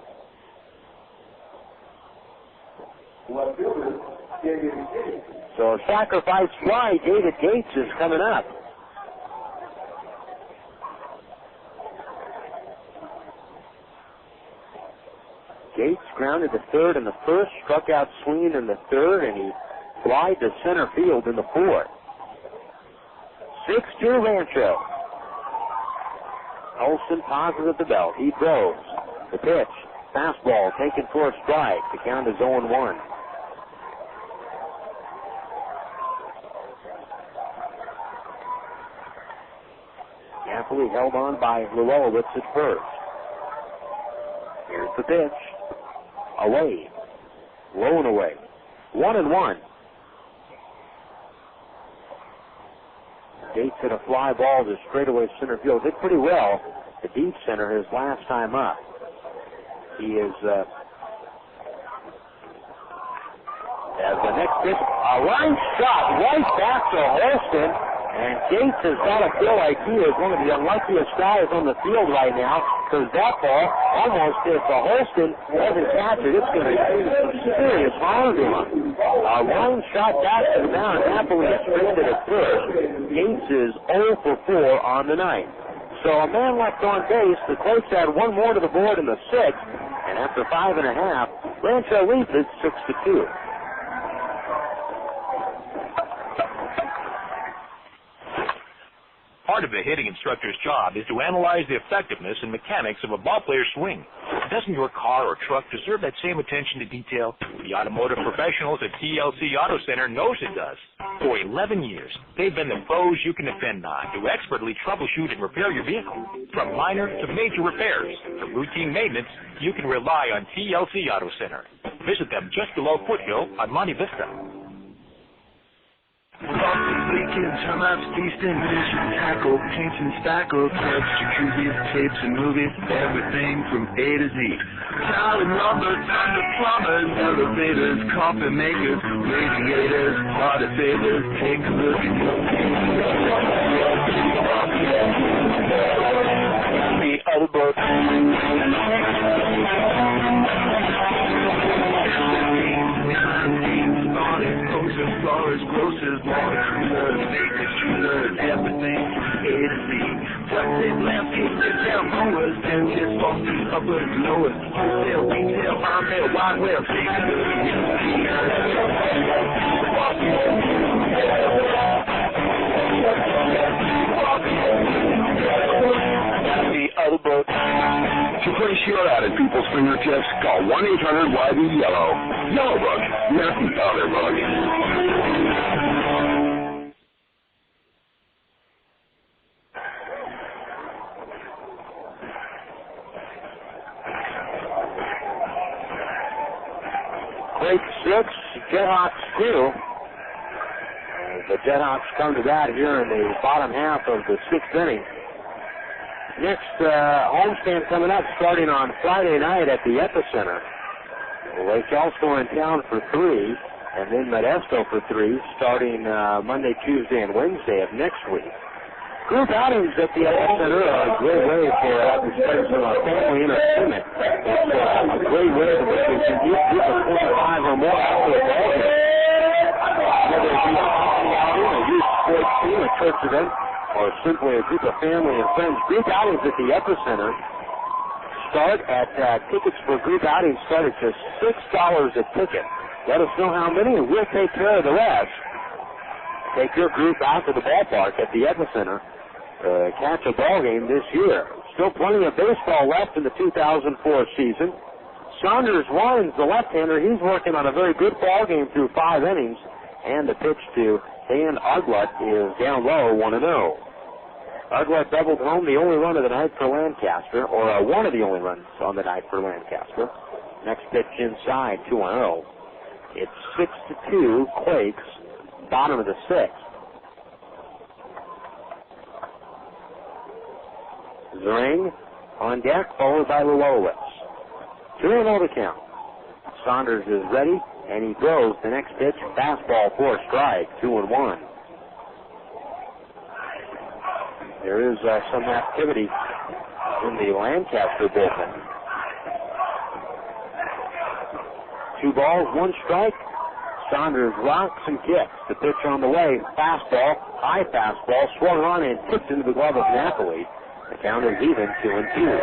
So a sacrifice fly, David Gates is coming up. Gates grounded to third in the first, struck out swinging in the third, and he flied to center field in the fourth. 6-2 Rancho. Olsen pauses at the belt. He throws. The pitch. Fastball taken for a strike. The count is 0-1. Napoli held on by Lulowitz at first. Here's the pitch. Away. Low and away. 1-1. Gates hit a fly ball to straightaway center field. Did pretty well. The deep center his last time up. He is as the next pitch, a line shot right back to Holston, and Gates has got to feel like he is one of the unluckiest guys on the field right now, because that ball almost, if Holston doesn't catch it, it's going to do some serious harm to him. A line shot back to the mound. Napoli is stranded at first. Gates is 0 for 4 on the night. So a man left on base. The Quakes add one more to the board in the 6th, and after 5.5, Rancho leads it 6-2. Part of the hitting instructor's job is to analyze the effectiveness and mechanics of a ball player's swing. Doesn't your car or truck deserve that same attention to detail? The automotive professionals at TLC Auto Center knows it does. For 11 years, they've been the pros you can depend on to expertly troubleshoot and repair your vehicle. From minor to major repairs to routine maintenance, you can rely on TLC Auto Center. Visit them just below Foothill on Monte Vista. Weekends, termites, feasting, mission, tackle, paints and spackle, tubs, jacuzzis, tapes and movies, everything from A to Z. Tile and lumber, thunder plumbers, elevators, coffee makers, radiators, water savers, take a look at the other book. Flowers, grocers, water coolers, makers, shooters, everything from A to Z. Duct tape, landscape, sit-down mowers, dentists, faucets, uppers, lowers, wholesale, retail, on-mail, wide web, take a look the other book. To place your ad at people's fingertips, call 1-800-YB-YELLOW. Yellow Book, not the other book. Quakes 6, JetHawks 2. The JetHawks come to that here in the bottom half of the 6th inning. Next homestand coming up starting on Friday night at the Epicenter. Lake Elsinore in town for 3, and then Modesto for 3 starting Monday, Tuesday, and Wednesday of next week. Group outings at the Epicenter are a great way for to spend some family entertainment. It's a great way to get a group of 25 or more out of the ballgame. Whether it be a hockey outing, a youth sports team, a church event, or simply a group of family and friends. Group outings at the Epicenter start at tickets for group outings start at just $6 a ticket. Let us know how many, and we'll take care of the rest. Take your group out to the ballpark at the Epicenter to catch a ball game this year. Still plenty of baseball left in the 2004 season. Saunders winds the left-hander. He's working on a very good ball game through 5 innings, and the pitch to Dan Uggla is down low, 1-0. Uggla doubled home, the only run of the night for Lancaster, or one of the only runs on the night for Lancaster. Next pitch inside, 2-0. It's 6-2, Quakes, bottom of the 6th. Zring on deck, followed by Willits. 2-0 to count. Saunders is ready, and he throws the next pitch, fastball for a strike, 2-1. There is some activity in the Lancaster bullpen. 2 balls, 1 strike. Saunders rocks and kicks. The pitch on the way, fastball, high fastball, swung on and tipped into the glove of Napoli. The count is even, 2-2.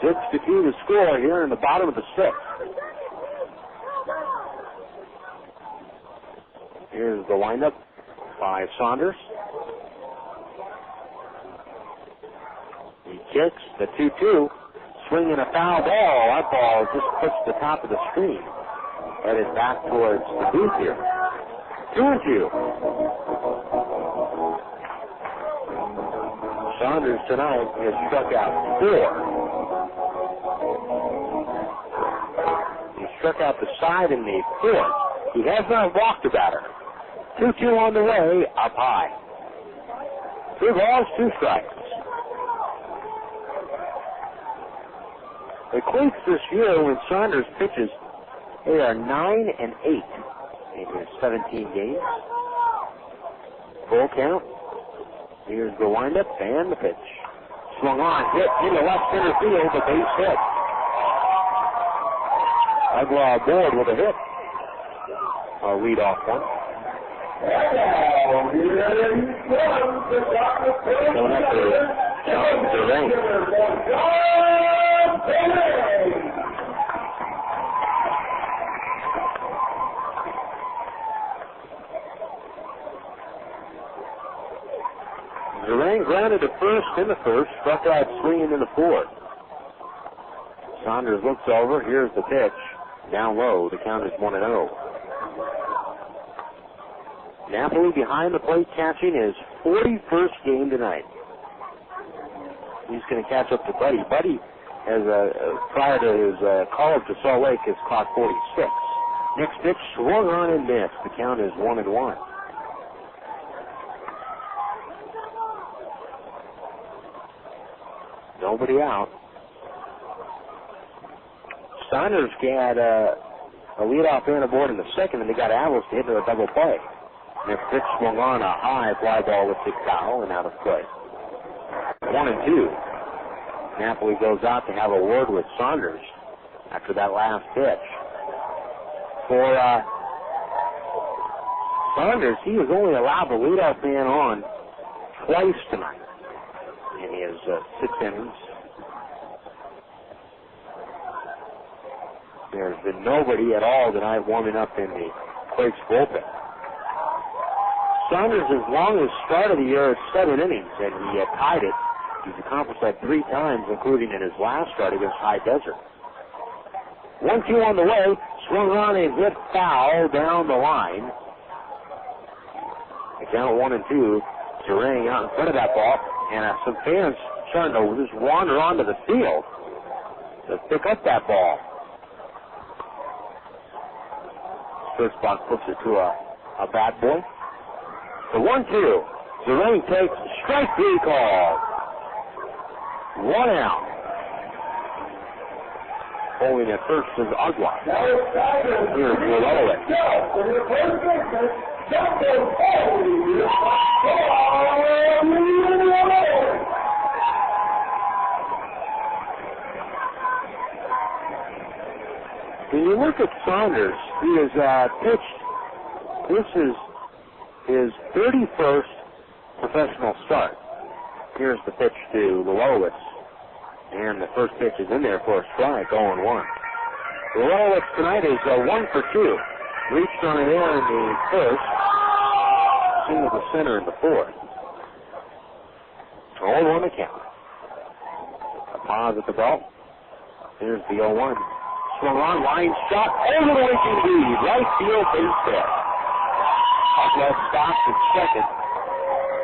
Six to 2 the score here in the bottom of the 6th. Here's the windup by Saunders. He kicks the 2-2, swinging a foul ball. That ball just pushed the top of the screen, headed back towards the booth here. 2-2. Saunders tonight has struck out 4. He struck out the side in the 4th. He has not walked a batter. 2-2 on the way, up high. 3 balls, 2 strikes. The Quakes this year, when Saunders pitches, they are 9-8 in his 17 games. Full count. Here's the windup and the pitch. Swung on, hit into left center field, a base hit. Uggla aboard with a hit. A lead-off one. Going up to John Durant. Zerang grounded to first in the first, struck out swinging in the fourth. Saunders looks over. Here's the pitch. Down low. The count is 1-0. Napoli behind the plate catching his 41st game tonight. He's going to catch up to Buddy. Buddy, prior to his call to Salt Lake, has caught 46. Next pitch swung on and missed. The count is 1-1. Nobody out. Saunders had a leadoff man aboard in the second, and they got Avils to hit a double play. Next pitch swung on a high fly ball with the foul and out of play. 1-2. Napoli goes out to have a word with Saunders after that last pitch. For Saunders, he was only allowed the leadoff man on twice tonight in his 6 innings. There's been nobody at all tonight warming up in the Quakes bullpen. Saunders' longest start of the year is 7 innings, and he tied it. He's accomplished that 3 times, including in his last start against High Desert. 1-2 on the way, swung on and hit foul down the line. The count 1-2. Zerang out in front of that ball, and some fans trying to just wander onto the field to pick up that ball. First box puts it to a bat boy. The 1-2. Zerang takes strike 3 call. 1 out. Holding at first is Uggla. Here's Willits. When you look at Saunders, he has pitched. This is his 31st professional start. Here's the pitch to Willits, and the first pitch is in there for a strike, 0-1. Willits tonight is 1 for 2. Reached on an air in the first, singled the center in the fourth. 0-1 the count. A pause at the belt. Here's the 0-1. Swung on, line shot, over the wicket lead, right field base hit. Uggla stops at second.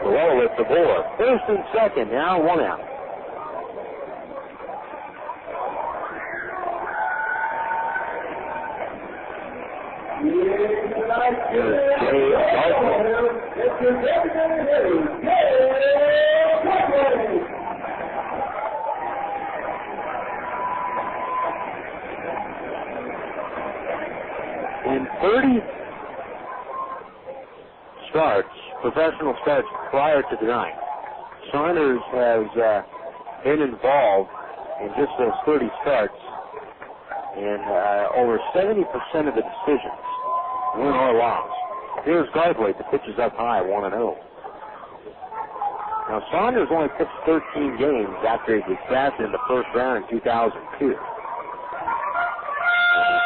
Willits aboard. First and second, now 1 out. In 30 starts, professional starts prior to tonight, Saunders has been involved in just those 30 starts in over 70% of the decisions, win or loss. Here's Garthwaite. The pitch is up high, 1-0. Now, Saunders only pitched 13 games after he was drafted in the first round in 2002. He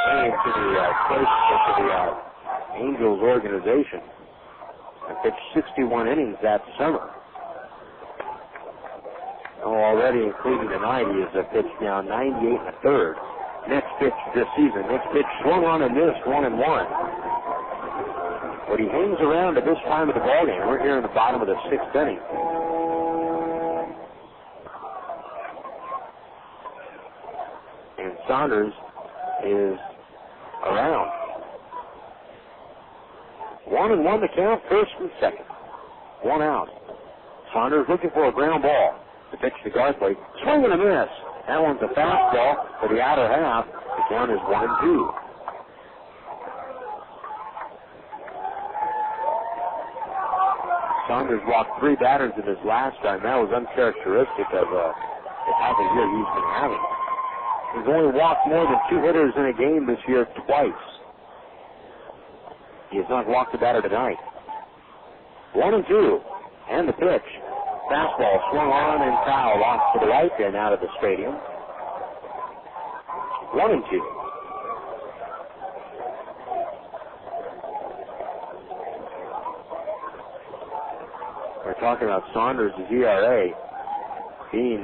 came to the Angels organization and pitched 61 innings that summer. Already, including tonight, he has pitched now 98 1/3. Next pitch this season. Next pitch swung on and missed, 1-1. But he hangs around at this time of the ballgame. We're here in the bottom of the 6th inning. And Saunders is around. 1-1 the count, first and second. 1 out. Saunders looking for a ground ball. The pitch to Garthwaite. Swing and a miss. That one's a fastball for the outer half. The count is 1-2. Saunders walked 3 batters in his last time. That was uncharacteristic of the type of year he's been having. He's only walked more than 2 hitters in a game this year twice. He has not walked a batter tonight. 1-2. And the pitch. Fastball swung on and foul off to the right and out of the stadium. 1-2. We're talking about Saunders' ERA being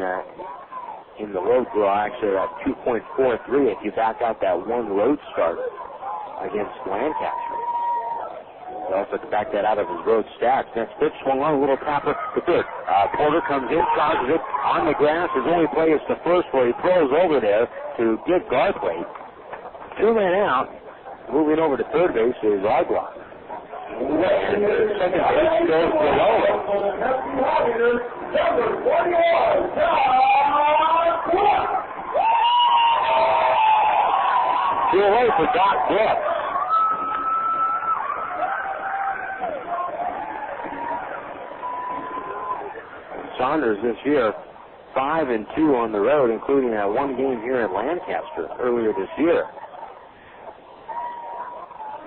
in the road draw, actually at 2.43 if you back out that one road start against Lancaster. He also to back that out of his road stats. Next pitch swung on, a little tapper to third. Porter comes in, charges it on the grass. His only play is to first, where he throws over there to get Garthwaite. 2 men out. Moving over to third base is Uggla. And the second base goes below him. Number 41, Too late for Doc Brooks. Saunders this year 5-2 on the road, including that one game here in Lancaster earlier this year.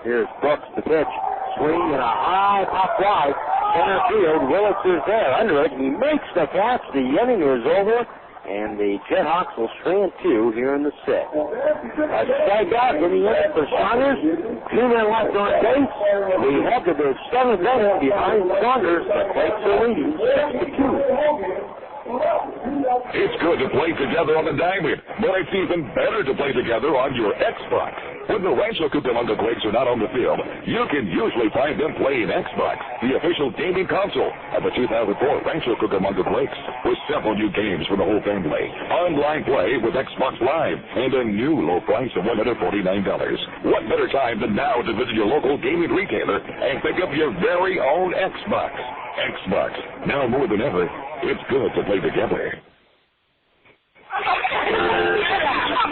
Here's Brooks, the pitch. Swing and a high pop wide. Center field. Willits is there under it. He makes the catch. The inning is over. And the JetHawks will strand 2 here in the 6th. A strikeout in the inning for Saunders. 2 men left on base. We head to the 7th inning behind Saunders. The Quakes are leading 6-2. It's good to play together on the diamond, but it's even better to play together on your Xbox. When the Rancho Cucamonga Quakes are not on the field, you can usually find them playing Xbox, the official gaming console of the 2004 Rancho Cucamonga Quakes, with several new games for the whole family. Online play with Xbox Live and a new low price of $149. What better time than now to visit your local gaming retailer and pick up your very own Xbox. Xbox, now more than ever, it's good to play together.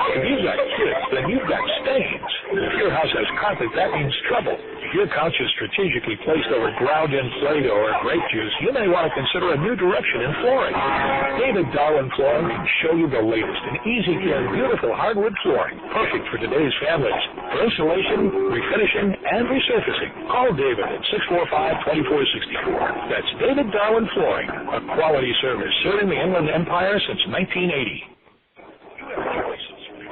If you've got kids, then you've got stains. If your house has carpet, that means trouble. If your couch is strategically placed over ground-in Play-Doh or grape juice, you may want to consider a new direction in flooring. David Darwin Flooring can show you the latest in easy-care, beautiful hardwood flooring, perfect for today's families. For installation, refinishing, and resurfacing, call David at 645-2464. That's David Darwin Flooring, a quality service serving the Inland Empire since 1980.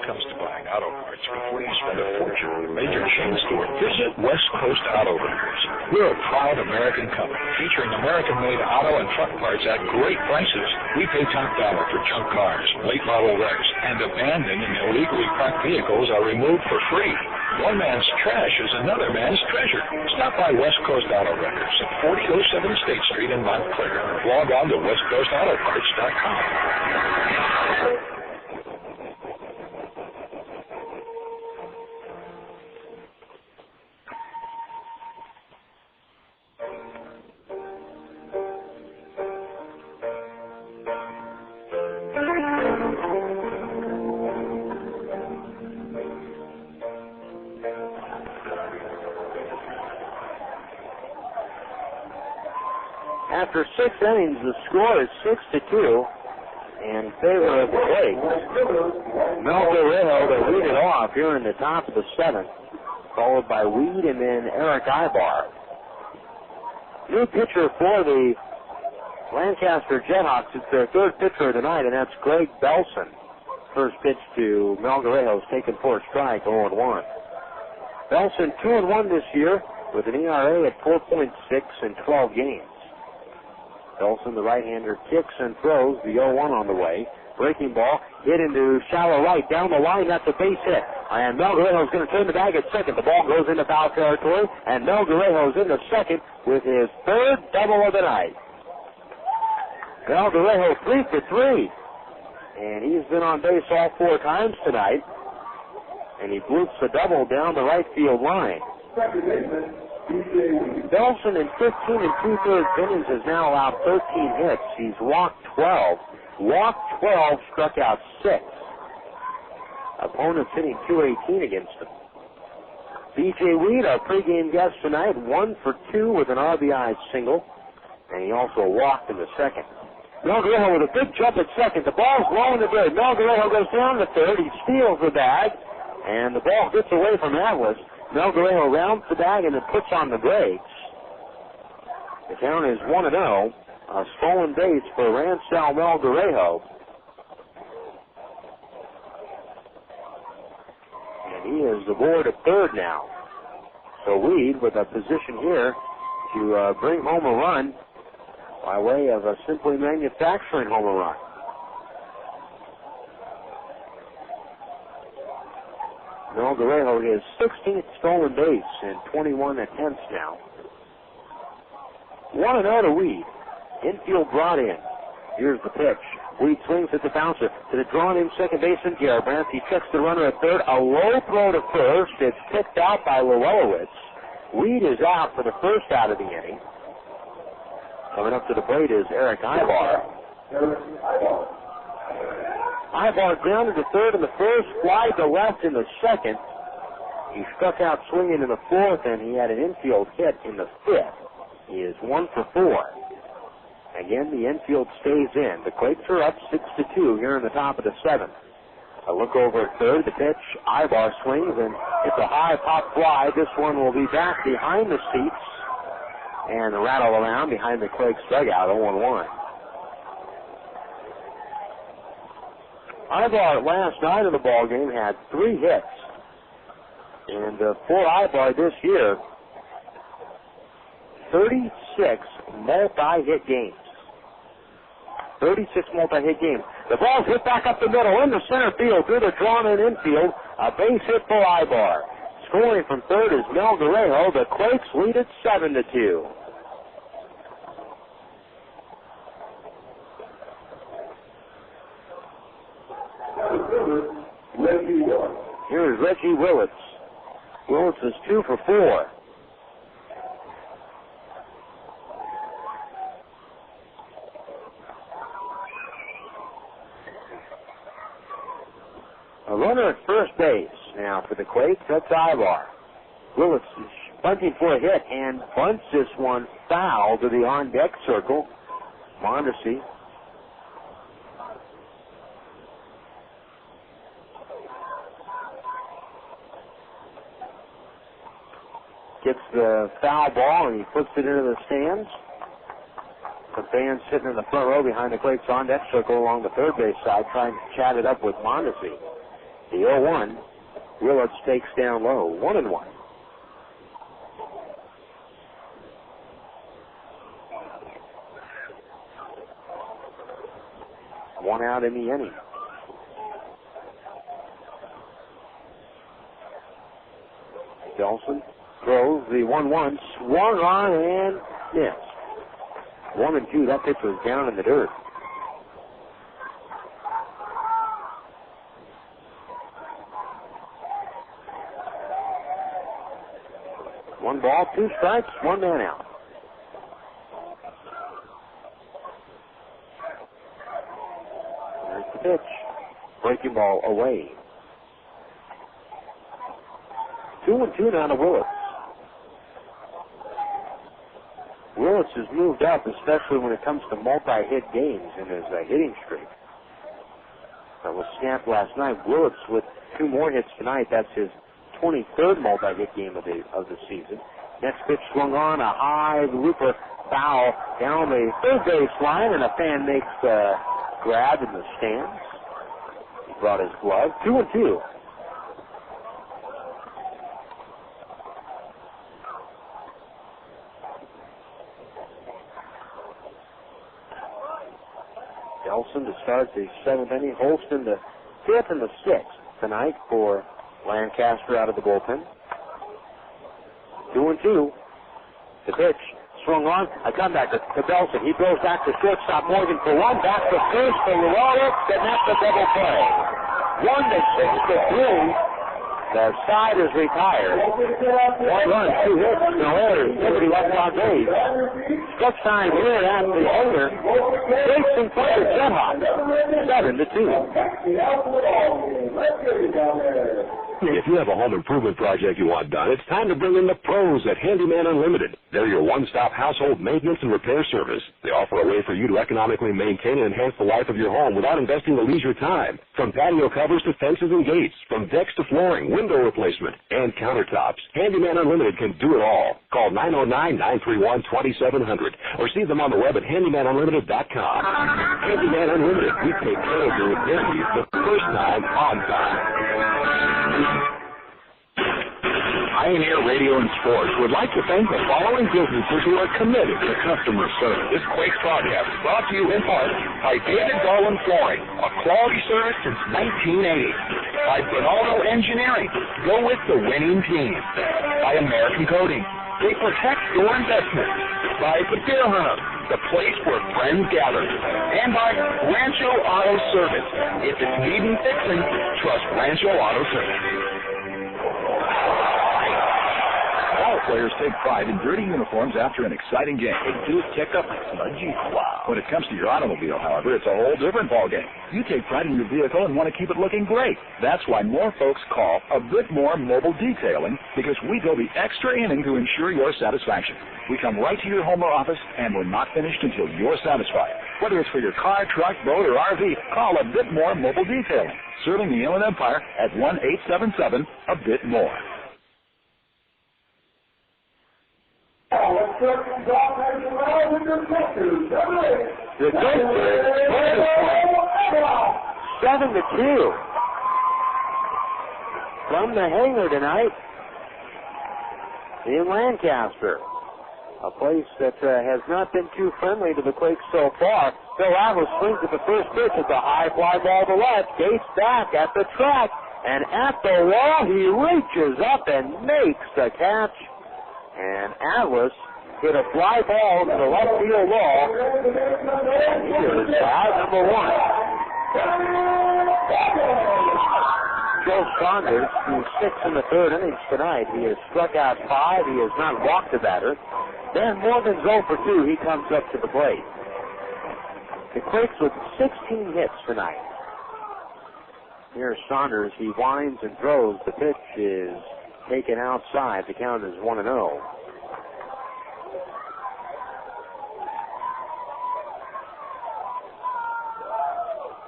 Comes to buying auto parts before you spend a fortune at a major chain store. Visit West Coast Auto Repair. We're a proud American company featuring American-made auto and truck parts at great prices. We pay top dollar for junk cars, late model wrecks, and abandoned and illegally parked vehicles are removed for free. One man's trash is another man's treasure. Stop by West Coast Auto Records at 4007 State Street in Montclair. Log on to westcoastautoparts.com. After 6 innings, the score is 6-2 in favor of the Quakes. Melgarejo to lead it off here in the top of the 7th, followed by Weed and then Erick Aybar. New pitcher for the Lancaster JetHawks. It's their 3rd pitcher of the night, and that's Greg Belson. First pitch to Melgarejo is taken for a strike, 0-1. Belson 2-1 this year with an ERA at 4.6 in 12 games. Belson, the right-hander, kicks and throws. The 0-1 on the way. Breaking ball, hit into shallow right. Down the line, that's a base hit. And Melgarejo's going to turn the bag at second. The ball goes into foul territory, and Melgarejo's into second with his 3rd double of the night. Melgarejo 3 for 3. And he's been on base all 4 times tonight. And he bloops a double down the right field line. Belson in 15 2/3 innings has now allowed 13 hits. He's walked 12. Walked 12, struck out 6. Opponents hitting .218 against him. B.J. Weed, our pregame guest tonight, 1 for 2 with an RBI single. And he also walked in the 2nd. Melgarejo with a big jump at second. The ball's low in the dirt. Melgarejo goes down to 3rd. He steals the bag. And the ball gets away from Atlas. Melgarejo rounds the bag and then puts on the brakes. The count is 1-0. A stolen base for Rancho Melgarejo. And he is aboard at 3rd now. So Weed with a position here to bring home a run by way of a Simply Manufacturing home run. Mel Guerrero his 16th stolen base in 21 attempts now. 1-0 to Weed. Infield brought in. Here's the pitch. Weed swings at the bouncer to the drawn-in second baseman, Garabrandt. He checks the runner at third. A low throw to first. It's picked out by Llewellyn. Weed is out for the first out of the inning. Coming up to the plate is Erick Aybar. Aybar grounded to third in the first, fly to left in the second. He struck out swinging in the fourth, and he had an infield hit in the fifth. He is 1 for 4. Again, the infield stays in. The Quakes are up 6-2 here in the top of the seventh. A look over at third. The pitch. Aybar swings, and it's a high pop fly. This one will be back behind the seats and rattle around behind the Quakes dugout, 0-1. Aybar last night of the ball game had 3 hits. And for Aybar this year, 36 multi-hit games. 36 multi-hit games. The ball's hit back up the middle into center field through the drawn-in infield. A base hit for Aybar. Scoring from third is Mel Guerrero. The Quakes lead it 7-2. Here's Reggie Willits. Willits is 2 for 4. A runner at first base now for the Quakes. That's Aybar. Willits is bunting for a hit and bunts this one foul to the on-deck circle. Mondesi. Gets the foul ball and he puts it into the stands. The fans sitting in the front row behind the Quakes on-deck circle along the third base side trying to chat it up with Mondesi. The 0-1, Willits takes down low, 1-1. One out in the inning. Delson throws the 1-1, swung on and missed. 1-2, that pitch was down in the dirt. One ball, 2 strikes, 1 man out. There's the pitch. Breaking ball away. 2-2 now to Willits. Willits has moved up, especially when it comes to multi-hit games in his hitting streak. That was snapped last night. Willits with 2 more hits tonight. That's his 23rd multi-hit game of the season. Next pitch swung on, a high looper foul down the third base line, and a fan makes a grab in the stands. He brought his glove. 2-2. Delson to start the 7th inning. Holston the 5th and the 6th tonight for Lancaster out of the bullpen. 2-2. The pitch swung on. A comeback to Delson. He throws back to shortstop Morgan for 1. Back to first for Llewellyn, and that's a double play. 1-6-3. The side is retired. 1 run, 2 hits, no errors. Nobody left on base. Stretch time here at the owner. Quakes in front of JetHawks. 7-2. If you have a home improvement project you want done, it's time to bring in the pros at Handyman Unlimited. They're your one-stop household maintenance and repair service. They offer a way for you to economically maintain and enhance the life of your home without investing the leisure time. From patio covers to fences and gates, from decks to flooring, window replacement, and countertops, Handyman Unlimited can do it all. Call 909-931-2700 or see them on the web at handymanunlimited.com. Handyman Unlimited, we take care of your repair needs the first time on time. Pioneer Radio and Sports would like to thank the following businesses who are committed to customer service. This Quakes broadcast is brought to you in part by David Garland Flooring, a quality service since 1980. By Bernaldo Engineering, go with the winning team. By American Coating, they protect your investment. By the Beer Hub, the place where friends gather. And by Rancho Auto Service. If it's needing fixing, trust Rancho Auto Service. All players take pride in dirty uniforms after an exciting game. They do kick up smudgy. Wow. When it comes to your automobile, however, it's a whole different ballgame. You take pride in your vehicle and want to keep it looking great. That's why more folks call A Bit More Mobile Detailing, because we go the extra inning to ensure your satisfaction. We come right to your home or office, and we're not finished until you're satisfied. Whether it's for your car, truck, boat, or RV, call A Bit More Mobile Detailing, serving the Inland Empire at 1-877-A-BIT-MORE. The Quakes 7-2 from the hangar tonight in Lancaster, a place that has not been too friendly to the Quakes so far. Phil Atlas swings at the first pitch. It's a high fly ball to left. Gates back at the track, and at the wall he reaches up and makes the catch. And Atlas hit a fly ball to the left field wall. And he is out number one. Joe Saunders, who's 6 in the third innings tonight, he has struck out 5. He has not walked a batter. Then more than 0 for 2, he comes up to the plate. The Quakes with 16 hits tonight. Here's Saunders. He winds and throws. The pitch is taken outside. The count is 1-0.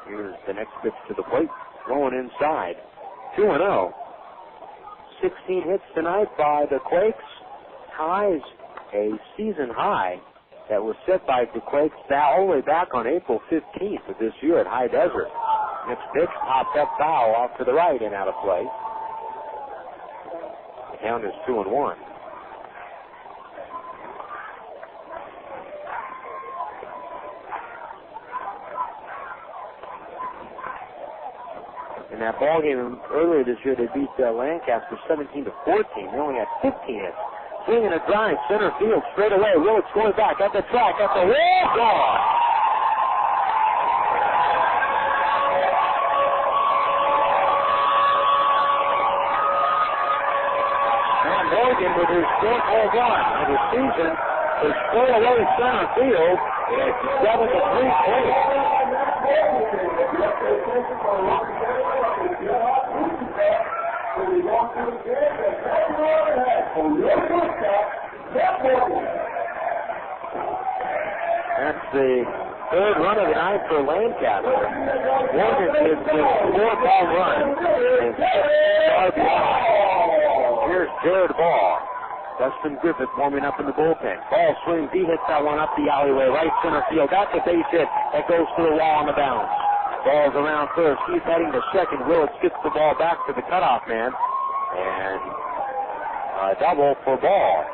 Here's the next pitch to the plate. Going inside. 2-0. 16 hits tonight by the Quakes. Ties a season high that was set by the Quakes all the way back on April 15th of this year at High Desert. Next pitch popped up foul off to the right and out of play. The count is 2-1. In that ball game earlier this year, they beat Lancaster 17-14. They only had 15 hits. Swinging a drive, center field, straight away. Willits going back at the track, at the wall, gone. And Morgan with his fourth home run of the season is straight away center field. It's 7-3 Quakes. That's the third run of the night for Lancaster. Morgan gets his fourth home run and 6 RBI. Here's Jared Ball. Dustin Griffith warming up in the bullpen. Ball swings. He hits that one up the alleyway, right center field. That's a base hit that goes to the wall on the bounce. Ball's around first. He's heading to second. Willits gets the ball back to the cutoff man. And a double for Ball.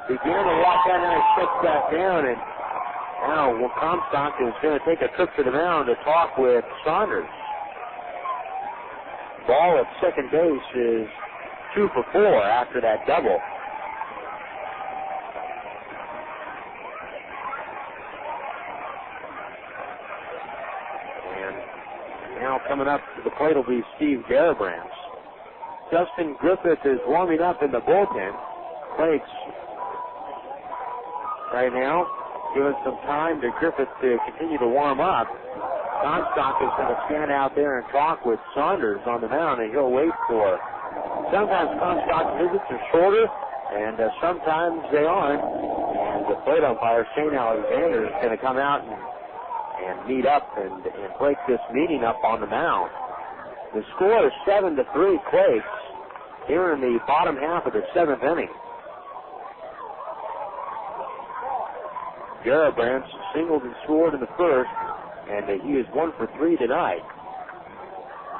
Began to walk out and steps back down, and now Comstock is going to take a trip to the mound to talk with Saunders. Ball at second base is 2 for 4 after that double. Now coming up to the plate will be Steve Garabrandt. Dustin Griffith is warming up in the bullpen. Quakes right now giving some time to Griffith to continue to warm up. Comstock is going to stand out there and talk with Saunders on the mound, and he'll wait for. Sometimes Comstock's visits are shorter, and sometimes they aren't. And the plate umpire, Shane Alexander, is going to come out and meet up and break this meeting up on the mound. The score is 7-3 Quakes here in the bottom half of the 7th inning. Garabrandt singled and scored in the first. and he is 1 for 3 tonight.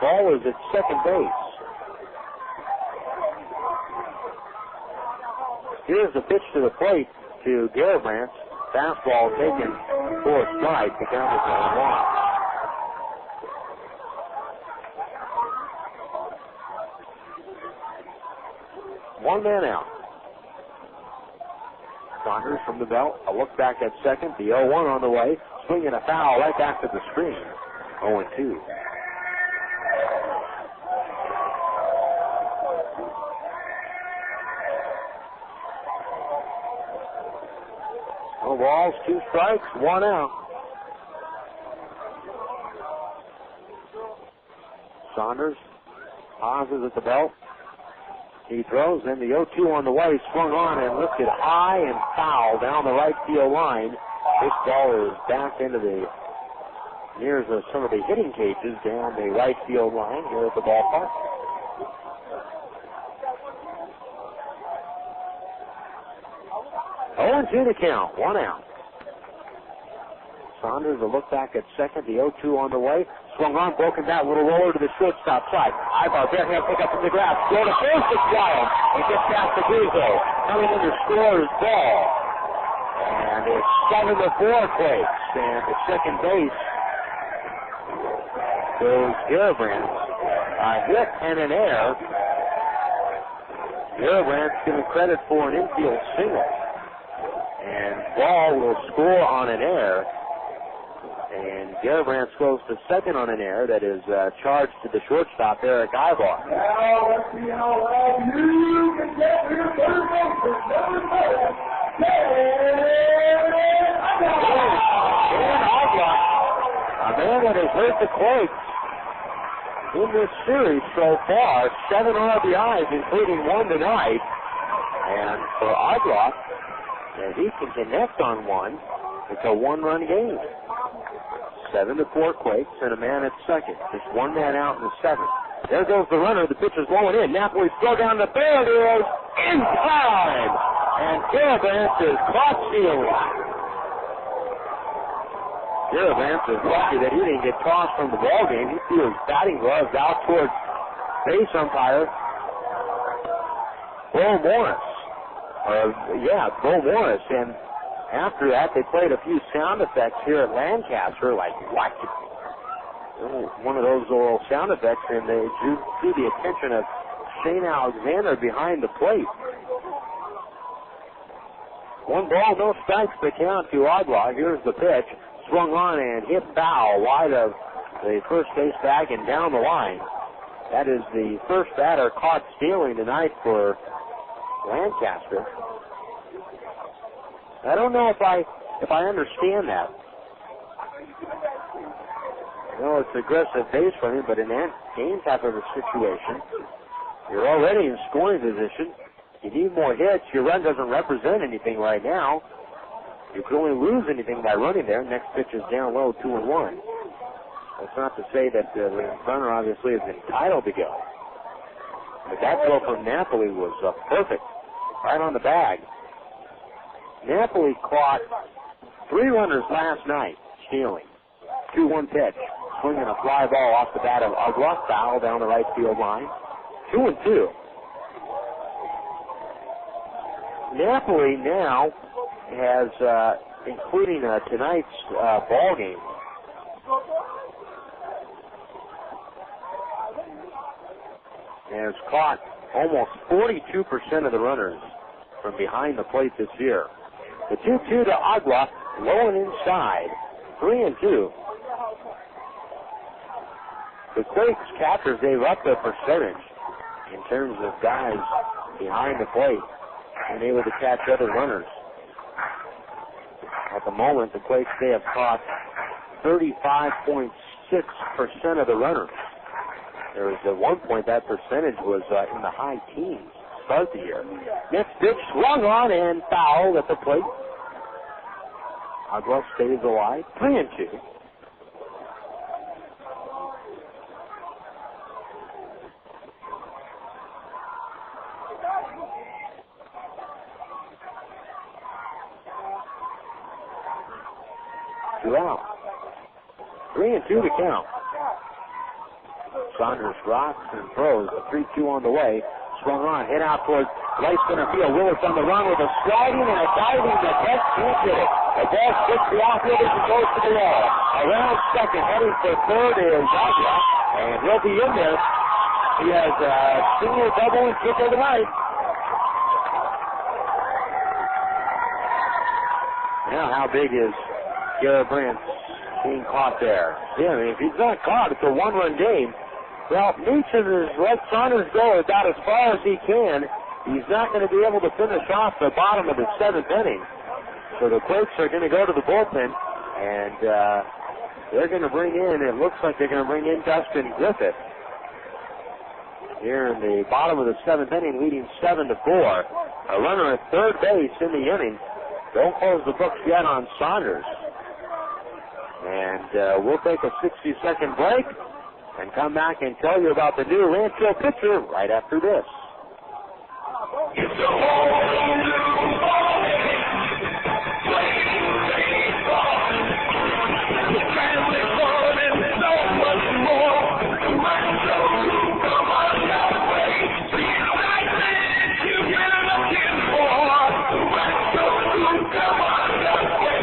Ball is at second base. Here's the pitch to the plate to Garibrandt. Fastball taken for a strike. The count is 1-1. One man out. Saunders from the belt. A look back at second. The 0-1 on the way. Swinging a foul right back to the screen. 0-2. No balls, 2 strikes, 1 out. Saunders pauses at the belt. He throws, and the 0-2 on the way, swung on and lifted high and foul down the right field line. This ball is back into the near some of the hitting cages down the right field line here at the ballpark. Oh, and 2 to count, 1 out. Saunders a look back at second, the 0-2 on the way. Swung on, broken bat, little roller to the shortstop side. Aybar, bare hand pick up from the grass. Throw to first, it's wild. It gets past the Guzzo. Coming in to score is Ball. And it's 7-4 Quakes. And at second base goes Garibrandt. A hit and an error. Garibrandt's given credit for an infield single. And Ball will score on an error. And Garibrandt goes to second on an error that is charged to the shortstop, Erick Aybar. Now, let's see how well you can get to your third base. A man that has hurt the Quakes in this series so far. 7 RBIs, including 1 tonight. And for Uggla, if he can connect on one, it's a 1-run game. 7-4 Quakes and a man at second. Just 1 man out in the 7th. There goes the runner. The pitch is blowing in. Napoli throw down the third. It is in time. And Garibrandt is caught stealing. Garibrandt is lucky that he didn't get tossed from the ball game. He threw his batting gloves out towards base umpire Bo Morris. Bo Morris. And after that, they played a few sound effects here at Lancaster, like what? One of those little sound effects, and they drew the attention of Shane Alexander behind the plate. 1 ball, no strikes to count to Uggla. Here's the pitch. Swung on and hit foul wide of the first base bag and down the line. That is the first batter caught stealing tonight for Lancaster. I don't know if I understand that. You know, it's aggressive base running, but in that game type of a situation, you're already in scoring position. You need more hits. Your run doesn't represent anything right now. You can only lose anything by running there. Next pitch is down low, 2-1. That's not to say that the runner obviously is entitled to go. But that throw from Napoli was perfect, right on the bag. Napoli caught 3 runners last night stealing. 2-1 pitch. Swinging a fly ball off the bat of Uggla. Foul down the right field line. 2-2. Napoli now has, including tonight's ball game, has caught almost 42% of the runners from behind the plate this year. The 2-2 to Uggla, low and inside, 3-2. The Quakes catchers, they've upped their percentage in terms of guys behind the plate and able to catch other runners. At the moment, the Quakes, they have caught 35.6% of the runners. There was at one point that percentage was in the high teens to start the year. Next pitch swung on and fouled at the plate. Uggla stays alive, 3-2. Two out. 3-2 to count. Saunders rocks and throws. The 3-2 on the way. Swung on, hit out towards right center field. Willits on the run with a sliding and a diving. The catch can't get it. The ball sticks the outfielder and goes to the wall. Around second, heading for third is Uggla, and he'll be in there. He has a single, double, and triple tonight. Now, how big is Garrett Brandt being caught there? Yeah, I mean, if he's not caught, it's a one-run game. Well, Meacham has let Saunders go about as far as he can. He's not going to be able to finish off the bottom of the seventh inning. So the Quakes are going to go to the bullpen, and they're going to bring in, it looks like they're going to bring in Dustin Griffith here in the bottom of the seventh inning, leading 7-4. A runner at third base in the inning. Don't close the books yet on Saunders. And we'll take a 60-second break and come back and tell you about the new Rancho pitcher right after this. It's a whole new ballgame. Playing baseball. The family fun and so much more. Rancho Cucamonga way. The excitement you've been looking for. Rancho Cucamonga way.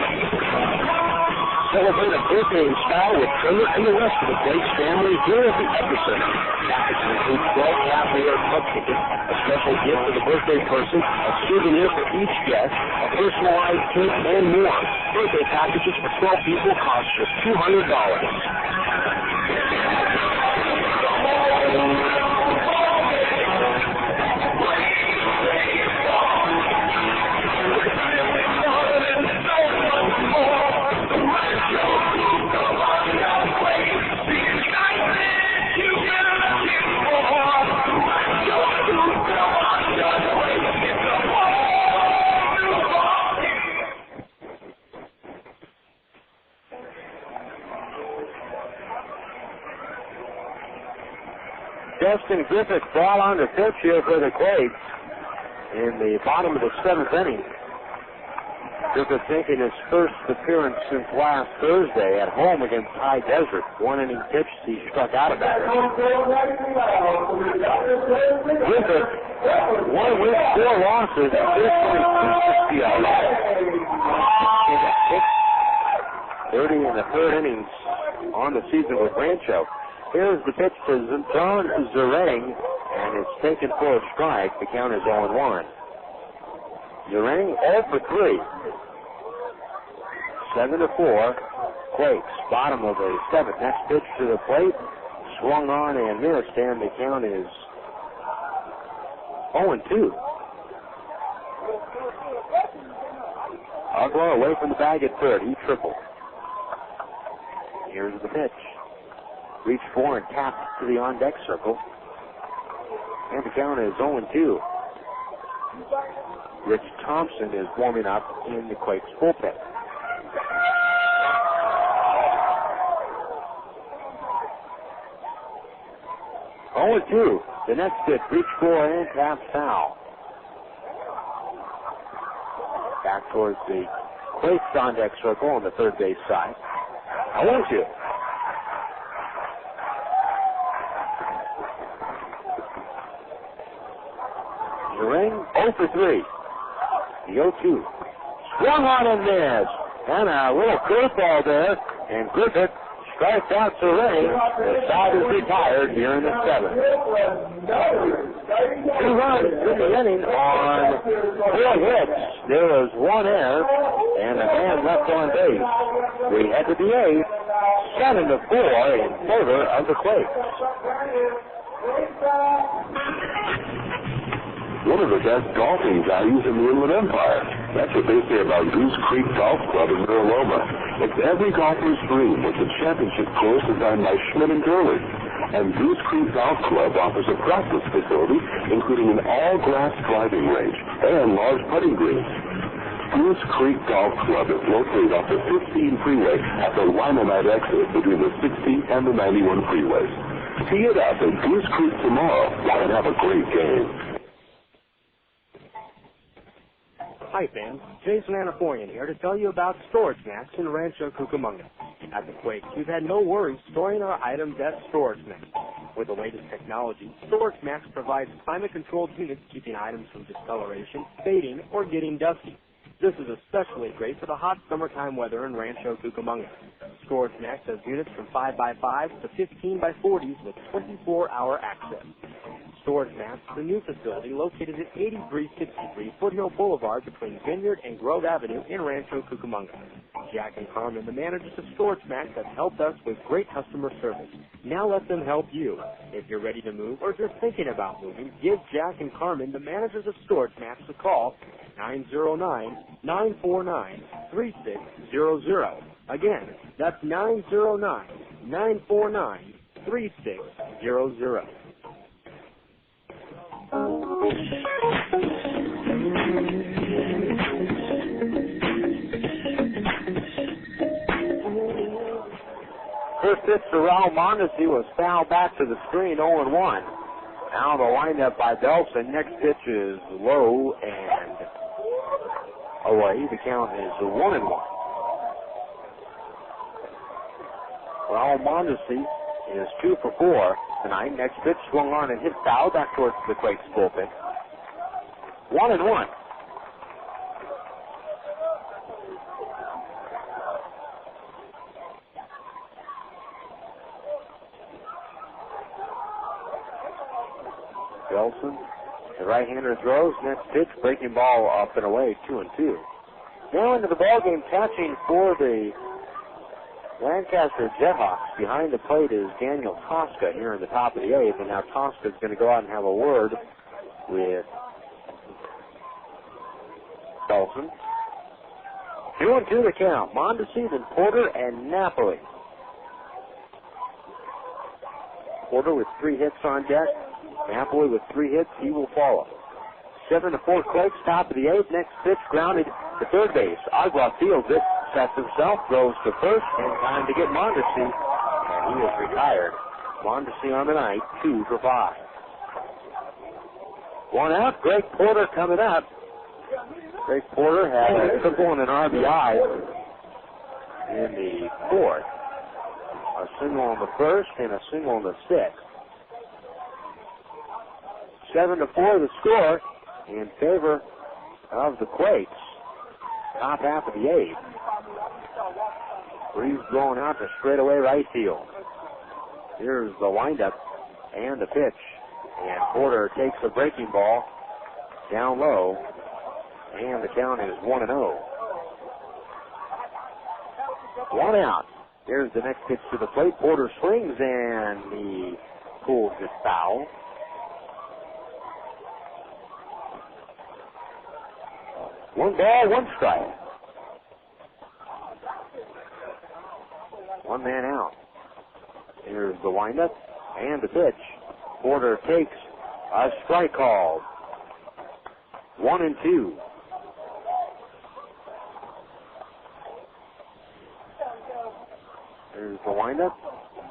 Celebrate a birthday in style with Trevor and the rest of the Quakes family here at the Epicenter. Packages include 12 half-year club tickets, a special gift for the birthday person, a souvenir for each guest, a personalized cake, and more. Birthday packages for 12 people cost just $200. Dustin Griffith brought on to pitch here for the Quakes in the bottom of the seventh inning. Griffith making his first appearance since last Thursday at home against High Desert. 1 inning pitch, he struck out of that. Griffith, 1 win, 4 losses, 260 30 in the third innings on the season with Rancho. Here's the pitch to John Zerang, and it's taken for a strike. The count is 0-1. Zerang 0 for 3. 7-4. Quakes, bottom of the seventh. Next pitch to the plate, swung on and missed, and the count is 0-2. Uggla away from the bag at third. He tripled. Here's the pitch. Reach for and tap to the on-deck circle. And the count is 0-2. Rich Thompson is warming up in the Quakes bullpen. Oh, 2. The next pitch, reach for and tap foul. Back towards the Quakes on-deck circle on the third base side. 0-2. The ring, 0 for 3. The 0-2. Swung on and missed. And a little curveball there. And Griffith strikes out the ring. The side is retired here in the seventh. 2 runs in the inning on 4 hits. There was 1 error and a man left on base. We head to the 8th. 7-4 in favor of the Quakes. One of the best golfing values in the Inland Empire. That's what they say about Goose Creek Golf Club in Mira Loma. It's every golfer's dream with the championship course designed by Schmidt and Gurley. And Goose Creek Golf Club offers a practice facility, including an all-grass driving range and large putting greens. Goose Creek Golf Club is located off the 15 freeway at the Wynamite exit between the 60 and the 91 freeways. Tee it up at Goose Creek tomorrow and have a great game. Hi fans, Jason Anaforian here to tell you about Storage Max in Rancho Cucamonga. At the Quakes, we've had no worries storing our items at StorageMax. With the latest technology, StorageMax provides climate-controlled units keeping items from discoloration, fading, or getting dusty. This is especially great for the hot summertime weather in Rancho, Cucamonga. StorageMax has units from 5x5s to 15x40s with 24-hour access. StorageMax is a new facility located at 8363 Foothill Boulevard between Vineyard and Grove Avenue in Rancho, Cucamonga. Jack and Carmen, the managers of StorageMax, have helped us with great customer service. Now let them help you. If you're ready to move or if you're thinking about moving, give Jack and Carmen, the managers of StorageMax, a call, 909-949-3600. Again, that's 909-949-3600. First pitch to Raul Mondesi was fouled back to the screen, 0-1. Now the windup by Belson. Next pitch is low and away. The count is 1-1. Raul Mondesi is 2 for 4 tonight. Next pitch swung on and hit foul back towards the Quakes bullpen. 1-1. Belson, the right-hander throws. Next pitch, breaking ball up and away, 2-2. Now into the ballgame, catching for the Lancaster JetHawks. Behind the plate is Daniel Tosca here in the top of the eighth, and now Tosca's going to go out and have a word with Belson. 2-2 the count. Mondesi, then Porter, and Napoli. Porter with 3 hits on deck. Napoli with 3 hits. He will follow. 7-4 Quakes, top of the eighth. Next pitch grounded to third base. Uggla fields it, sets himself, throws to first, and time to get Mondesi, and he is retired. Mondesi on the night, 2 for 5. 1 out. Greg Porter coming up. Greg Porter had a triple and an RBI in the fourth. A single on the first and a single on the sixth. 7-4 the score in favor of the Quakes. Top half of the eighth. Breeze blowing out to straightaway right field. Here's the windup and the pitch. And Porter takes a breaking ball down low. And the count is 1-0. 1 out. Here's the next pitch to the plate. Porter swings and he pulls it foul. 1 ball, 1 strike. 1 man out. Here's the windup and the pitch. Porter takes a strike call. 1-2. There's the windup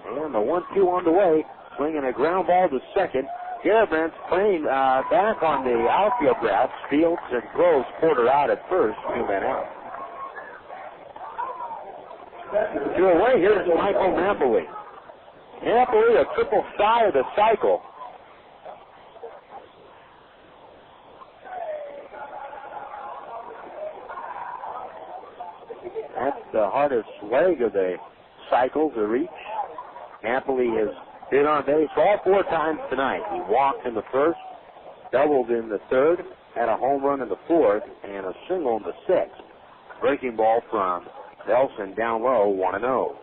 and the 1-2 on the way. Swinging a ground ball to second. Garabrandt's playing back on the outfield grass. Fields and throws Porter out at first. 2 men out. 2 away. Here's Michael Napoli. Napoli, a triple shy of the cycle. That's the hardest leg of the cycle to reach. Napoli has been on base all 4 times tonight. He walked in the first, doubled in the third, had a home run in the fourth, and a single in the sixth. Breaking ball from Belson down low, 1-0.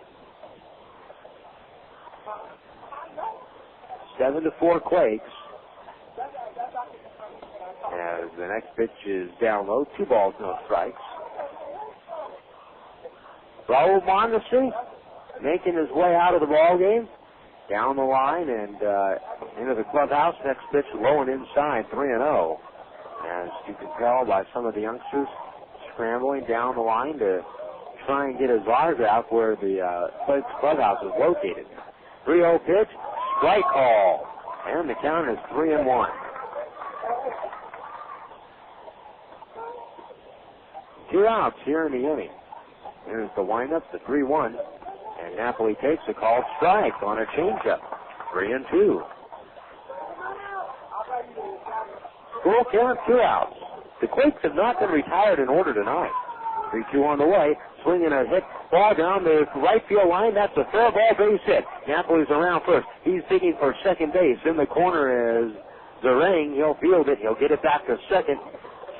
7-4 Quakes. As the next pitch is down low, 2 balls, no strikes. Raul Mondesi making his way out of the ball game. Down the line and into the clubhouse. Next pitch low and inside, 3-0. As you can tell by some of the youngsters scrambling down the line to try and get his autograph where the clubhouse is located. 3-0 pitch, strike call. And the count is 3-1. 2 outs here in the inning. Here's the windup, the 3-1. Napoli takes a called strike on a changeup. 3-2. Full count, 2 outs. The Quakes have not been retired in order tonight. 3-2 on the way. Swinging a hit ball down the right field line. That's a fair ball base hit. Napoli's around first. He's digging for second base. In the corner is Zarang. He'll field it. He'll get it back to second.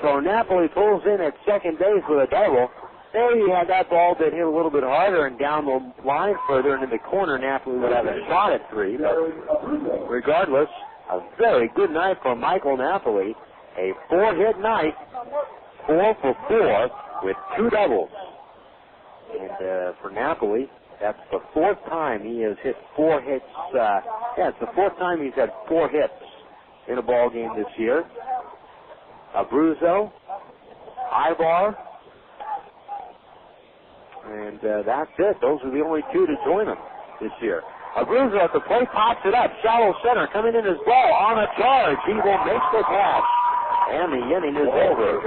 So Napoli pulls in at second base with a double. There you had that ball that hit a little bit harder and down the line further, and in the corner Napoli would have a shot at 3. But regardless, a very good night for Michael Napoli. A 4-hit night, 4 for 4 with 2 doubles. And for Napoli, that's the 4th time he has hit 4 hits. It's the 4th time he's had 4 hits in a ball game this year. Abruzzo, Aybar, and that's it. Those are the only 2 to join him this year. Abruzzo at the plate pops it up. Shallow center coming in his ball on a charge. He will make the catch. And the inning is over.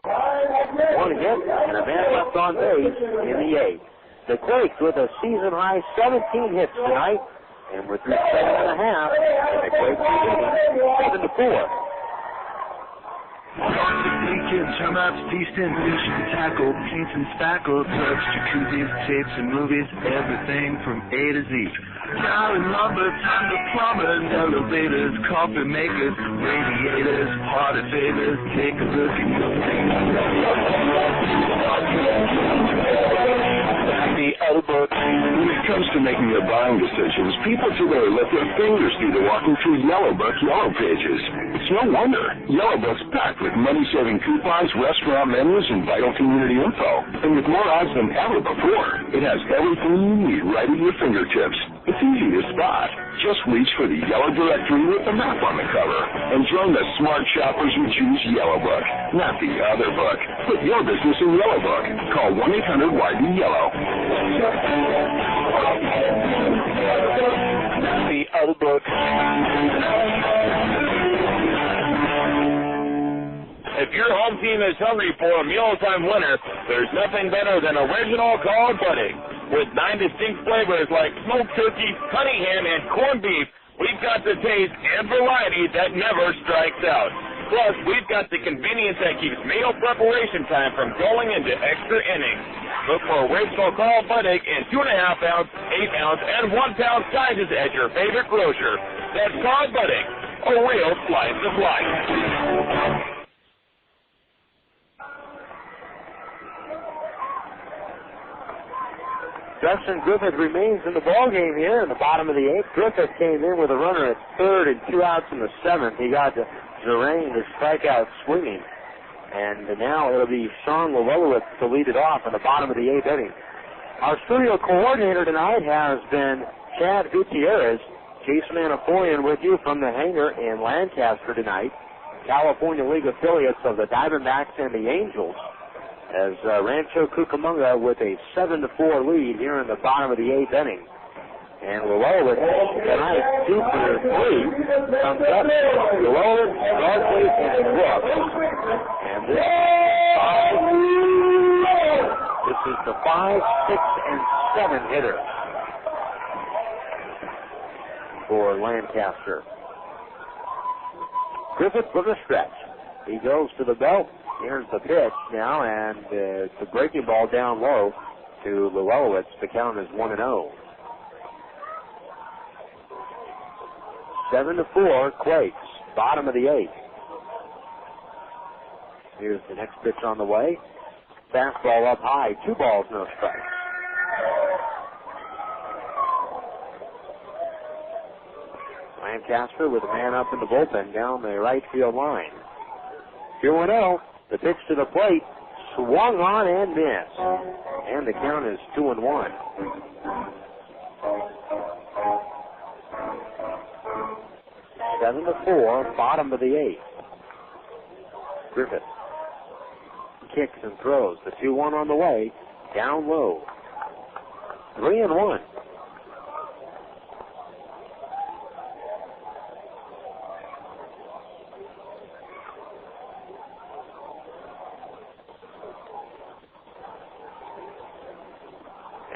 1 hit and a man left on base in the 8th. The Quakes with a season-high 17 hits tonight, and we're through 7.5, and the Quakes are leading 7-4. Weekend, termites, feasting, fishing, tackle, paints and spackle, trucks, jacuzzis, tapes and movies, everything from A to Z. Cow and lumber, time to plumbers, elevators, coffee makers, radiators, party favors, take a look at the elbow. When it comes to making your buying decisions, people today let their fingers do the walking through Yellowbook Yellow Pages. It's no wonder. Yellowbook's packed with money-saving coupons, restaurant menus, and vital community info. And with more odds than ever before, it has everything you need right at your fingertips. It's easy to spot. Just reach for the yellow directory with the map on the cover and join the smart shoppers who choose Yellowbook, not the other book. Put your business in Yellowbook. Call 1-800-YD-YELLOW. The other book. If your home team is hungry for a mealtime winner, there's nothing better than original called pudding. With 9 distinct flavors like smoked turkey, honey ham, and corned beef, we've got the taste and variety that never strikes out. Plus, we've got the convenience that keeps meal preparation time from going into extra innings. Look for original called pudding in 2.5 ounce, 8 ounce, and 1 pound sizes at your favorite grocer. That's called pudding, a real slice of life. Justin Griffith remains in the ballgame here in the bottom of the 8th. Griffith came in with a runner at 3rd and 2 outs in the 7th. He got Zarang to strike out swinging. And now it'll be Sean Willits to lead it off in the bottom of the 8th inning. Our studio coordinator tonight has been Chad Gutierrez. Jason Anapoyan with you from the hangar in Lancaster tonight. California League affiliates of the Diamondbacks and the Angels. As Rancho Cucamonga with a 7-4 lead here in the bottom of the 8th inning. And Willits tonight 2 for 3 comes up. Willits, Gartley, and Brooks. And this is the 5, 6, and 7 hitter for Lancaster. Griffith with a stretch. He goes to the belt. Here's the pitch now, and it's a breaking ball down low to Willits. The count is 1-0. 7-4, Quakes, bottom of the 8th. Here's the next pitch on the way. Fastball up high, 2 balls, no strikes. Lancaster with a man up in the bullpen down the right field line. 2-0. The pitch to the plate, swung on and missed. And the count is 2-1. Seven to 4, bottom of the 8th. Griffith kicks and throws. The 2-1 on the way, down low. 3-1.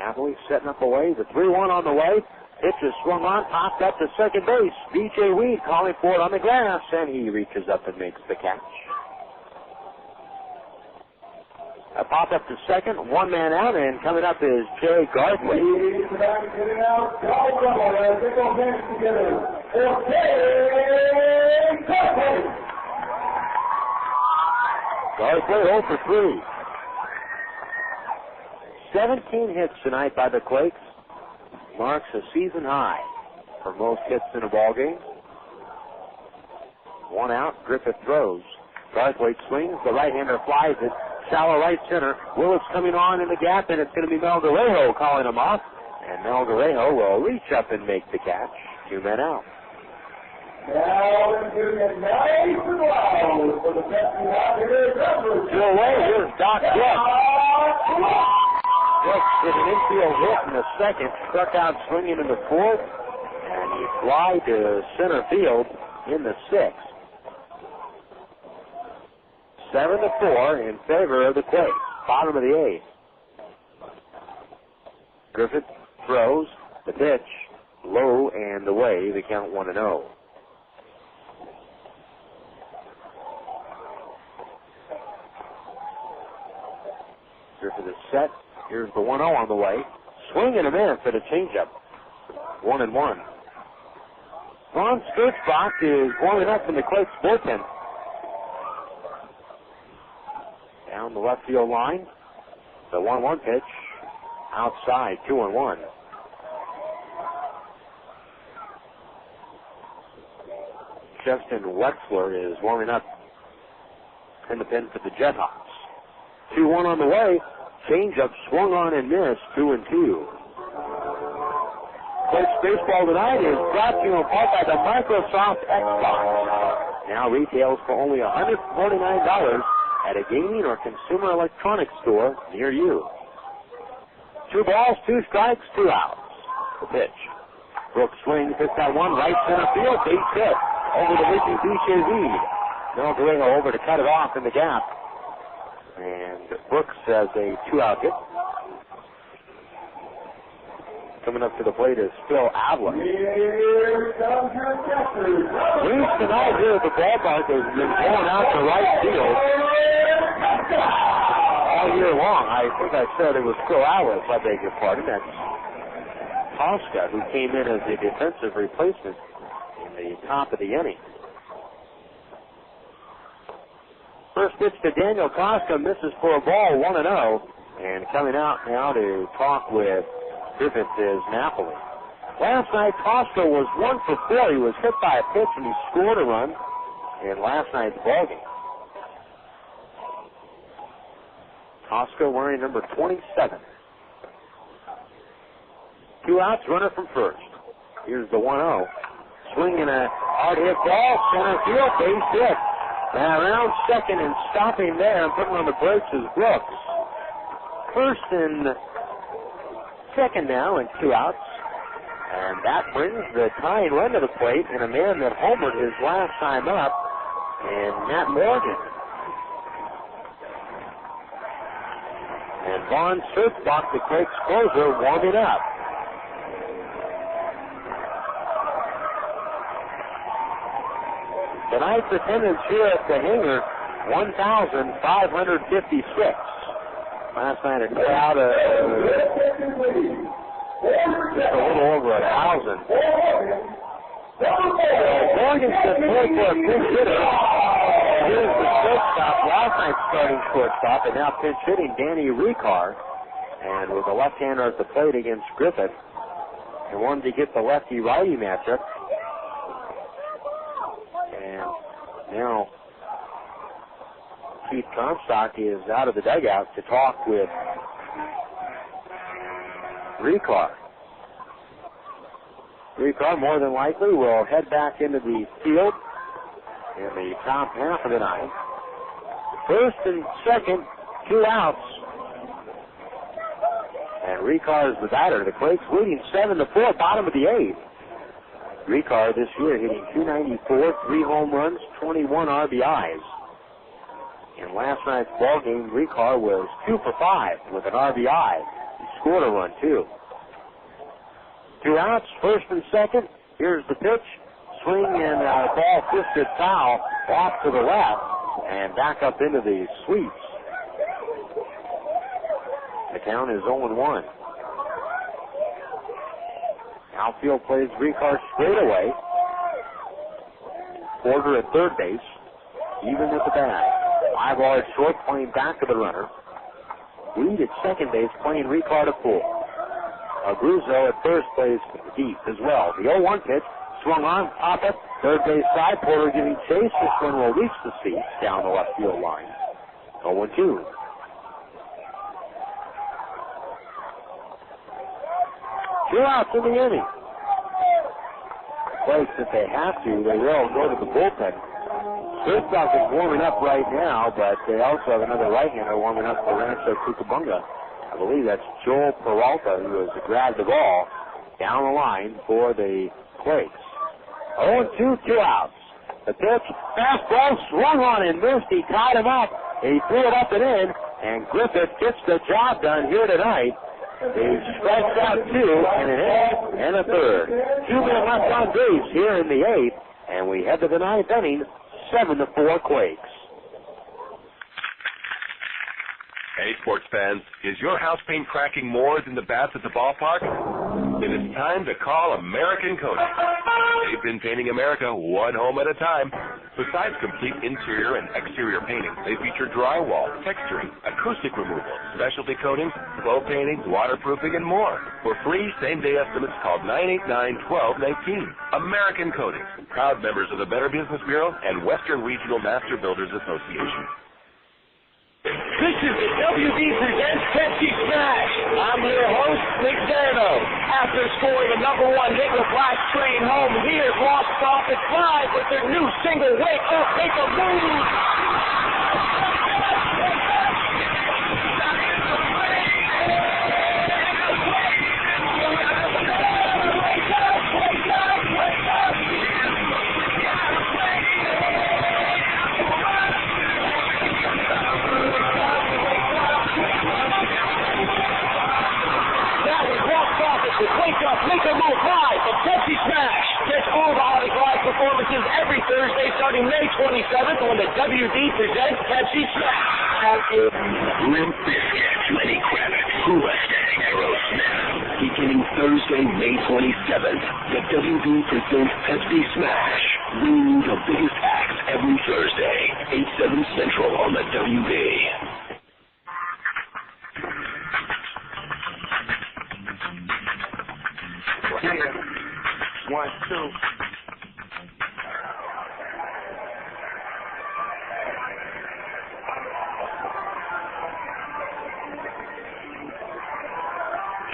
Napoli setting up away. The 3-1 on the way. Pitch is swung on, popped up to second base. B.J. Weed calling for it on the grass, and he reaches up and makes the catch. A pop up to second, one man out, and coming up is Jay Garthwaite. Garthwaite 0 for 3. 17 hits tonight by the Quakes. Marks a season high for most hits in a ball game. One out, Griffith throws. Garthwaite swings, the right-hander flies it. Shallow right center. Willits coming on in the gap, and it's going to be Melgarejo calling him off. And Melgarejo will reach up and make the catch. 2 men out. Now into the nice and loud for the second out here. To away, here's Doc Brooks. Brooks with an infield hit in the second, struck out swinging in the fourth, and he fly to center field in the sixth. 7-4 in favor of the Quakes. Bottom of the eighth. Griffith throws the pitch low and away. The count 1-0. Griffith is set. Here's the 1-0 on the way. Swing and a miss at a changeup. 1-1. Ron Sturtzbach is warming up in the Quakes bullpen. Down the left field line. The 1-1 pitch. Outside, 2-1. Justin Wexler is warming up in the pen for the JetHawks. 2-1 on the way. Changeup swung on and missed, 2-2. Quakes baseball tonight is brought to you in part by the Microsoft Xbox. Now retails for only $149 at a gaming or consumer electronics store near you. 2 balls, 2 strikes, 2 outs. The pitch. Brooks swings, hits that one, right center field, base hit over the reaching B.J. Weed. Melgarejo over to cut it off in the gap. And Brooks has a 2-out hit. Coming up to the plate is Phil Uggla. Breeze tonight here at the ballpark has been going out to right field all year long. I think I said it was Phil Uggla, if I beg your pardon. That's Tosca, who came in as a defensive replacement in the top of the inning. First pitch to Daniel Tosca, misses for a ball, 1-0. And coming out now to talk with Griffith is Napoli. Last night, Tosca was 1 for 4. He was hit by a pitch and he scored a run in last night's ballgame. Tosca wearing number 27. 2 outs, runner from first. Here's the 1-0. Swinging a hard hit ball, center field, base hit. Now around second and stopping there and putting on the brakes is Brooks. First and second now and 2 outs. And that brings the tying run to the plate and a man that homered his last time up, and Matt Morgan. And Vaughn Sturtzbach, the Quakes closer, warming up. Tonight's attendance here at the hangar, 1,556. Last night a crowd of just a little over 1,000. Morgan's just playing for a pinch hitter. Here's the shortstop, last night's starting shortstop, and now pinch hitting Danny Richar. And with a left-hander at the plate against Griffith, he wanted to get the lefty-righty matchup. And now Keith Comstock is out of the dugout to talk with Richar. Richar more than likely will head back into the field in the top half of the ninth. First and second, 2 outs. And Richar is the batter. The Quakes leading 7-4, bottom of the eighth. Richar this year hitting .294, 3 home runs, 21 RBIs. In last night's ball game, Richar was 2 for 5 with an RBI. He scored a run, too. 2 outs, first and second. Here's the pitch. Swing and ball fisted foul off to the left and back up into the sweeps. The count is 0-1. Outfield plays Richar straight away. Porter at third base, even with the bat. Aybar at short, playing back to the runner. Reed at second base, playing Richar to full. Abruzzo at first plays deep as well. The 0-1 pitch, swung on, pop it, third base side. Porter giving chase. This one will reach the seats down the left field line. 0-2. Two outs in the inning. Quakes, if they have to, they will go to the bullpen. Christoph is warming up right now, but they also have another right-hander warming up for Rancho Cucamonga. I believe that's Joel Peralta, who has grabbed the ball down the line for the Quakes. 0-2, 2 outs. The pitch, fastball, swung on and missed. He tied him up. He threw it up and in, and Griffith gets the job done here tonight. He strikes out 2 and an eighth and a third. 2 men left on base here in the 8th, and we head to the 9th inning, 7-4 Quakes. Hey, sports fans, is your house paint cracking more than the bats at the ballpark? Then it's time to call American Coatings. They've been painting America one home at a time. Besides complete interior and exterior painting, they feature drywall, texturing, acoustic removal, specialty coatings, flow painting, waterproofing, and more. For free same-day estimates, call 989-1219. American Coatings, proud members of the Better Business Bureau and Western Regional Master Builders Association. This is the WB Presents Pepsi Smash. I'm your host, Nick Zerno. After scoring the #1 hit with Black Train home, here's Lost Profits live with their new single, Wake Up, Make a Move. Wake Up, Make a Move live at Pepsi Smash. Catch all the Audis live performances every Thursday starting May 27th when the WB presents Pepsi Smash. Limp Bizkit, Lenny Kravitz, Mustang, Aerosmith. Beginning Thursday, May 27th, the WB presents Pepsi Smash. Bringing you the biggest acts every Thursday, 8/7 Central on the WB. Yeah. 1, 2.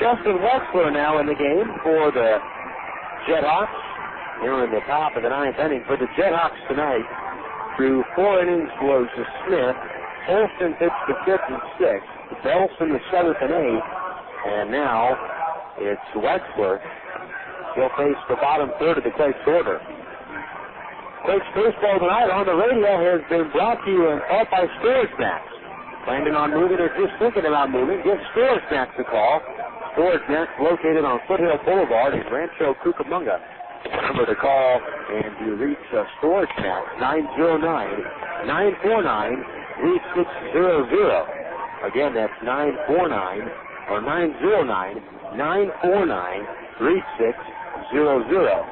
Justin Wexler now in the game for the JetHawks. Here in the top of the 9th inning for the JetHawks tonight. Through 4 innings was Smith. Holston pitched the 5th and 6th. Belson the 7th and 8th. And now it's Wexler. He'll face the bottom third of the Quakes order. Quakes baseball tonight on the radio has been brought to you in part by Storage Snacks. Planning on moving or just thinking about moving, give Storage Snacks a call. Storage Snacks located on Foothill Boulevard in Rancho Cucamonga. Number to call and you reach Storage Snacks, 909-949-3600. Again, that's 949 or 909-949-3600.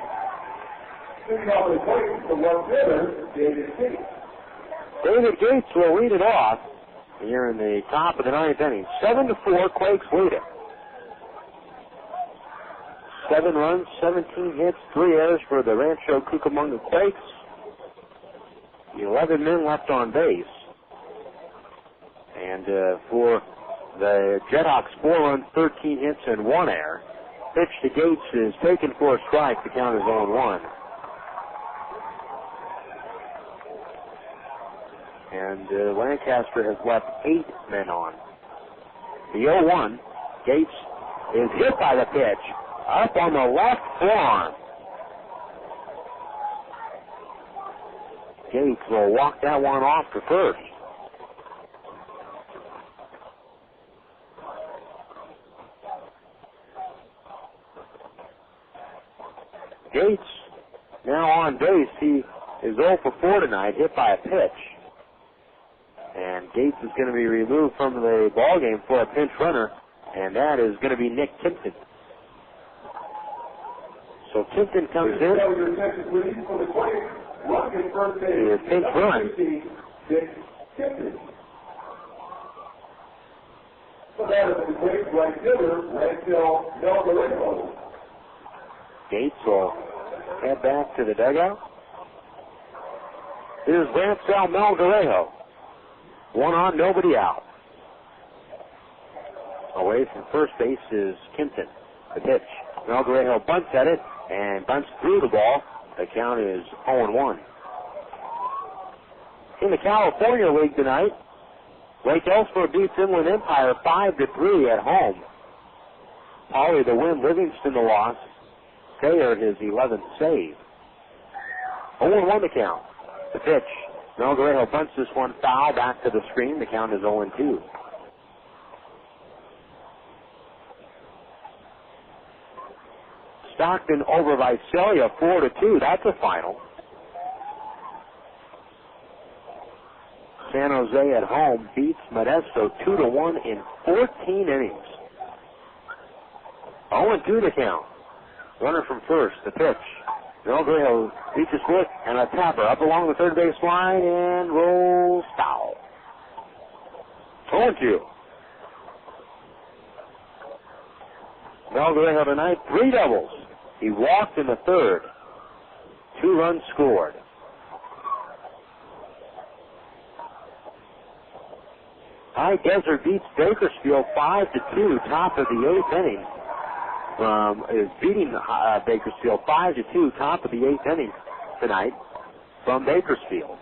David Gates will lead it off here in the top of the 9th inning. 7-4, Quakes lead it. 7 runs, 17 hits, 3 errors for the Rancho Cucamonga Quakes. 11 men left on base. And for the JetHawks, 4 runs, 13 hits, and 1 error. Pitch to Gates is taken for a strike. The count is 0-1. And Lancaster has left 8 men on. The 0-1, Gates is hit by the pitch. Up on the left forearm. Gates will walk that one off to first. base. He is 0 for 4 tonight, hit by a pitch. And Gates is going to be removed from the ball game for a pinch runner, and that is going to be Nick Kimpton. So Kimpton comes in to a pinch run. Gates will head back to the dugout. Here's Rancho Melgarejo. 1 on, nobody out. Away from first base is Kimpton. The pitch. Melgarejo bunts at it and bunts through the ball. The count is 0-1. In the California League tonight, Lake Ellsworth beats Inland Empire 5-3 at home. Pauly the win, Livingston the loss. Sayer his 11th save. 0-1 the count. The pitch. Melgarejo bunts this one foul back to the screen. The count is 0-2. Stockton over Visalia 4-2. That's a final. San Jose at home beats Modesto 2-1 in 14 innings. 0-2 the count. Runner from first. The pitch. Melgarejo beats his foot and a tapper up along the third base line and rolls foul. 0-2. Melgarejo tonight, 3 doubles. He walked in the third. 2 runs scored. High Desert beats Bakersfield 5-2, top of the 8th inning. Is beating Bakersfield 5-2, top of the 8th inning tonight from Bakersfield.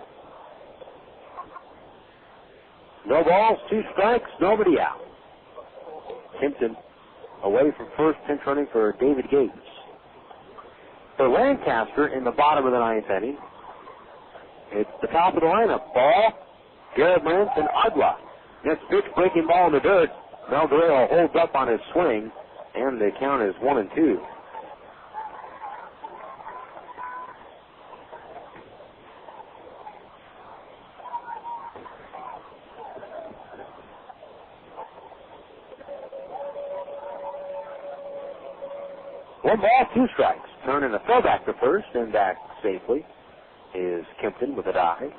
No balls, 2 strikes, nobody out. Kimpton away from first, pinch running for David Gates. For Lancaster in the bottom of the 9th inning, it's the top of the lineup. Ball, Garrett Lentz, and Uggla. Next pitch, breaking ball in the dirt. Melgarejo holds up on his swing, and the count is 1-2. One ball, 2 strikes. Turning a throw back to first and back safely is Kimpton with a dive.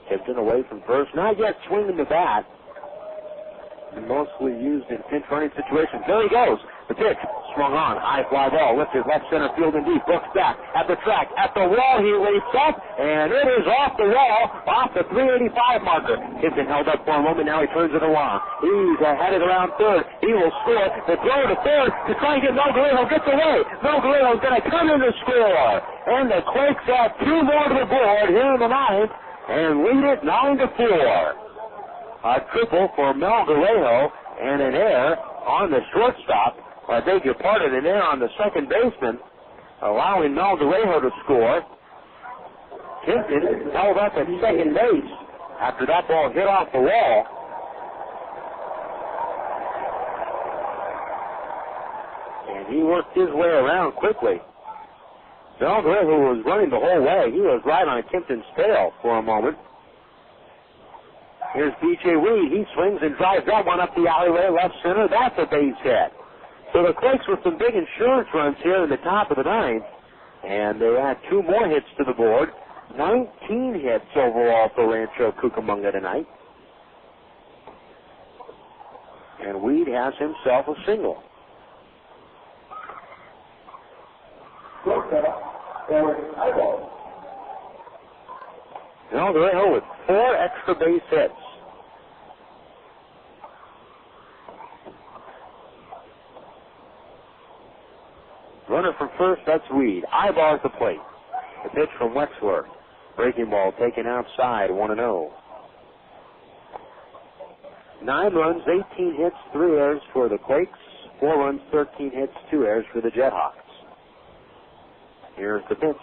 Kimpton away from first, not yet swinging the bat. Mostly used in pinch running situations. There he goes. The pitch swung on. High fly ball. Lifted left center field and deep. Brooks back at the track. At the wall he leaps up, and it is off the wall, off the 385 marker. Kimpton held up for a moment. Now he turns it along. He's headed around third. He will score. The throw to third to try and get Melgarejo. Gets away. Melgarejo's going to come in to score. And the Quakes add 2 more to the board here in the 9th and lead it 9-4. A triple for Melgarejo and an error on the shortstop. I beg your pardon, an error on the second baseman, allowing Melgarejo to score. Kimpton held up at second base after that ball hit off the wall. And he worked his way around quickly. Melgarejo was running the whole way. He was right on Kimpton's tail for a moment. Here's B.J. Weed. He swings and drives that one up the alleyway, left center. That's a base hit. So the Quakes with some big insurance runs here in the top of the 9th. And they add 2 more hits to the board. 19 hits overall for Rancho Cucamonga tonight. And Weed has himself a single. Erick Aybar. Melgarejo with 4 extra base hits. Runner from first, that's Weed. Aybar at the plate. The pitch from Wexler. Breaking ball taken outside, 1-0. 9 runs, 18 hits, 3 errors for the Quakes. 4 runs, 13 hits, 2 errors for the JetHawks. Here's the pitch.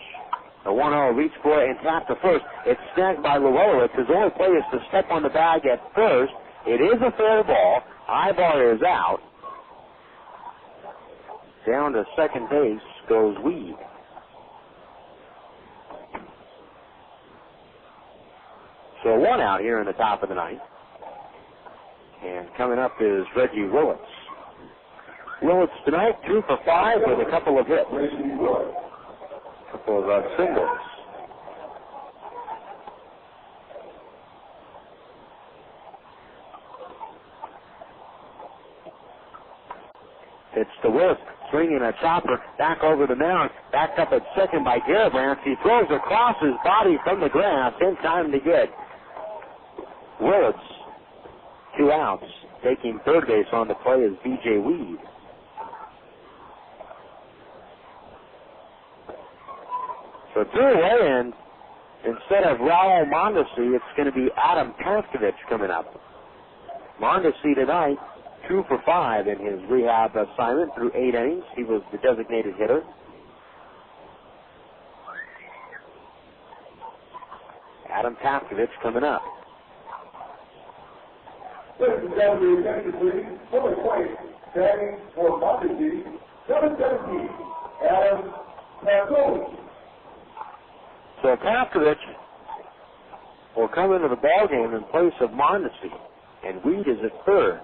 The 1-0 reach for it and tap to first. It's snagged by Llewellyn. His only play is to step on the bag at first. It is a fair ball. Aybar is out. Down to second base goes Weed. So one out here in the top of the ninth. And coming up is Reggie Willits. Willits tonight, 2 for 5 with a couple of hits. A couple of singles. It's the Willis swinging a chopper back over the mound, backed up at second by Garibrandt. He throws across his body from the grass in time to get Willits 2 outs. Taking third base on the play is B.J. Weed. So 2 away, and instead of Raul Mondesi, it's going to be Adam Paskovich coming up. Mondesi tonight, 2 for 5 in his rehab assignment through 8 innings. He was the designated hitter. Adam Paskovich coming up. Ladies and gentlemen, attention please. For the Quakes, standing for Mondesi, 717, Adam Paskovich. So Paskovich will come into the ballgame in place of Mondesi, and Weed is at third.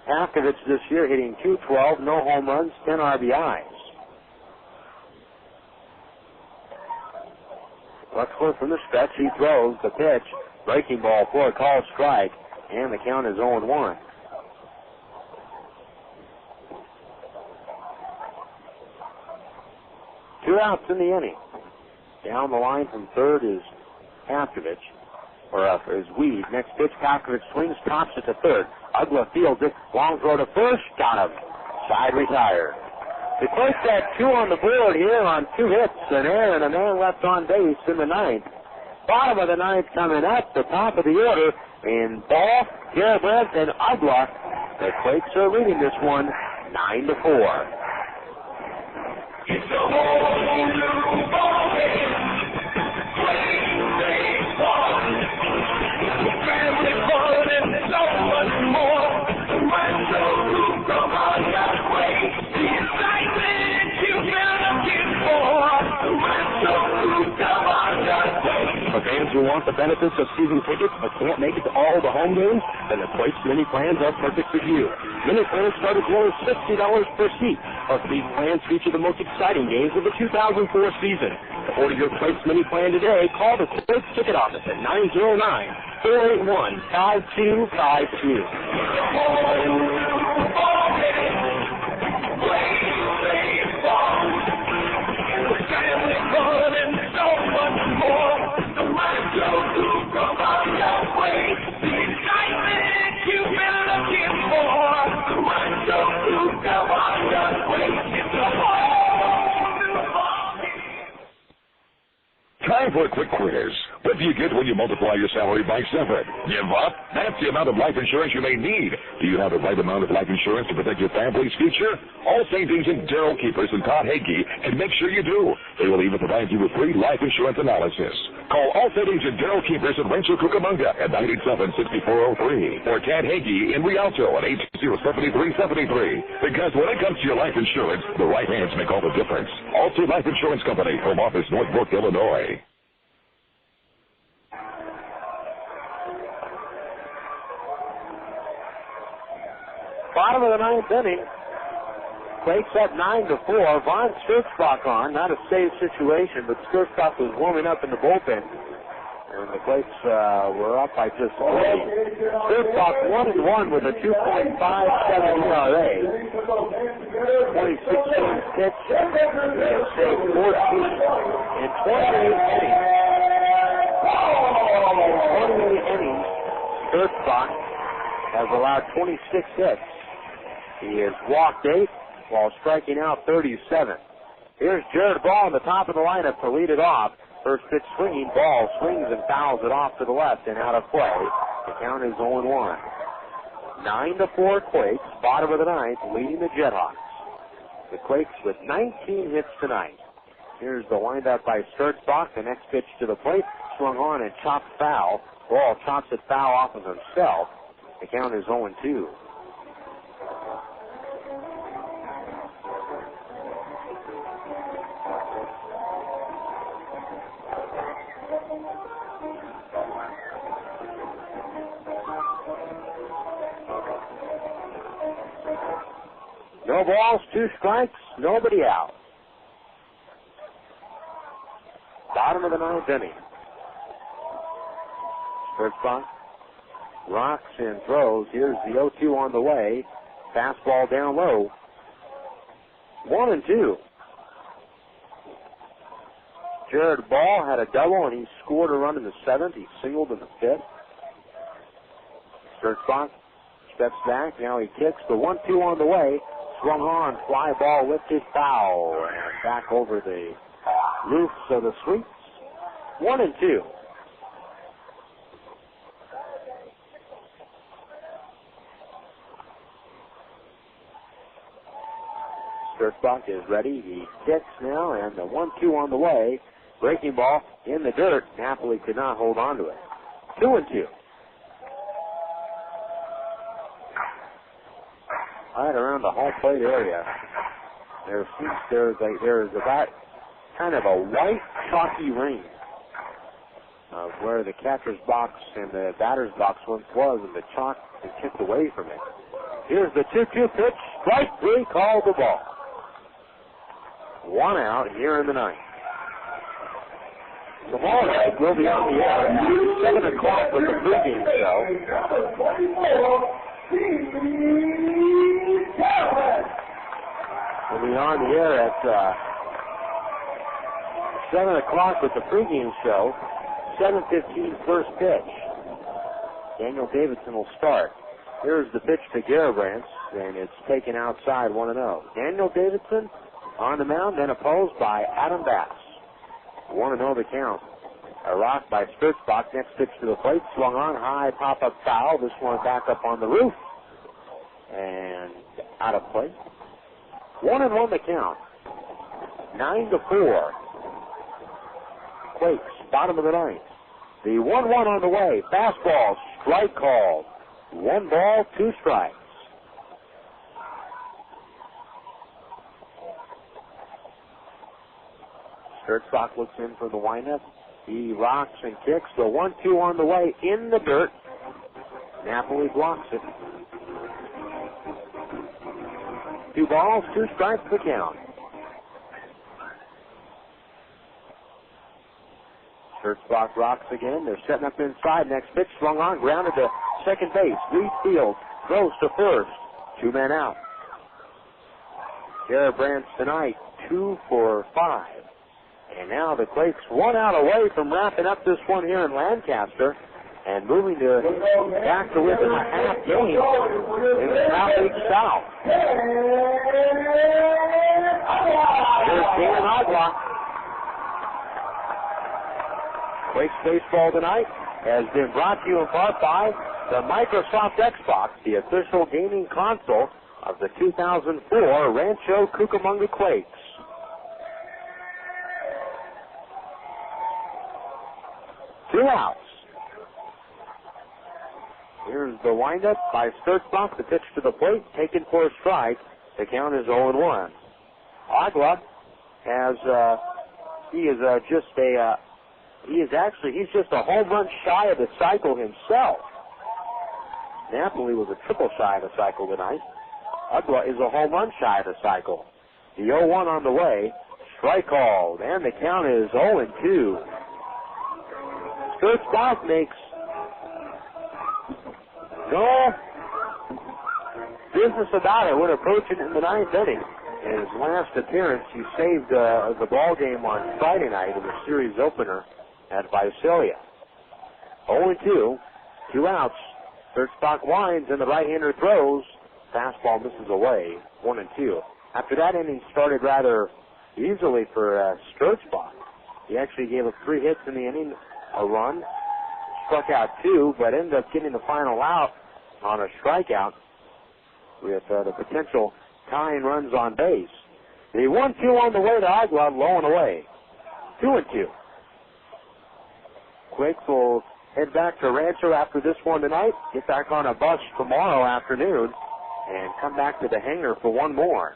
Paskovich this year hitting .212, no home runs, 10 RBIs. Luxford from the stretch, he throws the pitch, breaking ball for a called strike, and the count is 0-1. Two outs in the inning. Down the line from third is Paskovich, is Weed. Next pitch, Paskovich swings, tops it to third. Uggla fields it, long throw to first, got him. Side retired. The Quakes had 2 on the board here on 2 hits, an error, and a man left on base in the ninth. Bottom of the ninth coming up, the top of the order, in Ball, Garibrandt, and Uggla. The Quakes are leading this one 9-4. It's a whole new ballgame. Playing baseball. Family fun and so much more. Rancho, Cucamonga, Quakes. The excitement you've been looking for. Rancho, Cucamonga, Quakes. For fans who want the benefits of season tickets but can't make it to all the home games, then the Quakes Mini Plans are perfect for you. Mini Plans start as low as $60 per seat. Plus, these plans feature the most exciting games of the 2004 season. To order your Quakes Mini Plan today, call the Quakes Ticket Office at 909-481-5252. Time for a quick quiz. What do you get when you multiply your salary by 7? Give up? That's the amount of life insurance you may need. Do you have the right amount of life insurance to protect your family's future? Allstate agent Daryl Keepers and Todd Hagee can make sure you do. They will even provide you with free life insurance analysis. Call Allstate agent Daryl Keepers in Rancho, Cucamonga at 987-6403 or Tad Hagee in Rialto at 820-7373. Because when it comes to your life insurance, the right hands make all the difference. Allstate Life Insurance Company, Home Office, Northbrook, Illinois. Bottom of the ninth inning. Quakes up 9-4. Von Sturzbach on. Not a safe situation, but Sturzbach was warming up in the bullpen. And the Quakes were up by just 3. Sturzbach 1-1 with a 2.57 ERA. 26 games pitched. He has saved 14 in 28 innings. In 28 innings, Sturzbach has allowed 26 hits. He has walked 8 while striking out 37. Here's Jared Ball in the top of the lineup to lead it off. First pitch swinging, Ball swings and fouls it off to the left and out of play. The count is 0-1. 9-4 Quakes, bottom of the ninth, leading the JetHawks. The Quakes with 19 hits tonight. Here's the windup by Sturzbach. The next pitch to the plate, swung on and chopped foul. Ball chops it foul off of himself. The count is 0-2. No balls, 2 strikes, nobody out. Bottom of the 9th inning. Sturzbach rocks and throws. Here's the 0-2 on the way. Fastball down low. 1-2. Jared Ball had a double, and he scored a run in the 7th. He singled in the 5th. Sturzbach steps back. Now he kicks. The 1-2 on the way. Swung on. Fly ball lifted foul. And back over the roofs of the suites. 1-2. Sturzbach is ready. He kicks now, and the 1-2 on the way. Breaking ball in the dirt. Napoli could not hold on to it. 2-2. Right around the home plate area, there is about kind of a white chalky ring of where the catcher's box and the batter's box once was, and the chalk is chipped away from it. Here's the 2-2 pitch. Strike 3, called the ball. 1 out here in the 9th. The ball will be on the air at 7 o'clock with the pregame show. We'll be on the air at 7 o'clock with the pregame show. 7:15 first pitch. Daniel Davidson will start. Here's the pitch to Garibrandt, and it's taken outside 1-0. Daniel Davidson on the mound, then opposed by Adam Bass. 1-0 the count. A rock by Sturzbach. Next pitch to the plate. Swung on. High pop-up foul. This one back up on the roof. And out of play. 1-1 the count. 9-4. Quakes, bottom of the 9th. The 1-1 on the way. Fastball. Strike called. 1 ball, 2 strikes. Sturzbach looks in for the windup. He rocks and kicks. The 1-2 on the way in the dirt. Napoli blocks it. 2 balls, 2 strikes the count. Sturzbach rocks again. They're setting up inside. Next pitch swung on, grounded to second base. Lead field, throws to first. 2 men out. Garibrandt tonight, 2 for 5. And now the Quakes 1 out away from wrapping up this one here in Lancaster and moving to back to within a half game in the Southeast South. Here's Dan Uggla. Quakes baseball tonight has been brought to you in part by the Microsoft Xbox, the official gaming console of the 2004 Rancho Cucamonga Quakes. Two outs. Here's the windup by Sturzbach. The pitch to the plate, taken for a strike. The count is 0-1. Uggla has he's just a home run shy of the cycle himself. Napoli was a triple shy of the cycle tonight. Uggla is a home run shy of the cycle. The 0-1 on the way. Strike called, and the count is 0-2. Sturzbach makes no business about it when approaching in the 9th inning. In his last appearance, he saved the ball game on Friday night in the series opener at Visalia. 0-2, 2 outs. Sturzbach winds and the right-hander throws. Fastball misses away, 1-2. After that inning started rather easily for Sturzbach. He actually gave up 3 hits in the inning, a run, struck out 2, but ended up getting the final out on a strikeout with the potential tying runs on base. The 1-2 on the way to Uggla, low and away. 2-2. Quakes will head back to Rancho after this one tonight, get back on a bus tomorrow afternoon, and come back to the hangar for one more.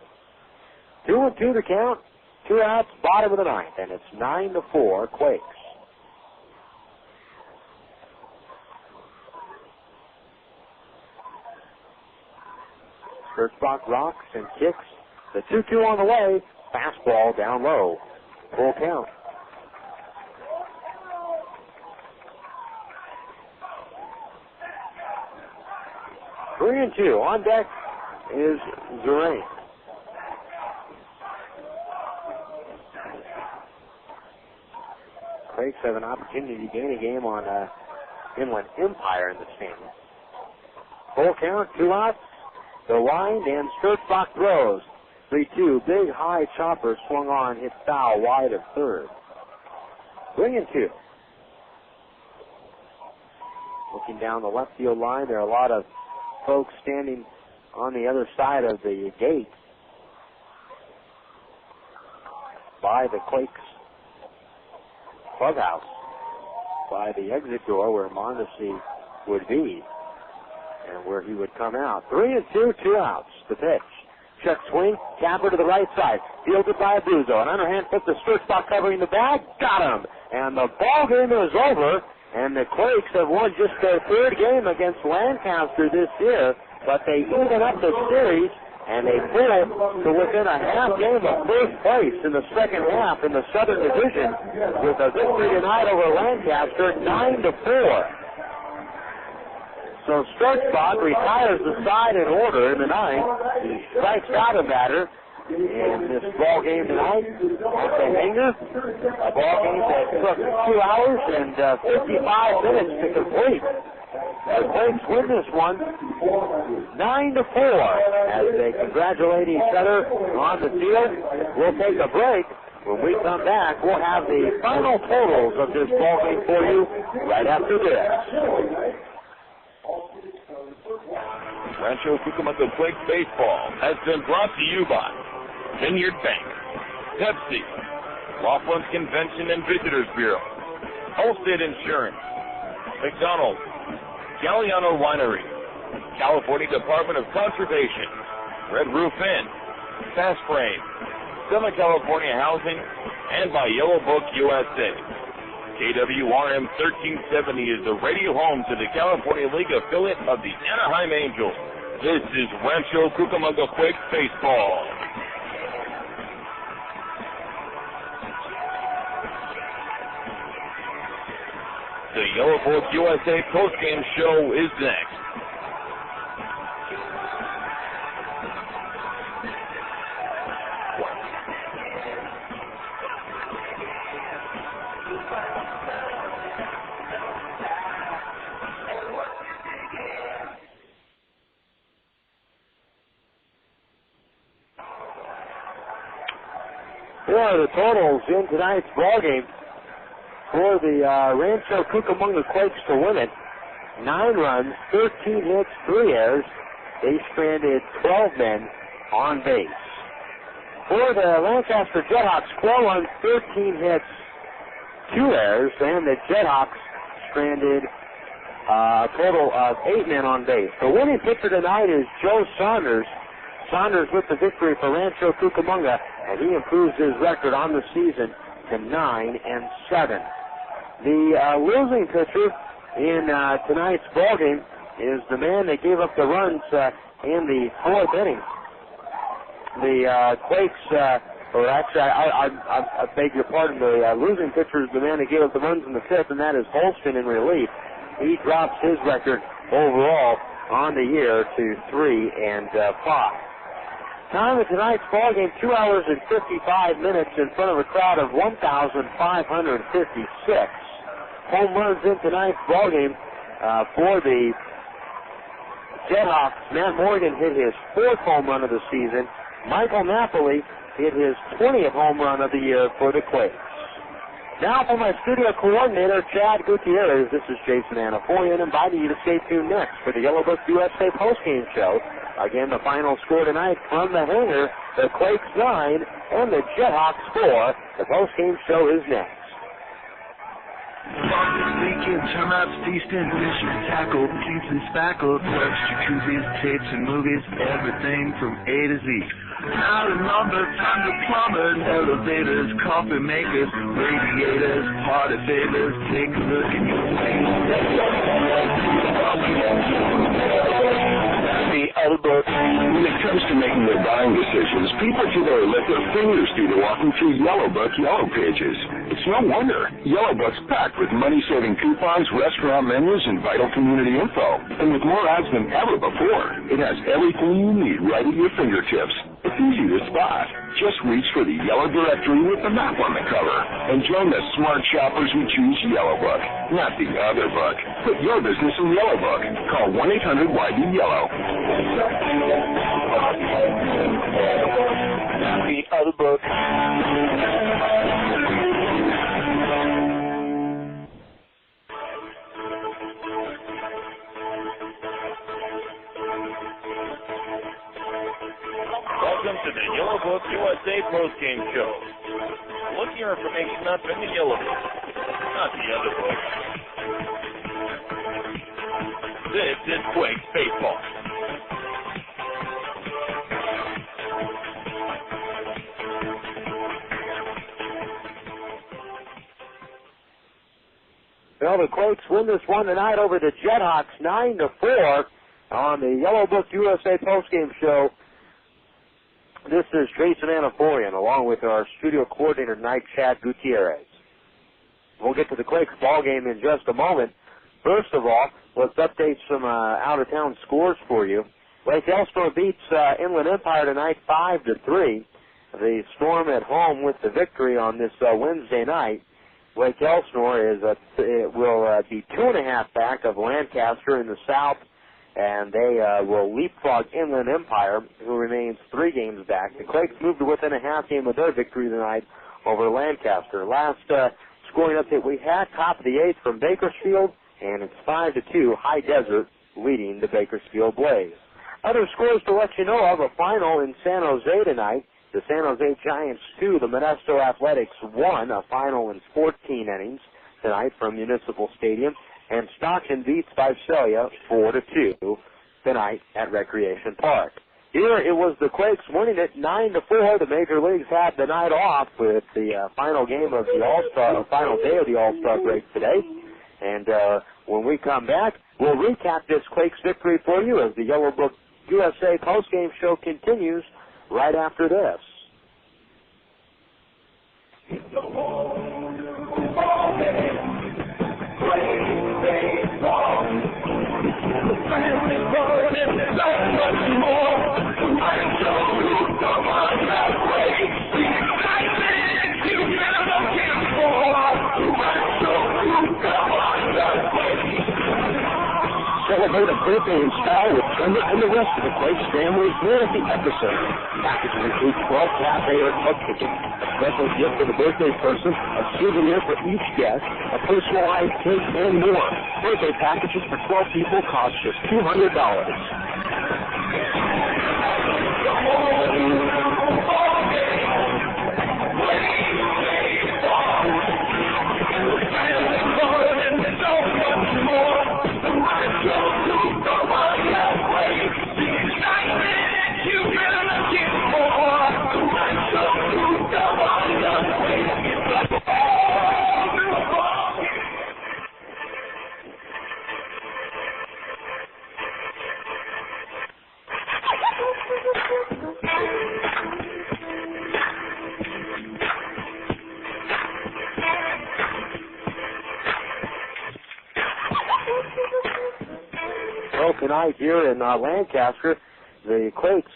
2-2 to count, 2 outs, bottom of the 9th, and it's 9-4 Quakes. Sturzbach rocks and kicks. The 2-2 on the way. Fastball down low. Full count. Three and two. On deck is Zerain. Quakes have an opportunity to gain a game on Inland Empire in the standings. Full count, 2 outs. The line and Sturtzbach throws. 3-2. Big high chopper swung on, hit foul wide of third. 3 and 2. Looking down the left field line, there are a lot of folks standing on the other side of the gate by the Quakes clubhouse, by the exit door where Mondesi would be and where he would come out. 3 and 2, 2 outs. The pitch. Check swing, capper to the right side. Fielded by Abuzo. An underhand flip to Sturtzbach covering the bag. Got him. And the ball game is over. And the Quakes have won just their third game against Lancaster this year. But they even up the series, and they pull to within a half game of first place in the second half in the Southern Division with a victory tonight over Lancaster, 9-4. So Sturtzbach retires the side in order in the ninth. He strikes out a batter in this ball game tonight. It's a hanger. A ball game that took 2 hours and 55 minutes to complete. The Quakes win this one 9-4 as they congratulate each other on the field. We'll take a break. When we come back, we'll have the final totals of this ball game for you right after this. Rancho Cucamonga Quakes baseball has been brought to you by Vineyard Bank, Pepsi, Laughlin's Convention and Visitors Bureau, Holstead Insurance, McDonald's, Galliano Winery, California Department of Conservation, Red Roof Inn, Fast Frame, Southern California Housing, and by Yellow Book USA. KWRM 1370 is the radio home to the California League affiliate of the Anaheim Angels. This is Rancho Cucamonga Quakes baseball. The Yellow Book USA postgame show is next. Here are the totals in tonight's ball game for the Rancho Cucamonga Quakes to win it. 9 runs, 13 hits, 3 errors. They stranded 12 men on base. For the Lancaster JetHawks, 4 runs, 13 hits, 2 errors, and the JetHawks stranded a total of 8 men on base. The winning pitcher tonight is Joe Saunders. Saunders with the victory for Rancho Cucamonga, and he improves his record on the season to 9-7. The losing pitcher in tonight's ballgame is the man that gave up the runs in the 4th inning. The Quakes, or actually, I beg your pardon, the losing pitcher is the man that gave up the runs in the 5th, and that is Holston in relief. He drops his record overall on the year to 3-5. Time of tonight's ball game, 2 hours and 55 minutes in front of a crowd of 1,556. Home runs in tonight's ball game for the JetHawks. Matt Morgan hit his 4th home run of the season. Michael Napoli hit his 20th home run of the year for the Quakes. Now for my studio coordinator, Chad Gutierrez, this is Jason Anapoyan, inviting you to stay tuned next for the Yellow Book USA postgame show. Again, the final score tonight from the hangar, the Quakes 9 and the JetHawks 4. The postgame show is next. Weekend, turn-ups, feasting, fishing, tackle, paints and spackle, clubs, jacuzzis, tapes and movies, everything from A to Z. Now the number, time to plumbers, elevators, coffee makers, radiators, party favors, take a look at your face. the other book. When it comes to making their buying decisions, people today let their fingers do the walking through Yellow Book Yellow Pages. It's no wonder. Yellow Book's packed with money-saving coupons, restaurant menus, and vital community info. And with more ads than ever before, it has everything you need right at your fingertips. It's easy to spot. Just reach for the yellow directory with the map on the cover and join the smart shoppers who choose Yellow Book, not the other book. Put your business in Yellow Book. Call 1-800-YB-YELLOW. The other book. Welcome to the Yellow Book USA postgame show. Look your information up in the Yellow Book, not the other book. This is Quakes Baseball. Well, the Quakes win this one tonight over the JetHawks 9-4 on the Yellow Book USA postgame show. This is Jason Anaforian, along with our studio coordinator tonight, Chad Gutierrez. We'll get to the Quakes ball game in just a moment. First of all, let's update some out-of-town scores for you. Lake Elsinore beats Inland Empire tonight 5-3. The Storm at home with the victory on this Wednesday night. Lake Elsinore will be 2.5 back of Lancaster in the South, and they will leapfrog Inland Empire, who remains 3 games back. The Quakes moved to within a half game of their victory tonight over Lancaster. Last scoring update we had, top of the 8th from Bakersfield, and it's 5-2, High Desert leading the Bakersfield Blaze. Other scores to let you know of: a final in San Jose tonight. The San Jose Giants 2, the Modesto Athletics 1, a final in 14 innings tonight from Municipal Stadium. And Stockton beats Visalia 4-2 tonight at Recreation Park. Here it was the Quakes winning it 9-4. The major leagues had the night off with the final game of the All-Star, final day of the All-Star break today. And when we come back, we'll recap this Quakes victory for you as the Yellow Book USA postgame show continues right after this. Celebrate a birthday in style with Brenda and the rest of the Quakes family here at the Epicenter. Packages include 12 cafe or club tickets, a special gift for the birthday person, a souvenir for each guest, a personalized cake, and more. Birthday packages for 12 people cost just $200. Tonight here in Lancaster, the Quakes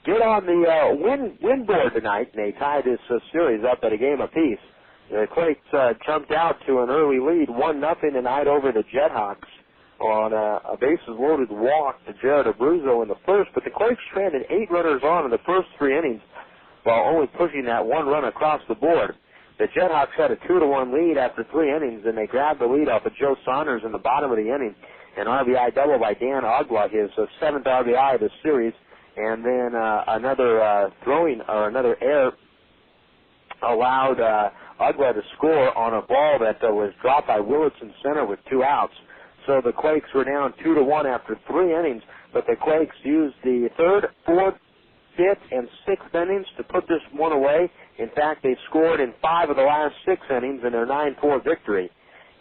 get on the win board tonight, and they tie this series up at a game apiece. The Quakes jumped out to an early lead, 1-0 tonight over the JetHawks on a bases-loaded walk to Jared Abruzzo in the first, but the Quakes stranded 8 runners on in the first 3 innings while only pushing that 1 run across the board. The JetHawks had a 2-1 lead after 3 innings, and they grabbed the lead off of Joe Saunders in the bottom of the inning. An RBI double by Dan Uggla, his 7th RBI of the series, and then another error allowed Uggla to score on a ball that was dropped by Willits in center with 2 outs. So the Quakes were down 2-1 after 3 innings, but the Quakes used the 3rd, 4th, 5th, and 6th innings to put this one away. In fact, they scored in 5 of the last 6 innings in their 9-4 victory.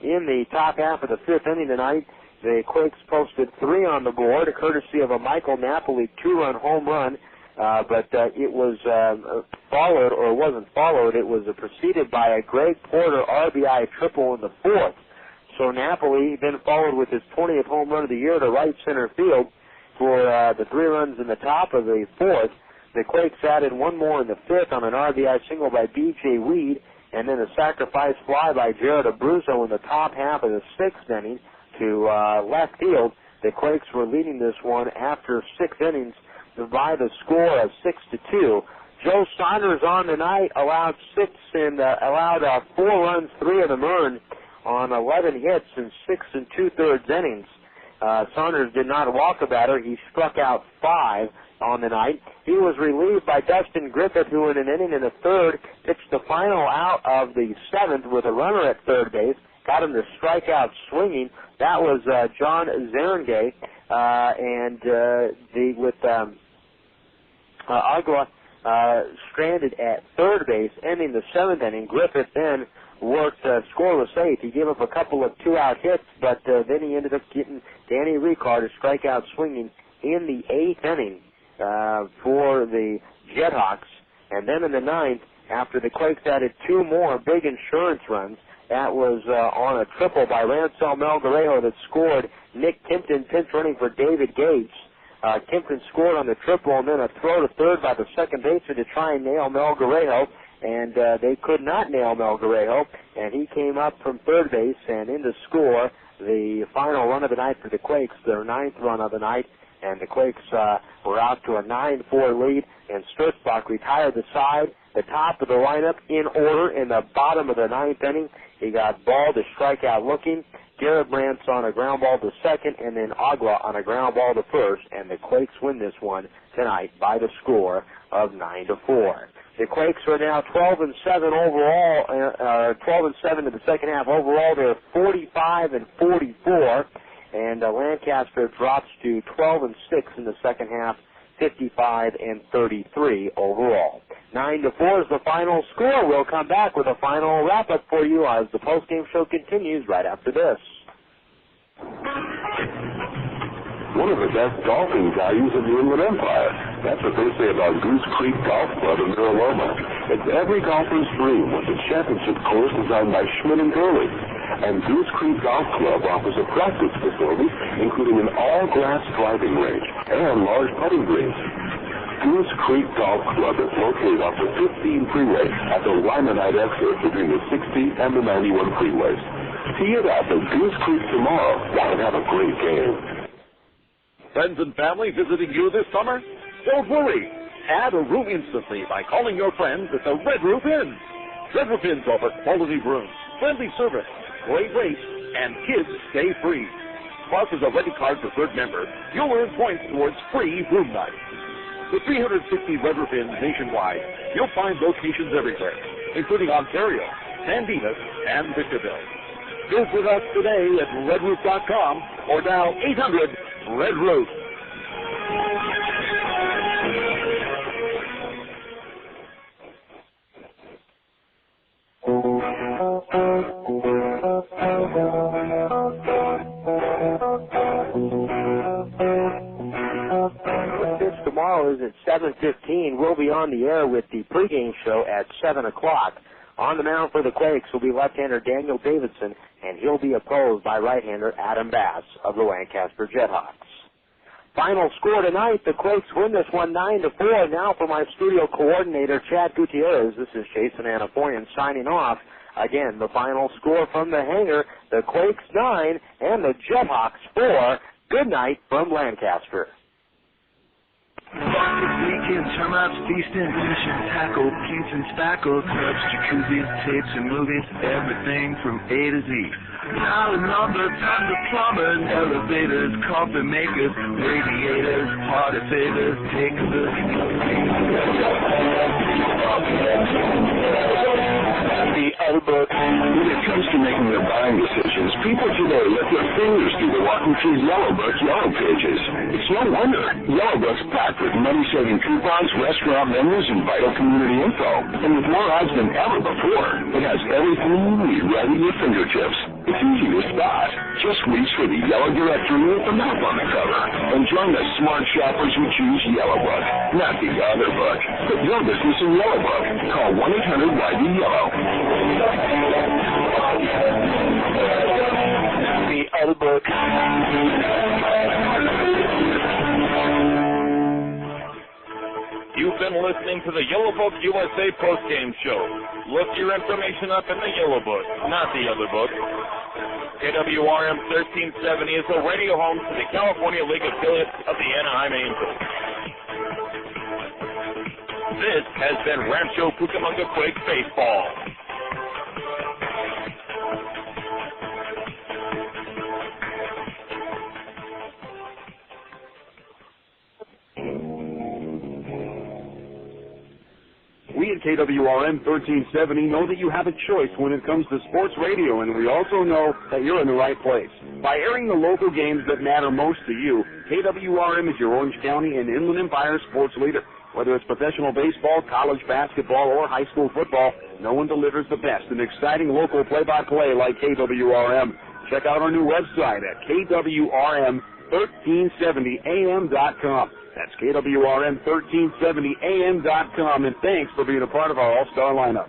In the top half of the 5th inning tonight, the Quakes posted 3 on the board, courtesy of a Michael Napoli 2-run home run, but it was followed, or wasn't followed, it was preceded by a Greg Porter RBI triple in the 4th. So Napoli then followed with his 20th home run of the year to right center field for the 3 runs in the top of the 4th. The Quakes added 1 more in the 5th on an RBI single by B.J. Weed, and then a sacrifice fly by Jared Abruzzo in the top half of the 6th inning to left field. The Quakes were leading this one after 6 innings by the score of 6-2. Joe Saunders on the night allowed 4 runs, 3 of them earned on 11 hits in 6 2/3 innings. Saunders did not walk a batter. He struck out 5 on the night. He was relieved by Dustin Griffith, who in an inning in the 3rd pitched the final out of the 7th with a runner at third base, got him to strike out swinging. That was John Zerengay, with Uggla stranded at third base, ending the 7th inning. Griffith then worked scoreless 8th. He gave up a couple of 2-out hits, but then he ended up getting Danny Richar to strike out swinging in the 8th inning for the JetHawks. And then in the 9th, after the Quakes added 2 more big insurance runs, that was on a triple by Rancho Melgarejo that scored. Nick Kimpton pinch running for David Gates. Kimpton scored on the triple, and then a throw to third by the second baseman to try and nail Melgarejo. And they could not nail Melgarejo, and he came up from third base and in to score the final run of the night for the Quakes, their 9th run of the night, and the Quakes were out to a 9-4 lead, and Sturzbach retired the top of the lineup in order in the bottom of the 9th inning. He got ball to strike out looking, Garrett Brantz on a ground ball to second, and then Uggla on a ground ball to first, and the Quakes win this one tonight by the score of 9-4. The Quakes are now 12-7 overall, 12-7 in the second half overall. They're 45-44, and Lancaster drops to 12-6 in the second half, 55-33 overall. 9-4 is the final score. We'll come back with a final wrap-up for you as the postgame show continues right after this. One of the best golfing values in the Inland Empire. That's what they say about Goose Creek Golf Club in Mira Loma. It's every golfer's dream with a championship course designed by Schmidt & Gurley. And Goose Creek Golf Club offers a practice facility, including an all-grass driving range and large putting greens. Goose Creek Golf Club is located off the 15 freeway at the Lymanite exit between the 60 and the 91 freeways. Tee it up at Goose Creek tomorrow and have a great game. Friends and family visiting you this summer? Don't worry. Add a room instantly by calling your friends at the Red Roof Inn. Red Roof Inns offer quality rooms, friendly service, great rates, and kids stay free. Plus, as a Ready Card preferred member, you'll earn points towards free room nights. With 360 Red Roof Inns nationwide, you'll find locations everywhere, including Ontario, San Dimas, and Victorville. Visit us today at redroof.com or dial 800 Red Roof. Since tomorrow is at 7:15, we'll be on the air with the pregame show at 7 o'clock. On the mound for the Quakes will be left-hander Daniel Davidson, and he'll be opposed by right-hander Adam Bass of the Lancaster JetHawks. Final score tonight, the Quakes win this one 9-4. Now for my studio coordinator, Chad Gutierrez, this is Jason Anapoyan signing off. Again, the final score from the hangar, the Quakes 9 and the JetHawks 4. Good night from Lancaster. Weekend, termites, feasting, finishing, tackle, paints and spackle, clubs, jacuzzis, tapes and movies, everything from A to Z. Dial a number, time to plumbers, elevators, coffee makers, radiators, party favors, take a look. The Albert When it comes to making their buying decisions, people today let their fingers do the walking through Yellow Book Yellow Pages. It's no wonder. Yellow Book's packed with money-saving coupons, restaurant menus, and vital community info. And with more odds than ever before, it has everything you need right at your fingertips. It's easy to spot. Just reach for the yellow directory with the map on the cover. And join the smart shoppers who choose Yellow Book, not the other book. Put your business in Yellow Book. Call 1-800-YB-YELLOW. The other book. You've been listening to the Yellow Book USA postgame show. Look your information up in the Yellow Book, not the other book. KWRM 1370 is the radio home to the California League affiliate of the Anaheim Angels. This has been Rancho Cucamonga Quakes Baseball. We at KWRM 1370 know that you have a choice when it comes to sports radio, and we also know that you're in the right place. By airing the local games that matter most to you, KWRM is your Orange County and Inland Empire sports leader. Whether it's professional baseball, college basketball, or high school football, no one delivers the best and exciting local play-by-play like KWRM. Check out our new website at KWRM1370am.com. That's KWRM1370am.com, and thanks for being a part of our all-star lineup.